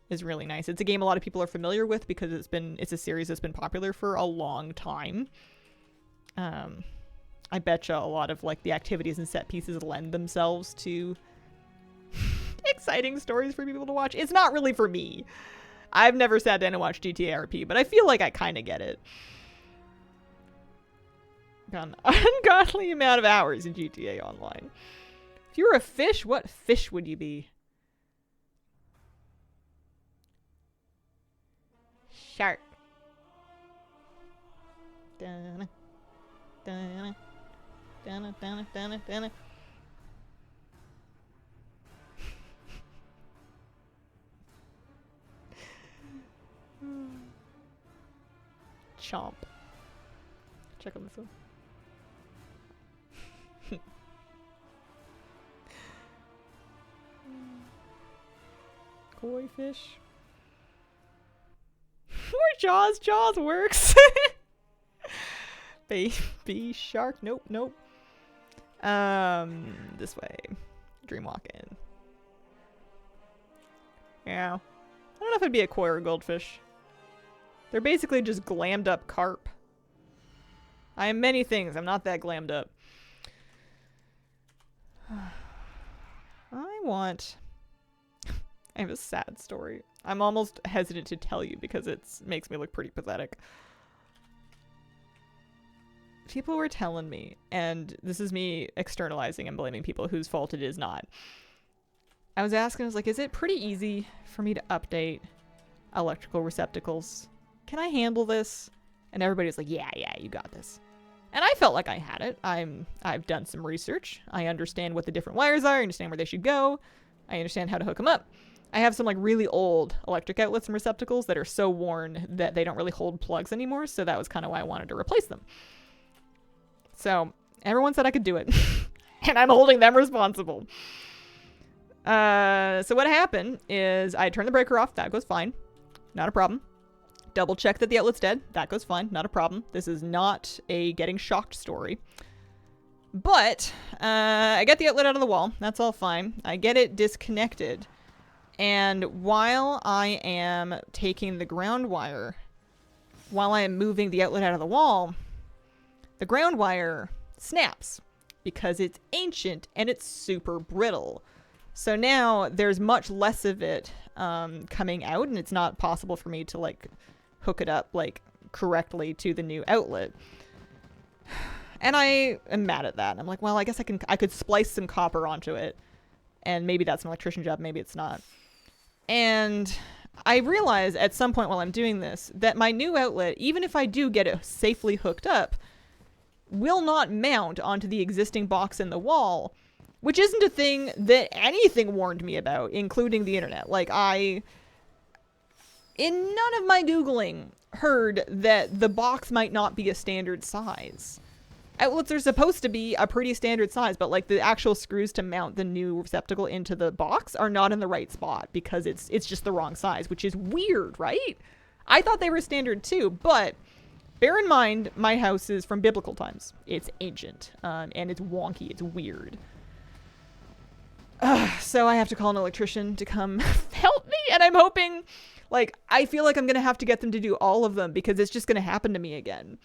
is really nice. It's a game a lot of people are familiar with because it's a series that's been popular for a long time. I betcha a lot of like the activities and set pieces lend themselves to exciting stories for people to watch. It's not really for me. I've never sat down and watched GTA RP, but I feel like I kind of get it. Got an ungodly amount of hours in GTA Online. If you were a fish, what fish would you be? Shark. Dun, dun, dun, dun, dun, dun. Chomp. Check on this one. Koi fish. More Jaws. Jaws works. Baby shark. Nope. Nope. This way. Dream walking. Yeah. I don't know if it'd be a koi or a goldfish. They're basically just glammed up carp. I am many things. I'm not that glammed up. I have a sad story. I'm almost hesitant to tell you because it makes me look pretty pathetic. people were telling me, and this is me externalizing and blaming people whose fault it is not. I was asking, I was like, is it pretty easy for me to update electrical receptacles? Can I handle this? And everybody was like, yeah, you got this. And I felt like I had it. I've done some research. I understand what the different wires are. I understand where they should go. I understand how to hook them up. I have some like really old electric outlets and receptacles that are so worn that they don't really hold plugs anymore. So that was kind of why I wanted to replace them. So everyone said I could do it. And I'm holding them responsible. So what happened is I turned the breaker off. That goes fine. Not a problem. Double check that the outlet's dead. That goes fine. Not a problem. This is not a getting shocked story. But I get the outlet out of the wall. That's all fine. I get it disconnected. And while I am taking the ground wire, while I am moving the outlet out of the wall, the ground wire snaps because it's ancient and it's super brittle. So now there's much less of it coming out, and it's not possible for me to like hook it up like correctly to the new outlet. And I am mad at that. I'm like, well, I guess I could splice some copper onto it, and maybe that's an electrician job, maybe it's not. And I realize at some point while I'm doing this that my new outlet, even if I do get it safely hooked up, will not mount onto the existing box in the wall, which isn't a thing that anything warned me about, including the internet. Like, in none of my Googling, heard that the box might not be a standard size. Outlets are supposed to be a pretty standard size, but like the actual screws to mount the new receptacle into the box are not in the right spot because it's just the wrong size, which is weird, right? I thought they were standard too, but bear in mind, my house is from biblical times. It's ancient, and it's wonky. It's weird. So I have to call an electrician to come help me, and I'm hoping, like, I feel like I'm going to have to get them to do all of them because it's just going to happen to me again.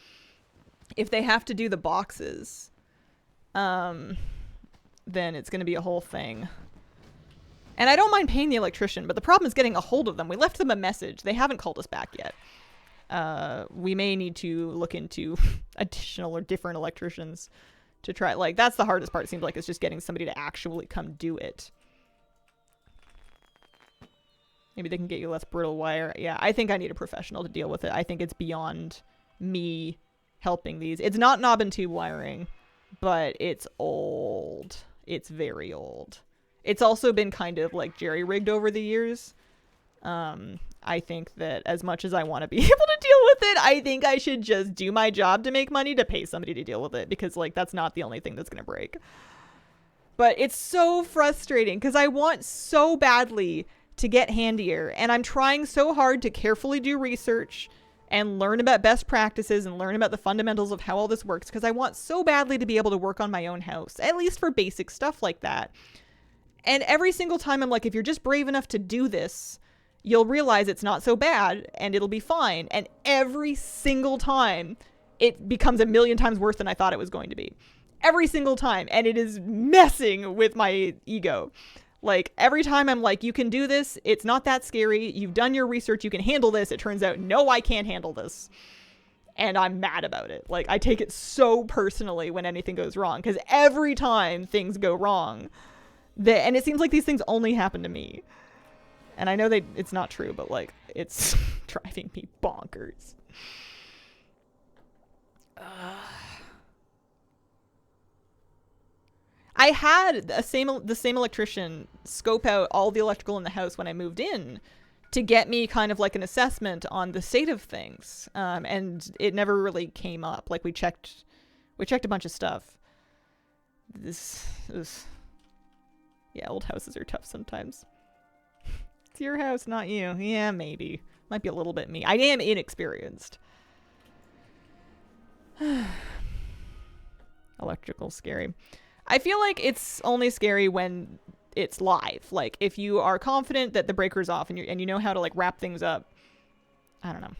If they have to do the boxes, then it's going to be a whole thing. And I don't mind paying the electrician, but the problem is getting a hold of them. We left them a message. They haven't called us back yet. We may need to look into additional or different electricians to try. Like, that's the hardest part, it seems like, is just getting somebody to actually come do it. Maybe they can get you less brittle wire. Yeah, I think I need a professional to deal with it. I think it's beyond me helping these. It's not knob and tube wiring, but it's old. It's very old. It's also been kind of like jerry-rigged over the years. I think that as much as I want to be able to deal with it, I think I should just do my job to make money to pay somebody to deal with it, because like that's not the only thing that's going to break. But it's so frustrating because I want so badly to get handier, and I'm trying so hard to carefully do research and learn about best practices and learn about the fundamentals of how all this works, because I want so badly to be able to work on my own house, at least for basic stuff like that. And every single time I'm like, if you're just brave enough to do this, you'll realize it's not so bad and it'll be fine. And every single time it becomes a million times worse than I thought it was going to be. Every single time. And it is messing with my ego. Like, every time I'm like, you can do this. It's not that scary. You've done your research. You can handle this. It turns out, no, I can't handle this. And I'm mad about it. Like, I take it so personally when anything goes wrong. Because every time things go wrong, and it seems like these things only happen to me. And I know it's not true, but like, it's driving me bonkers. I had the same electrician scope out all the electrical in the house when I moved in to get me kind of like an assessment on the state of things. And it never really came up. Like, we checked a bunch of stuff. Yeah, old houses are tough sometimes. It's your house, not you. Yeah, maybe. Might be a little bit me. I am inexperienced. Electrical scary. I feel like it's only scary when it's live. Like, if you are confident that the breaker's off and you know how to like wrap things up, I don't know.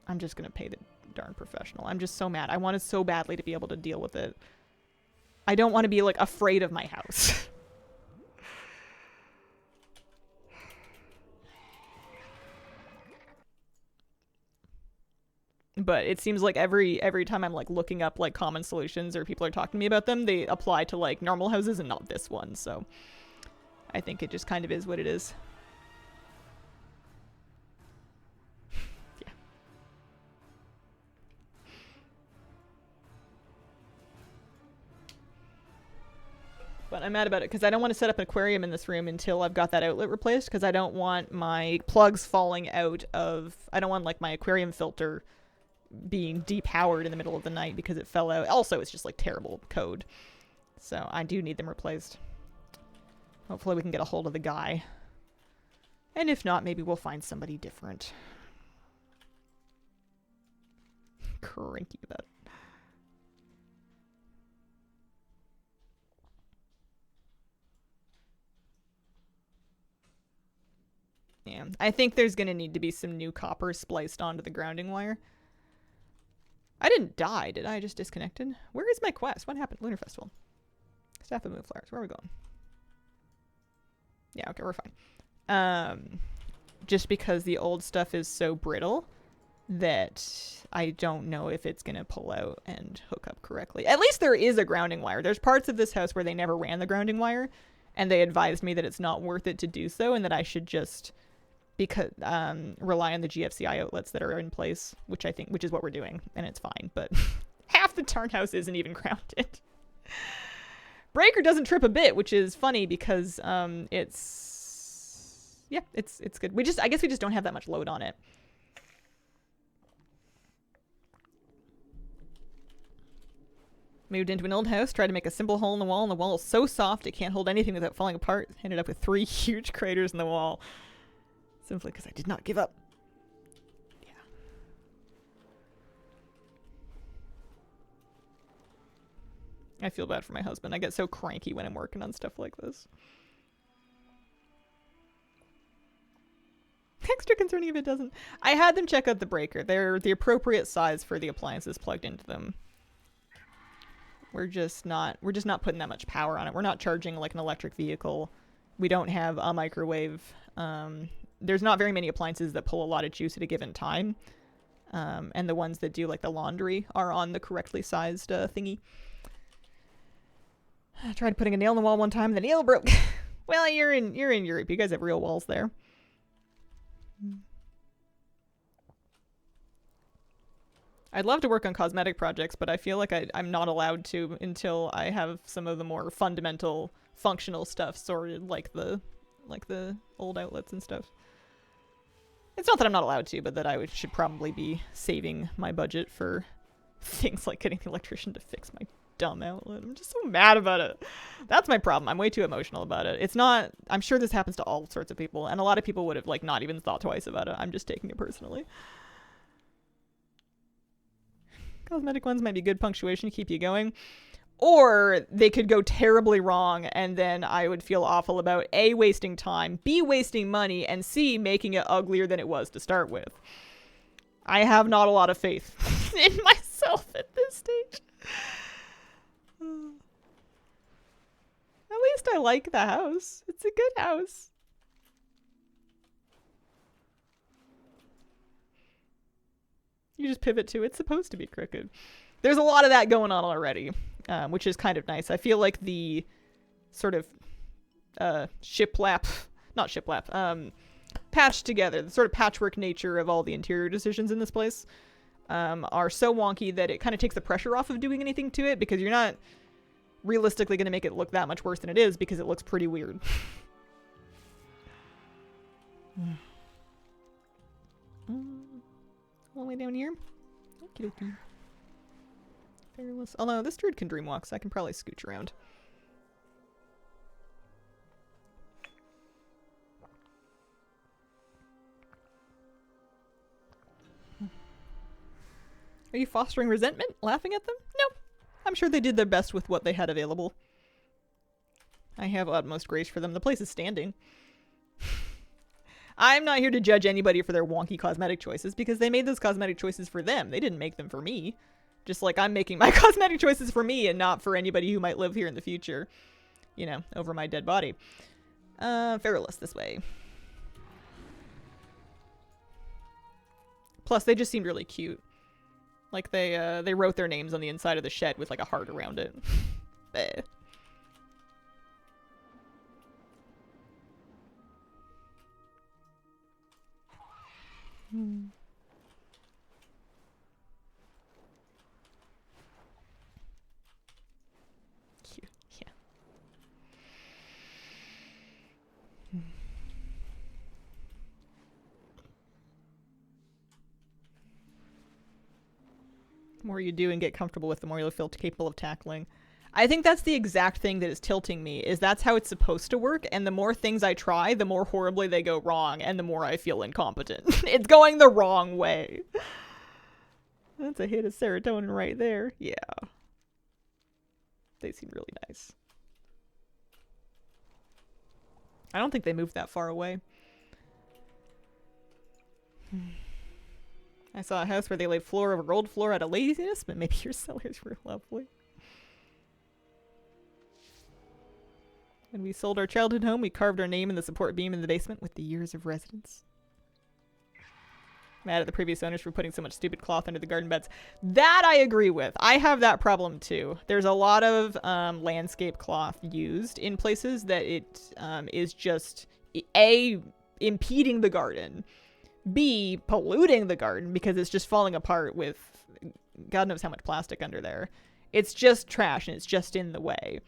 I'm just gonna pay the darn professional. I'm just so mad. I wanted so badly to be able to deal with it. I don't want to be like afraid of my house. but it seems like every time I'm like looking up like common solutions or people are talking to me about them, they apply to like normal houses and not this one. So I think it just kind of is what it is. Yeah. But I'm mad about it because I don't want to set up an aquarium in this room until I've got that outlet replaced, because I don't want my plugs falling out of... I don't want like my aquarium filter being depowered in the middle of the night because it fell out. Also, it's just like terrible code. So I do need them replaced. Hopefully we can get a hold of the guy. And if not, maybe we'll find somebody different. Cranky about it. Yeah, I think there's going to need to be some new copper spliced onto the grounding wire. I didn't die, did I? Just disconnected? Where is my quest? What happened? Lunar Festival. Staff of Moonflowers. Where are we going? Yeah, okay, we're fine. Just because the old stuff is so brittle that I don't know if it's going to pull out and hook up correctly. At least there is a grounding wire. There's parts of this house where they never ran the grounding wire, and they advised me that it's not worth it to do so and that I should just... rely on the GFCI outlets that are in place, which is what we're doing, and it's fine, but half the tarn house isn't even grounded. Breaker doesn't trip a bit, which is funny because it's good. I guess we just don't have that much load on it. Moved into an old house, tried to make a simple hole in the wall, and the wall is so soft it can't hold anything without falling apart. Ended up with 3 huge craters in the wall. Simply because I did not give up. Yeah. I feel bad for my husband. I get so cranky when I'm working on stuff like this. Extra concerning if it doesn't. I had them check out the breaker. They're the appropriate size for the appliances plugged into them. We're just not putting that much power on it. We're not charging like an electric vehicle. We don't have a microwave. There's not very many appliances that pull a lot of juice at a given time. And the ones that do like the laundry are on the correctly sized thingy. I tried putting a nail in the wall one time, the nail broke. Well, you're in Europe. You guys have real walls there. I'd love to work on cosmetic projects, but I feel like I'm not allowed to until I have some of the more fundamental functional stuff sorted, like the old outlets and stuff. It's not that I'm not allowed to, but that I should probably be saving my budget for things like getting the electrician to fix my dumb outlet. I'm just so mad about it. That's my problem. I'm way too emotional about it. It's not... I'm sure this happens to all sorts of people, and a lot of people would have like not even thought twice about it. I'm just taking it personally. Cosmetic ones might be good punctuation to keep you going. Or they could go terribly wrong, and then I would feel awful about A, wasting time, B, wasting money, and C, making it uglier than it was to start with. I have not a lot of faith in myself at this stage. At least I like the house. It's a good house. You just pivot to it's supposed to be crooked. There's a lot of that going on already. Which is kind of nice. I feel like the sort of patched together, the sort of patchwork nature of all the interior decisions in this place are so wonky that it kind of takes the pressure off of doing anything to it, because you're not realistically going to make it look that much worse than it is, because it looks pretty weird. All the way down here. Okie dokie. Although this druid can dream walk, so I can probably scooch around. Are you fostering resentment? Laughing at them? No. I'm sure they did their best with what they had available. I have utmost grace for them. The place is standing. I'm not here to judge anybody for their wonky cosmetic choices, because they made those cosmetic choices for them. They didn't make them for me. Just like I'm making my cosmetic choices for me and not for anybody who might live here in the future. You know, over my dead body. Feralist this way. Plus, they just seemed really cute. Like they wrote their names on the inside of the shed with like a heart around it. Bleh. Cute, yeah. The more you do and get comfortable with, the more you'll feel capable of tackling. I think that's the exact thing that is tilting me, is that's how it's supposed to work, and the more things I try, the more horribly they go wrong, and the more I feel incompetent. It's going the wrong way. That's a hit of serotonin right there. Yeah. They seem really nice. I don't think they moved that far away. I saw a house where they laid floor over gold floor out of laziness, but maybe your cellars were lovely. When we sold our childhood home, we carved our name in the support beam in the basement with the years of residence. Mad at the previous owners for putting so much stupid cloth under the garden beds. That I agree with. I have that problem too. There's a lot of landscape cloth used in places that it is just A, impeding the garden, B, polluting the garden because it's just falling apart with God knows how much plastic under there. It's just trash and it's just in the way.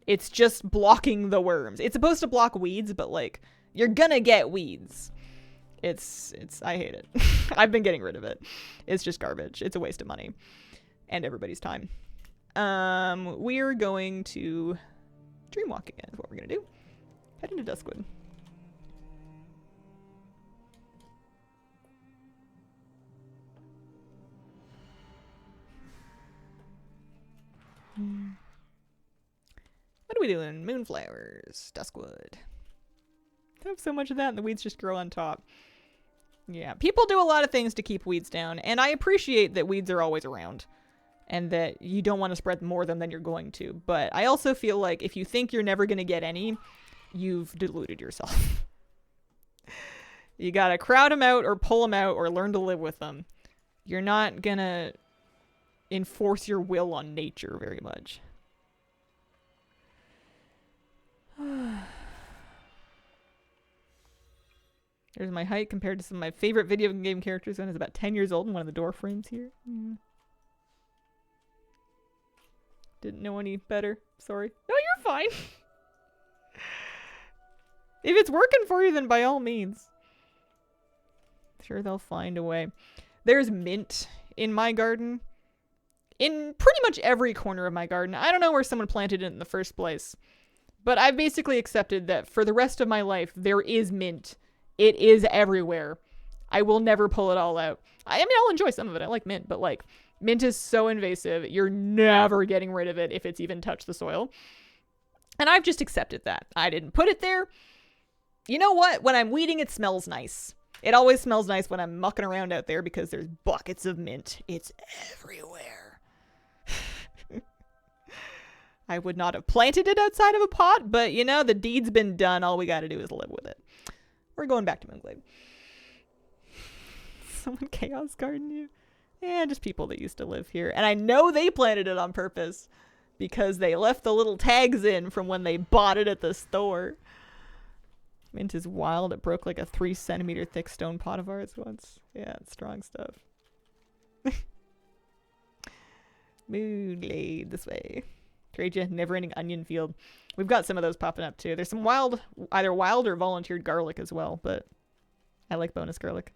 It's just blocking the worms. It's supposed to block weeds, but like you're gonna get weeds. It's I hate it. I've been getting rid of it. It's just garbage. It's a waste of money and everybody's time. We're going to dreamwalk again is what we're gonna do. Head into Duskwood. What are we doing? Moonflowers, Duskwood. I have so much of that and the weeds just grow on top. Yeah, people do a lot of things to keep weeds down, and I appreciate that weeds are always around and that you don't want to spread more of them than you're going to. But I also feel like if you think you're never going to get any, you've deluded yourself. You gotta crowd them out or pull them out or learn to live with them. You're not gonna enforce your will on nature very much. There's my height compared to some of my favorite video game characters when I was about 10 years old in one of the door frames here. Didn't know any better. Sorry. No, you're fine. If it's working for you, then by all means. Sure, they'll find a way. There's mint in my garden. In pretty much every corner of my garden. I don't know where someone planted it in the first place. But I've basically accepted that for the rest of my life, there is mint. It is everywhere. I will never pull it all out. I mean, I'll enjoy some of it. I like mint, but like, mint is so invasive. You're never getting rid of it if it's even touched the soil. And I've just accepted that. I didn't put it there. You know what? When I'm weeding, it smells nice. It always smells nice when I'm mucking around out there because there's buckets of mint. It's everywhere. I would not have planted it outside of a pot, but you know, the deed's been done. All we got to do is live with it. We're going back to Moonglade. Someone chaos garden you? Yeah, just people that used to live here. And I know they planted it on purpose because they left the little tags in from when they bought it at the store. Mint is wild. It broke like a 3-centimeter thick stone pot of ours once. Yeah, it's strong stuff. Moonglade, this way. Trade you, never-ending onion field. We've got some of those popping up too. There's some wild, either wild or volunteered garlic as well, but I like bonus garlic.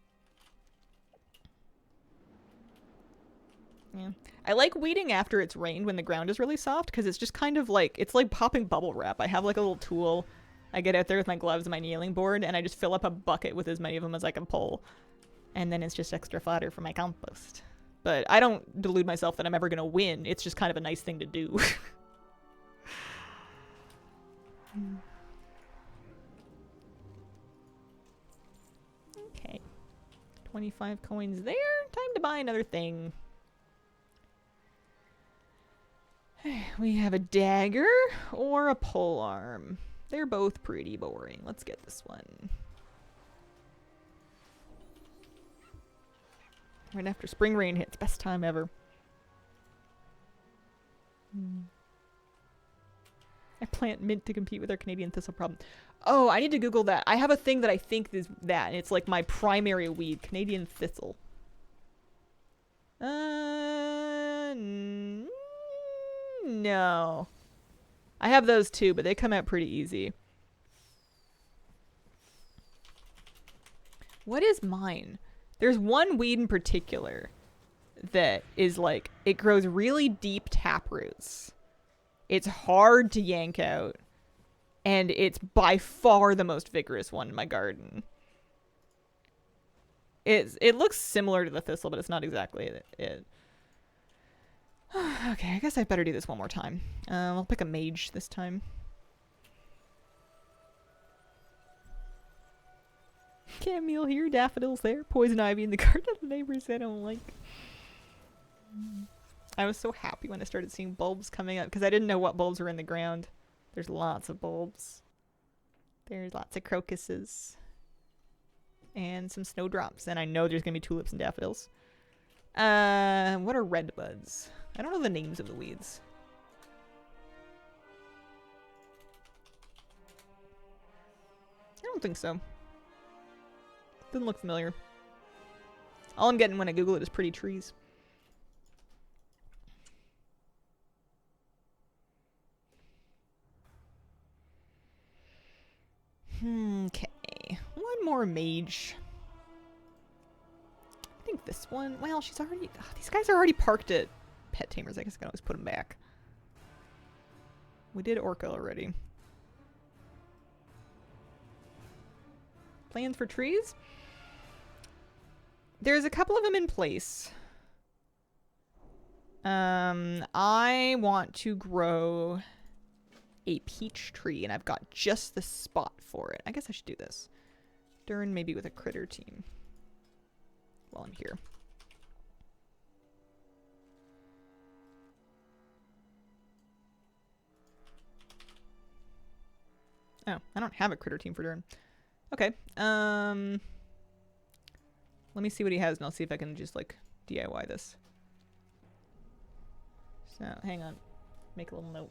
Yeah. I like weeding after it's rained when the ground is really soft because it's just kind of like, it's like popping bubble wrap. I have like a little tool. I get out there with my gloves and my kneeling board and I just fill up a bucket with as many of them as I can pull. And then it's just extra fodder for my compost. But I don't delude myself that I'm ever going to win. It's just kind of a nice thing to do. Okay. 25 coins there. Time to buy another thing. We have a dagger or a pole arm. They're both pretty boring. Let's get this one. Right after spring rain hits. Best time ever. I plant mint to compete with our Canadian thistle problem. Oh, I need to Google that. I have a thing that I think is that, and it's like my primary weed. Canadian thistle. No. I have those too, but they come out pretty easy. What is mine? There's one weed in particular that is like, it grows really deep tap roots. It's hard to yank out. And it's by far the most vigorous one in my garden. It looks similar to the thistle, but it's not exactly it. Okay, I guess I better do this one more time. I'll pick a mage this time. Camille here, daffodils there, poison ivy in the garden of the neighbors I don't like. I was so happy when I started seeing bulbs coming up because I didn't know what bulbs were in the ground. There's lots of bulbs. There's lots of crocuses. And some snowdrops. And I know there's going to be tulips and daffodils. What are red buds? I don't know the names of the weeds. I don't think so. Doesn't look familiar. All I'm getting when I Google it is pretty trees. Okay. One more mage. I think this one... Well, she's already... Oh, these guys are already parked at Pet Tamers. I guess I can always put them back. We did Orca already. Plans for trees? There's a couple of them in place. I want to grow a peach tree, and I've got just the spot for it. I guess I should do this. During maybe with a critter team. While I'm here. Oh, I don't have a critter team for Durin. Okay. Let me see what he has, and I'll see if I can just, like, DIY this. So, hang on. Make a little note.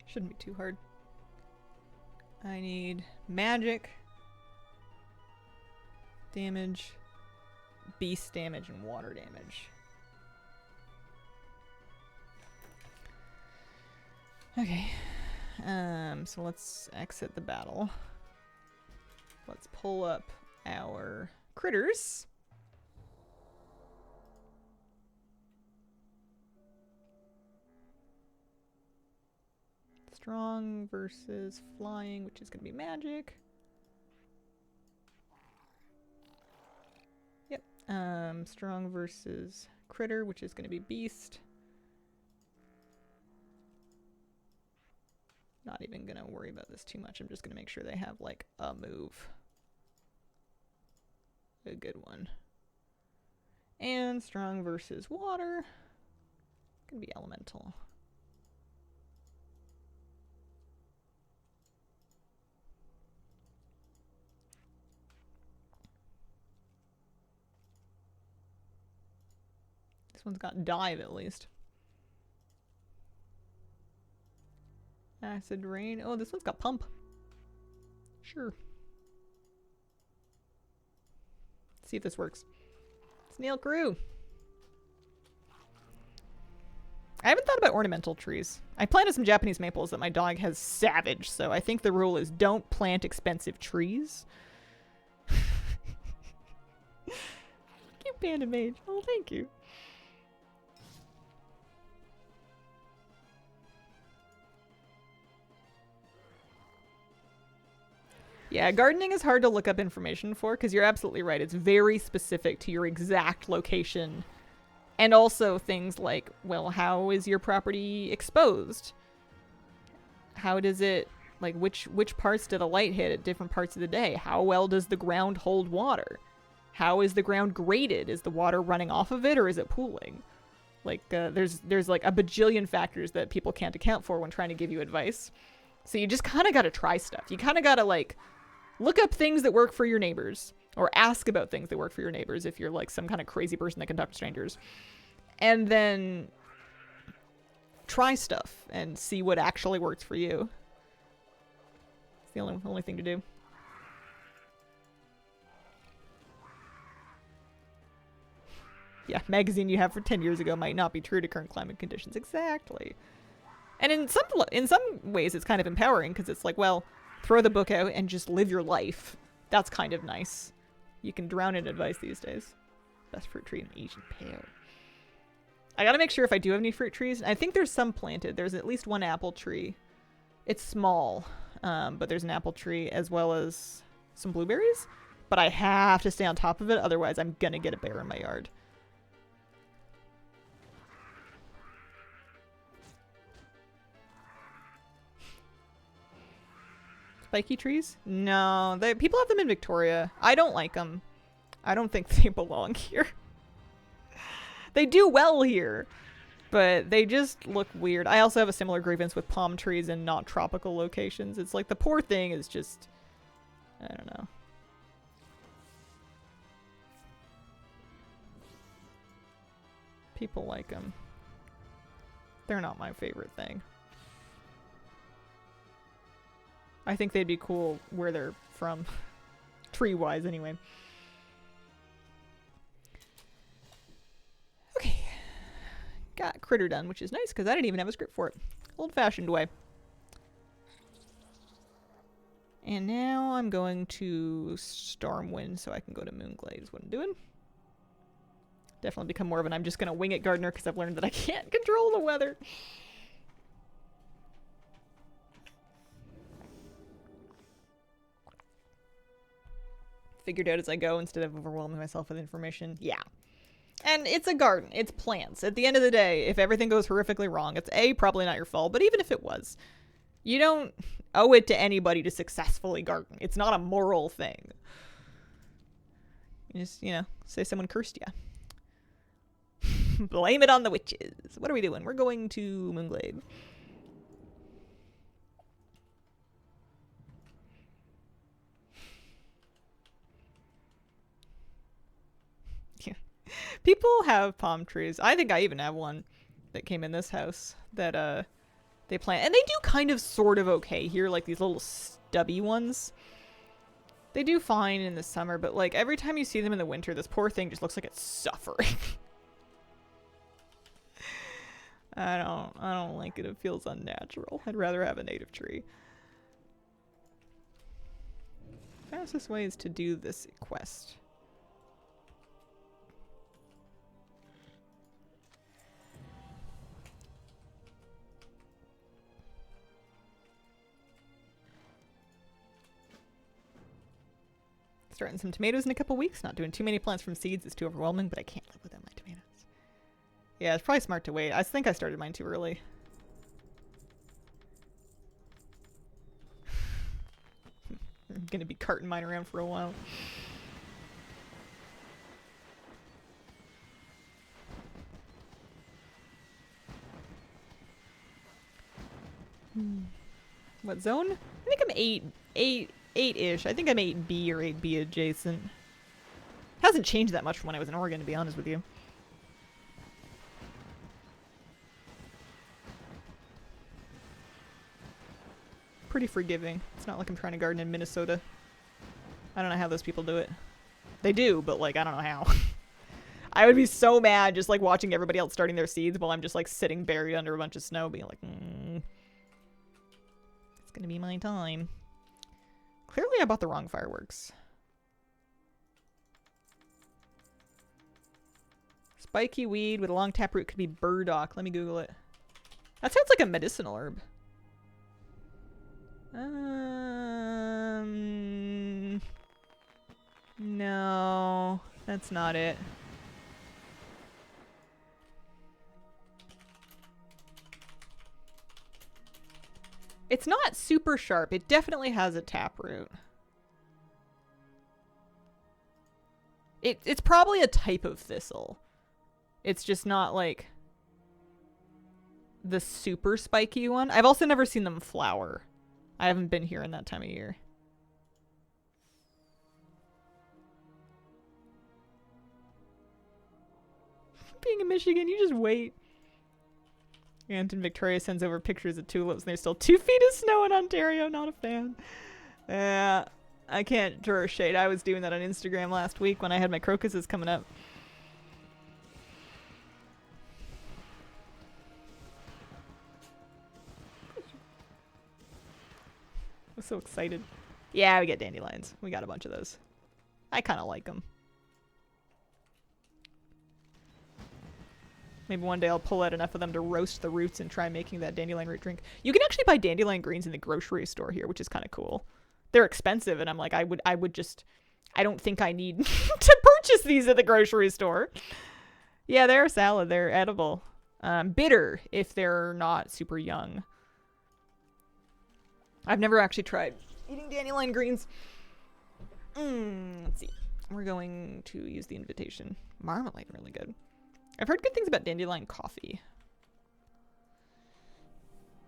Shouldn't be too hard. I need magic, damage, beast damage, and water damage. Okay. So let's exit the battle. Let's pull up our critters. Strong versus flying, which is going to be magic. Yep. Strong versus critter, which is going to be beast. Not even going to worry about this too much. I'm just going to make sure they have, like, a move. A good one. And strong versus water. Going to be elemental. This one's got dive at least. Acid rain. Oh, this one's got pump. Sure. Let's see if this works. Snail crew. I haven't thought about ornamental trees. I planted some Japanese maples that my dog has savaged, so I think the rule is don't plant expensive trees. Cute panda mage. Oh, thank you. Yeah, gardening is hard to look up information for because you're absolutely right. It's very specific to your exact location. And also things like, well, how is your property exposed? How does it, like, which parts do the light hit at different parts of the day? How well does the ground hold water? How is the ground graded? Is the water running off of it or is it pooling? Like, there's like a bajillion factors that people can't account for when trying to give you advice. So you just kind of got to try stuff. You kind of got to like look up things that work for your neighbors or ask about things that work for your neighbors if you're like some kind of crazy person that can talk to strangers. And then try stuff and see what actually works for you. It's the only thing to do. Yeah, magazine you have for 10 years ago might not be true to current climate conditions. Exactly. And in some ways it's kind of empowering because it's like, well, throw the book out and just live your life. That's kind of nice. You can drown in advice these days. Best fruit tree in Asian pear. I gotta make sure if I do have any fruit trees. I think there's some planted. There's at least one apple tree. It's small, but there's an apple tree as well as some blueberries. But I have to stay on top of it, otherwise I'm gonna get a bear in my yard. Spiky trees? No, people have them in Victoria. I don't like them. I don't think they belong here. They do well here, but they just look weird. I also have a similar grievance with palm trees in not tropical locations. It's like the poor thing is just, I don't know. People like them. They're not my favorite thing. I think they'd be cool where they're from. Tree-wise, anyway. Okay. Got critter done, which is nice, because I didn't even have a script for it. Old-fashioned way. And now I'm going to Stormwind so I can go to Moonglade is what I'm doing. Definitely become more of an I'm just going to wing it gardener, because I've learned that I can't control the weather. Figured out as I go instead of overwhelming myself with information. Yeah. And it's a garden. It's plants. At the end of the day, if everything goes horrifically wrong, it's probably not your fault. But even if it was, you don't owe it to anybody to successfully garden. It's not a moral thing. You just, say someone cursed you. Blame it on the witches. What are we doing? We're going to Moonglade. People have palm trees. I think I even have one that came in this house that they plant. And they do kind of sort of okay here, like these little stubby ones. They do fine in the summer, but like every time you see them in the winter, this poor thing just looks like it's suffering. I don't like it. It feels unnatural. I'd rather have a native tree. Fastest way is to do this quest. Starting some tomatoes in a couple weeks. Not doing too many plants from seeds. It's too overwhelming, but I can't live without my tomatoes. Yeah, it's probably smart to wait. I think I started mine too early. I'm gonna be carting mine around for a while. What zone? I think I'm 8-ish. I think I'm 8B or 8B adjacent. Hasn't changed that much from when I was in Oregon, to be honest with you. Pretty forgiving. It's not like I'm trying to garden in Minnesota. I don't know how those people do it. They do, but like, I don't know how. I would be so mad just like watching everybody else starting their seeds while I'm just like sitting buried under a bunch of snow being like, it's gonna be my time. Clearly I bought the wrong fireworks. Spiky weed with a long taproot could be burdock. Let me Google it. That sounds like a medicinal herb. No, that's not it. It's not super sharp. It definitely has a taproot. It's probably a type of thistle. It's just not like the super spiky one. I've also never seen them flower. I haven't been here in that time of year. Being in Michigan, you just wait. Aunt in Victoria sends over pictures of tulips and there's still 2 feet of snow in Ontario. Not a fan. Yeah, I can't throw shade. I was doing that on Instagram last week when I had my crocuses coming up. I was so excited. Yeah, we get dandelions. We got a bunch of those. I kind of like them. Maybe one day I'll pull out enough of them to roast the roots and try making that dandelion root drink. You can actually buy dandelion greens in the grocery store here, which is kind of cool. They're expensive, and I'm like, I would just, I don't think I need to purchase these at the grocery store. Yeah, they're a salad. They're edible. Bitter if they're not super young. I've never actually tried eating dandelion greens. Let's see. We're going to use the invitation. Marmalade, really good. I've heard good things about dandelion coffee.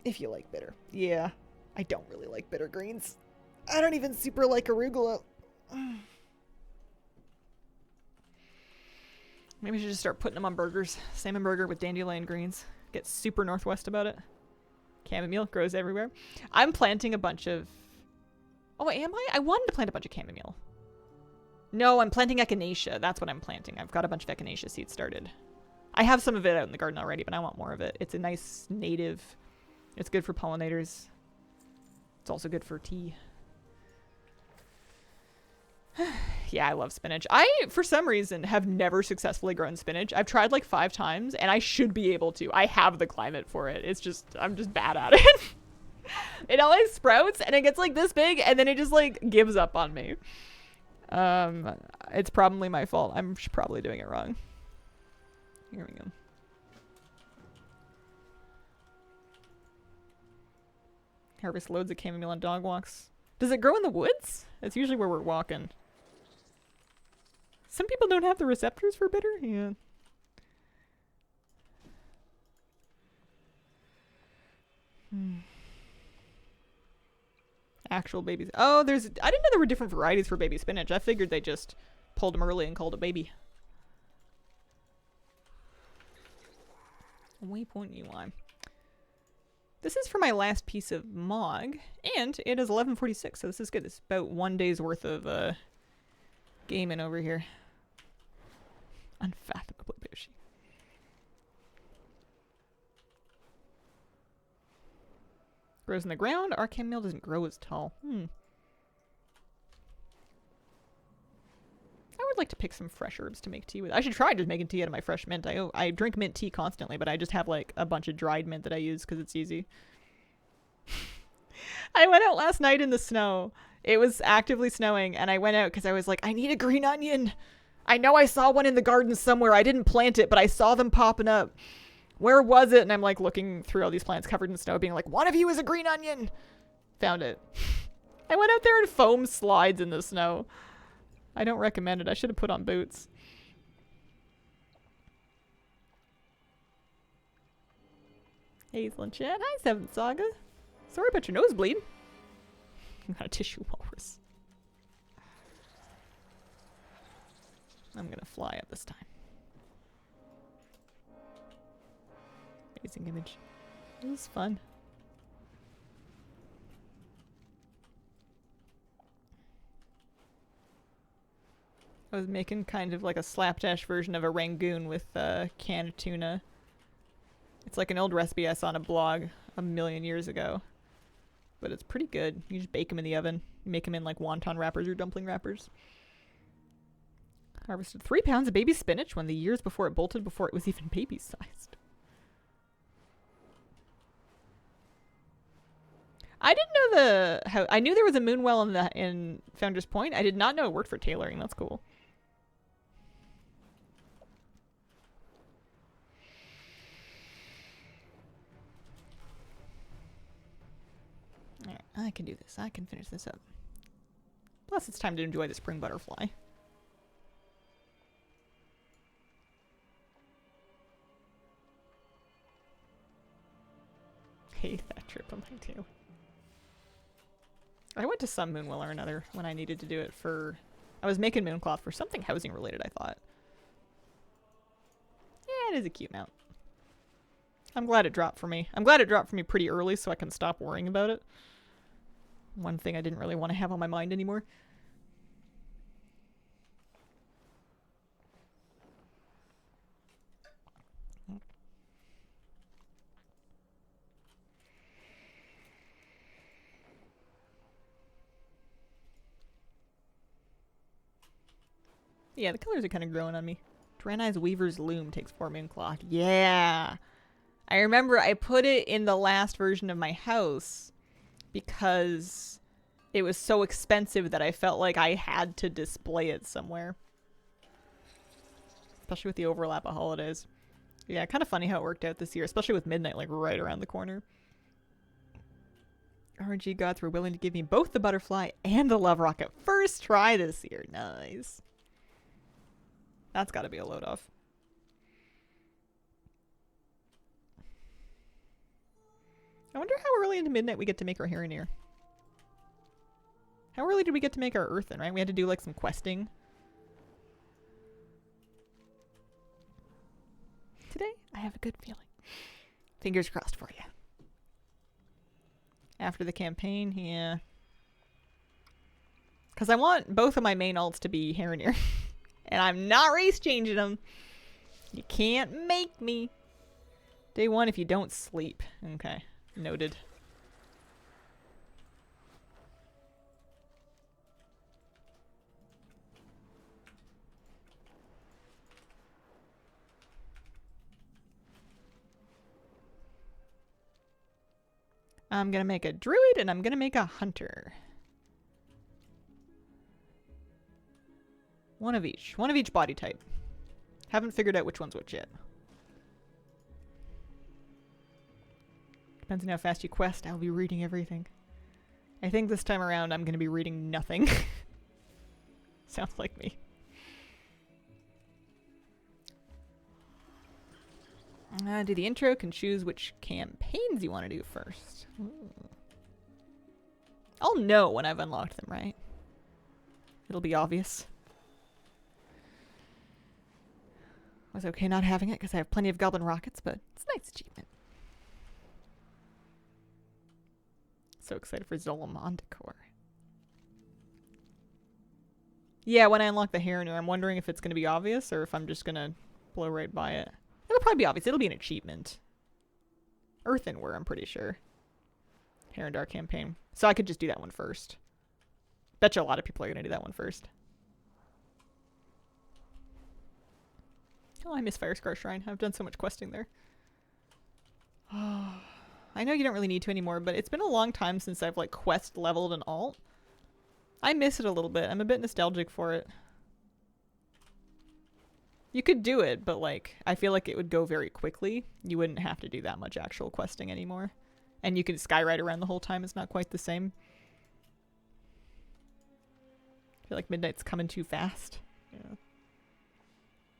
If you like bitter. Yeah, I don't really like bitter greens. I don't even super like arugula. Maybe I should just start putting them on burgers. Salmon burger with dandelion greens. Get super Northwest about it. Chamomile grows everywhere. I'm planting a bunch of... Oh, am I? I wanted to plant a bunch of chamomile. No, I'm planting echinacea. That's what I'm planting. I've got a bunch of echinacea seeds started. I have some of it out in the garden already, but I want more of it. It's a nice native. It's good for pollinators. It's also good for tea. Yeah, I love spinach. I, for some reason, have never successfully grown spinach. I've tried like 5 times, and I should be able to. I have the climate for it. It's just, I'm just bad at it. It always sprouts, and it gets like this big, and then it just like gives up on me. It's probably my fault. I'm probably doing it wrong. Here we go. Harvest loads of chamomile on dog walks. Does it grow in the woods? That's usually where we're walking. Some people don't have the receptors for bitter. Yeah. Actual babies. Oh, I didn't know there were different varieties for baby spinach. I figured they just pulled them early and called it baby. Waypoint UI. This is for my last piece of Mog, and it is 11:46, so this is good. It's about 1 day's worth of gaming over here. Unfathomably bushy. Grows in the ground. Our chamomile doesn't grow as tall. I would like to pick some fresh herbs to make tea with. I should try just making tea out of my fresh mint. I drink mint tea constantly, but I just have like a bunch of dried mint that I use because it's easy. I went out last night in the snow. It was actively snowing, and I went out because I was like, I need a green onion. I know I saw one in the garden somewhere. I didn't plant it, but I saw them popping up. Where was it? And I'm like looking through all these plants covered in snow, being like, one of you is a green onion. Found it. I went out there and foam slides in the snow. I don't recommend it. I should have put on boots. Hazel and Chad. Hi, Seventh Saga. Sorry about your nosebleed. Got a tissue walrus. I'm gonna fly up this time. Amazing image. It was fun. I was making kind of like a slapdash version of a rangoon with canned tuna. It's like an old recipe I saw on a blog a million years ago. But it's pretty good. You just bake them in the oven. You make them in like wonton wrappers or dumpling wrappers. Harvested 3 pounds of baby spinach when the years before it bolted before it was even baby sized. I didn't know how I knew there was a moon well in Founder's Point. I did not know it worked for tailoring. That's cool. Alright, I can do this. I can finish this up. Plus, it's time to enjoy the spring butterfly. Hey, that trip on my tail. I went to some Moonwell or another when I needed to do it for... I was making Mooncloth for something housing related, I thought. Yeah, it is a cute mount. I'm glad it dropped for me. I'm glad it dropped for me pretty early so I can stop worrying about it. One thing I didn't really want to have on my mind anymore. Yeah, the colors are kind of growing on me. Draenei's Weaver's Loom takes 4 Mooncloth. Yeah! I remember I put it in the last version of my house because it was so expensive that I felt like I had to display it somewhere. Especially with the overlap of holidays. Yeah, kind of funny how it worked out this year, especially with midnight like right around the corner. RNG gods were willing to give me both the butterfly and the love rocket first try this year. Nice. That's got to be a load off. I wonder how early into midnight we get to make our Heronir. How early did we get to make our Earthen, right? We had to do like some questing. Today, I have a good feeling. Fingers crossed for you. After the campaign, yeah. Because I want both of my main alts to be Heronir. And I'm not race changing them. You can't make me. Day 1 if you don't sleep. Okay. Noted. I'm gonna make a druid and I'm gonna make a hunter. One of each. One of each body type. Haven't figured out which one's which yet. Depends on how fast you quest. I'll be reading everything. I think this time around I'm going to be reading nothing. Sounds like me. Do the intro, can choose which campaigns you want to do first. Ooh. I'll know when I've unlocked them, right? It'll be obvious. I was okay not having it because I have plenty of goblin rockets, but it's a nice achievement. So excited for Zolamon decor. Yeah, when I unlock the Heronir, I'm wondering if it's going to be obvious or if I'm just going to blow right by it. It'll probably be obvious. It'll be an achievement. Earthenware, I'm pretty sure. Herondar campaign. So I could just do that one first. Betcha a lot of people are going to do that one first. Oh, I miss Firescar Shrine. I've done so much questing there. Oh, I know you don't really need to anymore, but it's been a long time since I've like quest leveled an alt. I miss it a little bit. I'm a bit nostalgic for it. You could do it, but like I feel like it would go very quickly. You wouldn't have to do that much actual questing anymore. And you can skyride around the whole time. It's not quite the same. I feel like midnight's coming too fast. Yeah.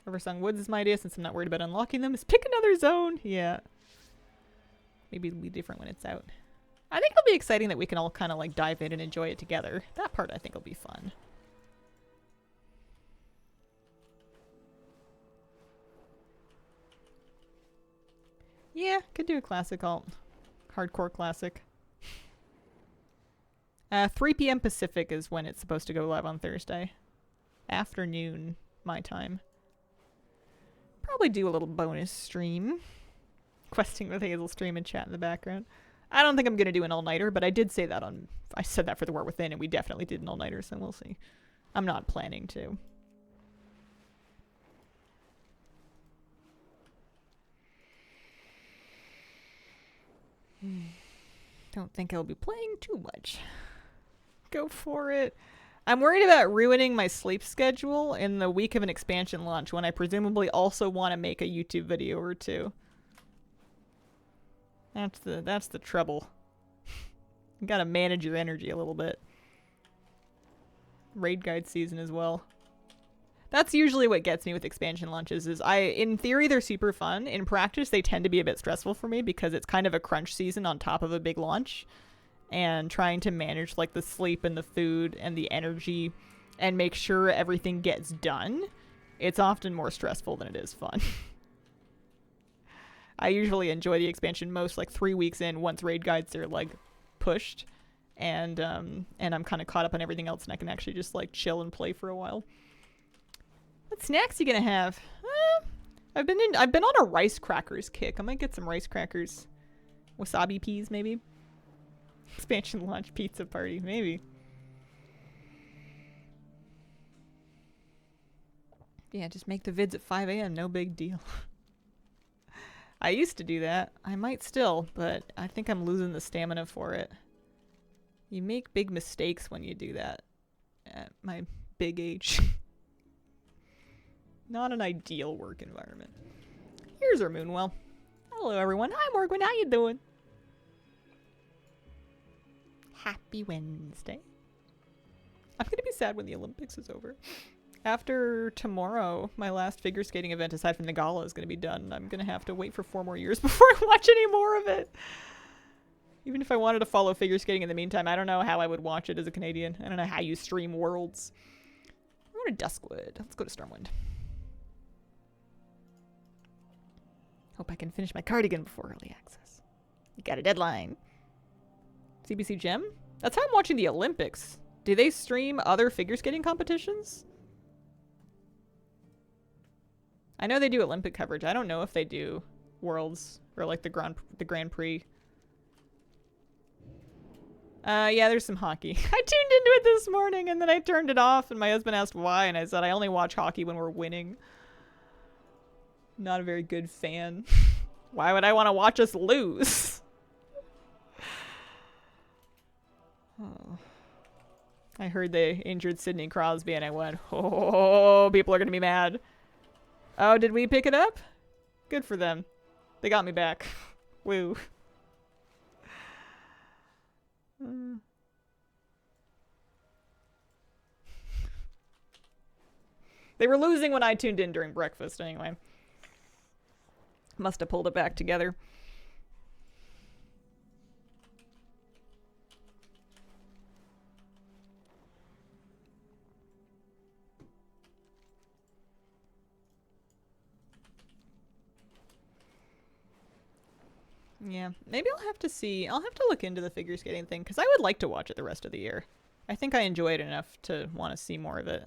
Riversong Woods is my idea since I'm not worried about unlocking them. Is pick another zone. Yeah. Maybe it'll be different when it's out. I think it'll be exciting that we can all kind of like dive in and enjoy it together. That part I think will be fun. Yeah, could do a classic alt. Hardcore classic. 3 p.m. Pacific is when it's supposed to go live on Thursday. Afternoon, my time. Probably do a little bonus stream. Questing with Hazel stream and chat in the background. I don't think I'm going to do an all-nighter, but I did say that on... I said that for the War Within, and we definitely did an all-nighter, so we'll see. I'm not planning to. Don't think I'll be playing too much. Go for it. I'm worried about ruining my sleep schedule in the week of an expansion launch when I presumably also want to make a YouTube video or two. That's the trouble. You gotta manage your energy a little bit. Raid guide season as well. That's usually what gets me with expansion launches is in theory they're super fun. In practice they tend to be a bit stressful for me because it's kind of a crunch season on top of a big launch. and trying to manage like the sleep and the food and the energy and make sure everything gets done, it's often more stressful than it is fun. I usually enjoy the expansion most like 3 weeks in, once raid guides are like pushed, and I'm kind of caught up on everything else, and I can actually just like chill and play for a while. What snacks you gonna have? I've been on a rice crackers kick. I might get some rice crackers, wasabi peas maybe. Expansion launch pizza party maybe. Yeah, just make the vids at 5 a.m. No big deal. I used to do that. I might still, but I think I'm losing the stamina for it. You make big mistakes when you do that at my big age. Not an ideal work environment. Here's our Moonwell. Hello, everyone. Hi, Morgan. How you doing? Happy Wednesday. I'm going to be sad when the Olympics is over. After tomorrow, my last figure skating event, aside from the gala, is going to be done. I'm going to have to wait for 4 more years before I watch any more of it. Even if I wanted to follow figure skating in the meantime, I don't know how I would watch it as a Canadian. I don't know how you stream Worlds. I'm going to Duskwood. Let's go to Stormwind. Hope I can finish my cardigan before early access. You got a deadline. CBC Gem? That's how I'm watching the Olympics. Do they stream other figure skating competitions? I know they do Olympic coverage. I don't know if they do Worlds or like the Grand Prix. Yeah, there's some hockey. I tuned into it this morning and then I turned it off and my husband asked why and I said I only watch hockey when we're winning. Not a very good fan. Why would I want to watch us lose? Oh. I heard they injured Sidney Crosby and I went, oh, people are going to be mad. Oh, did we pick it up? Good for them. They got me back. Woo. They were losing when I tuned in during breakfast anyway. Must have pulled it back together. Yeah, maybe I'll have to see. I'll have to look into the figure skating thing because I would like to watch it the rest of the year. I think I enjoy it enough to want to see more of it.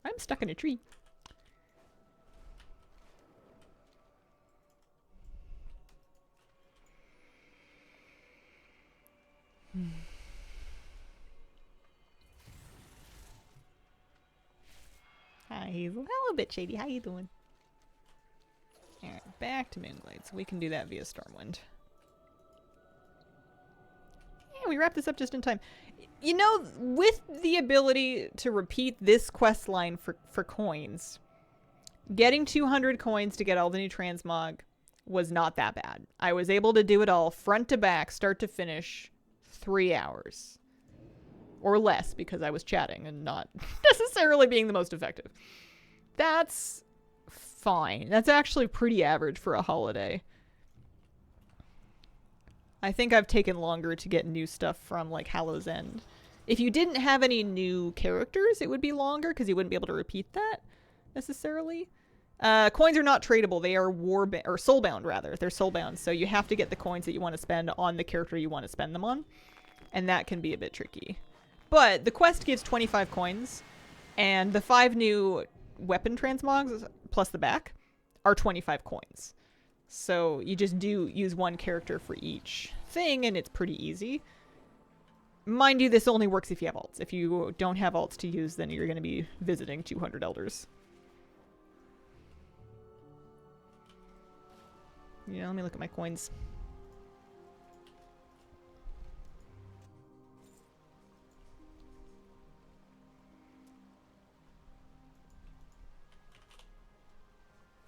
I'm stuck in a tree. Hi, Hazel. Hello, Bit Shady. How you doing? Alright, back to Moonglade, so we can do that via Stormwind. Yeah, we wrapped this up just in time. You know, with the ability to repeat this quest line for coins, getting 200 coins to get all the new transmog was not that bad. I was able to do it all front to back, start to finish, 3 hours. Or less, because I was chatting and not necessarily being the most effective. That's fine. That's actually pretty average for a holiday. I think I've taken longer to get new stuff from, like, Hallow's End. If you didn't have any new characters, it would be longer, because you wouldn't be able to repeat that, necessarily. Coins are not tradable. They are soulbound, rather. They're soulbound, so you have to get the coins that you want to spend on the character you want to spend them on. And that can be a bit tricky. But the quest gives 25 coins, and the 5 new weapon transmogs, plus the back, are 25 coins. So you just do use one character for each thing, and it's pretty easy. Mind you, this only works if you have alts. If you don't have alts to use, then you're going to be visiting 200 elders. Yeah, let me look at my coins.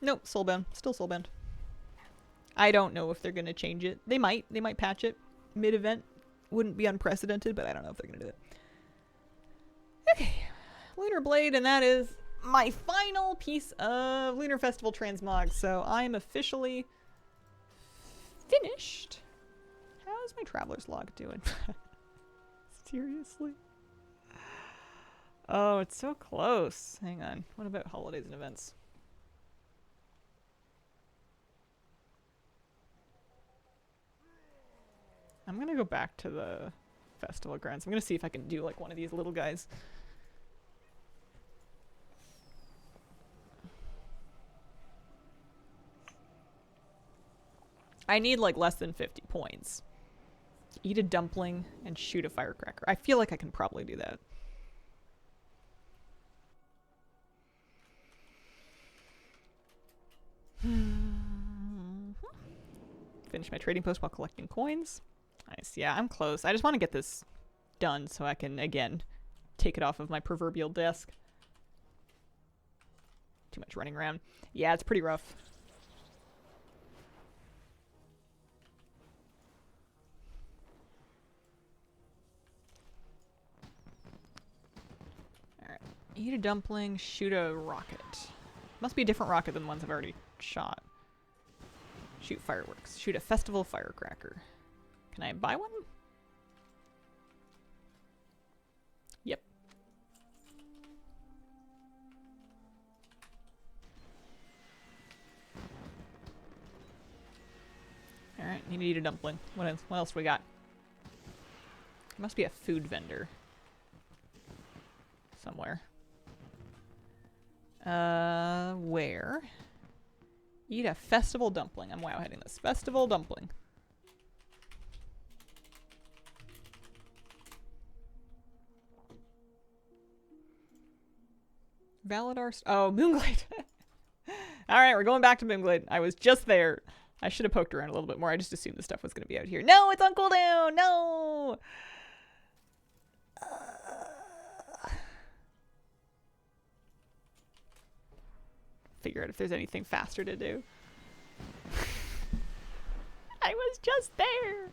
Nope, soulbound. Still soulbound. I don't know if they're going to change it. They might. They might patch it mid-event. Wouldn't be unprecedented, but I don't know if they're going to do it. Okay. Lunar Blade, and that is my final piece of Lunar Festival transmog. So I'm officially finished. How's my traveler's log doing? Seriously? Oh, it's so close. Hang on. What about holidays and events? I'm gonna go back to the festival grounds. I'm gonna see if I can do like one of these little guys. I need like less than 50 points. Eat a dumpling and shoot a firecracker. I feel like I can probably do that. Finish my trading post while collecting coins. Nice. Yeah, I'm close. I just want to get this done so I can, again, take it off of my proverbial desk. Too much running around. Yeah, it's pretty rough. Alright. Eat a dumpling, shoot a rocket. Must be a different rocket than the ones I've already shot. Shoot fireworks. Shoot a festival firecracker. Can I buy one? Yep. Alright, need to eat a dumpling. What else we got? Must be a food vendor. Somewhere. Where? Eat a festival dumpling. I'm wow heading this. Festival dumpling. Valadar. Oh, Moonglade. Alright, we're going back to Moonglade. I was just there. I should have poked around a little bit more. I just assumed the stuff was going to be out here. No, it's on cooldown! No! Figure out if there's anything faster to do. I was just there!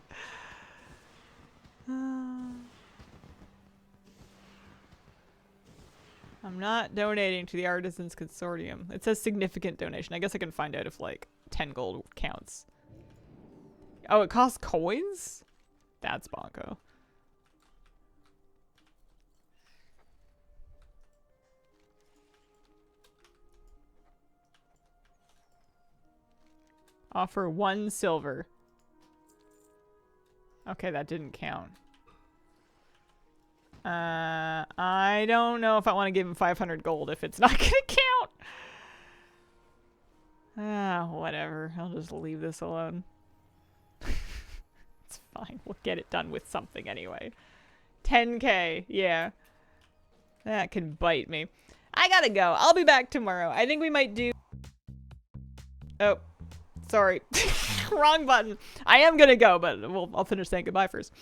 I'm not donating to the Artisans Consortium. It says significant donation. I guess I can find out if like 10 gold counts. Oh, it costs coins? That's bonko. Offer 1 silver. Okay, that didn't count. I don't know if I want to give him 500 gold if it's not gonna count. Whatever. I'll just leave this alone. It's fine. We'll get it done with something anyway. 10k. Yeah. That can bite me. I gotta go. I'll be back tomorrow. I think we might do... Oh. Sorry. Wrong button. I am gonna go, but I'll finish saying goodbye first.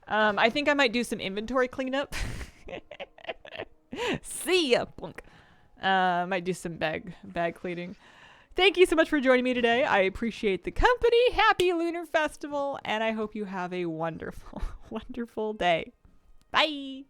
I think I might do some inventory cleanup. See ya, plunk. Might do some bag cleaning. Thank you so much for joining me today. I appreciate the company. Happy Lunar Festival, and I hope you have a wonderful, wonderful day. Bye.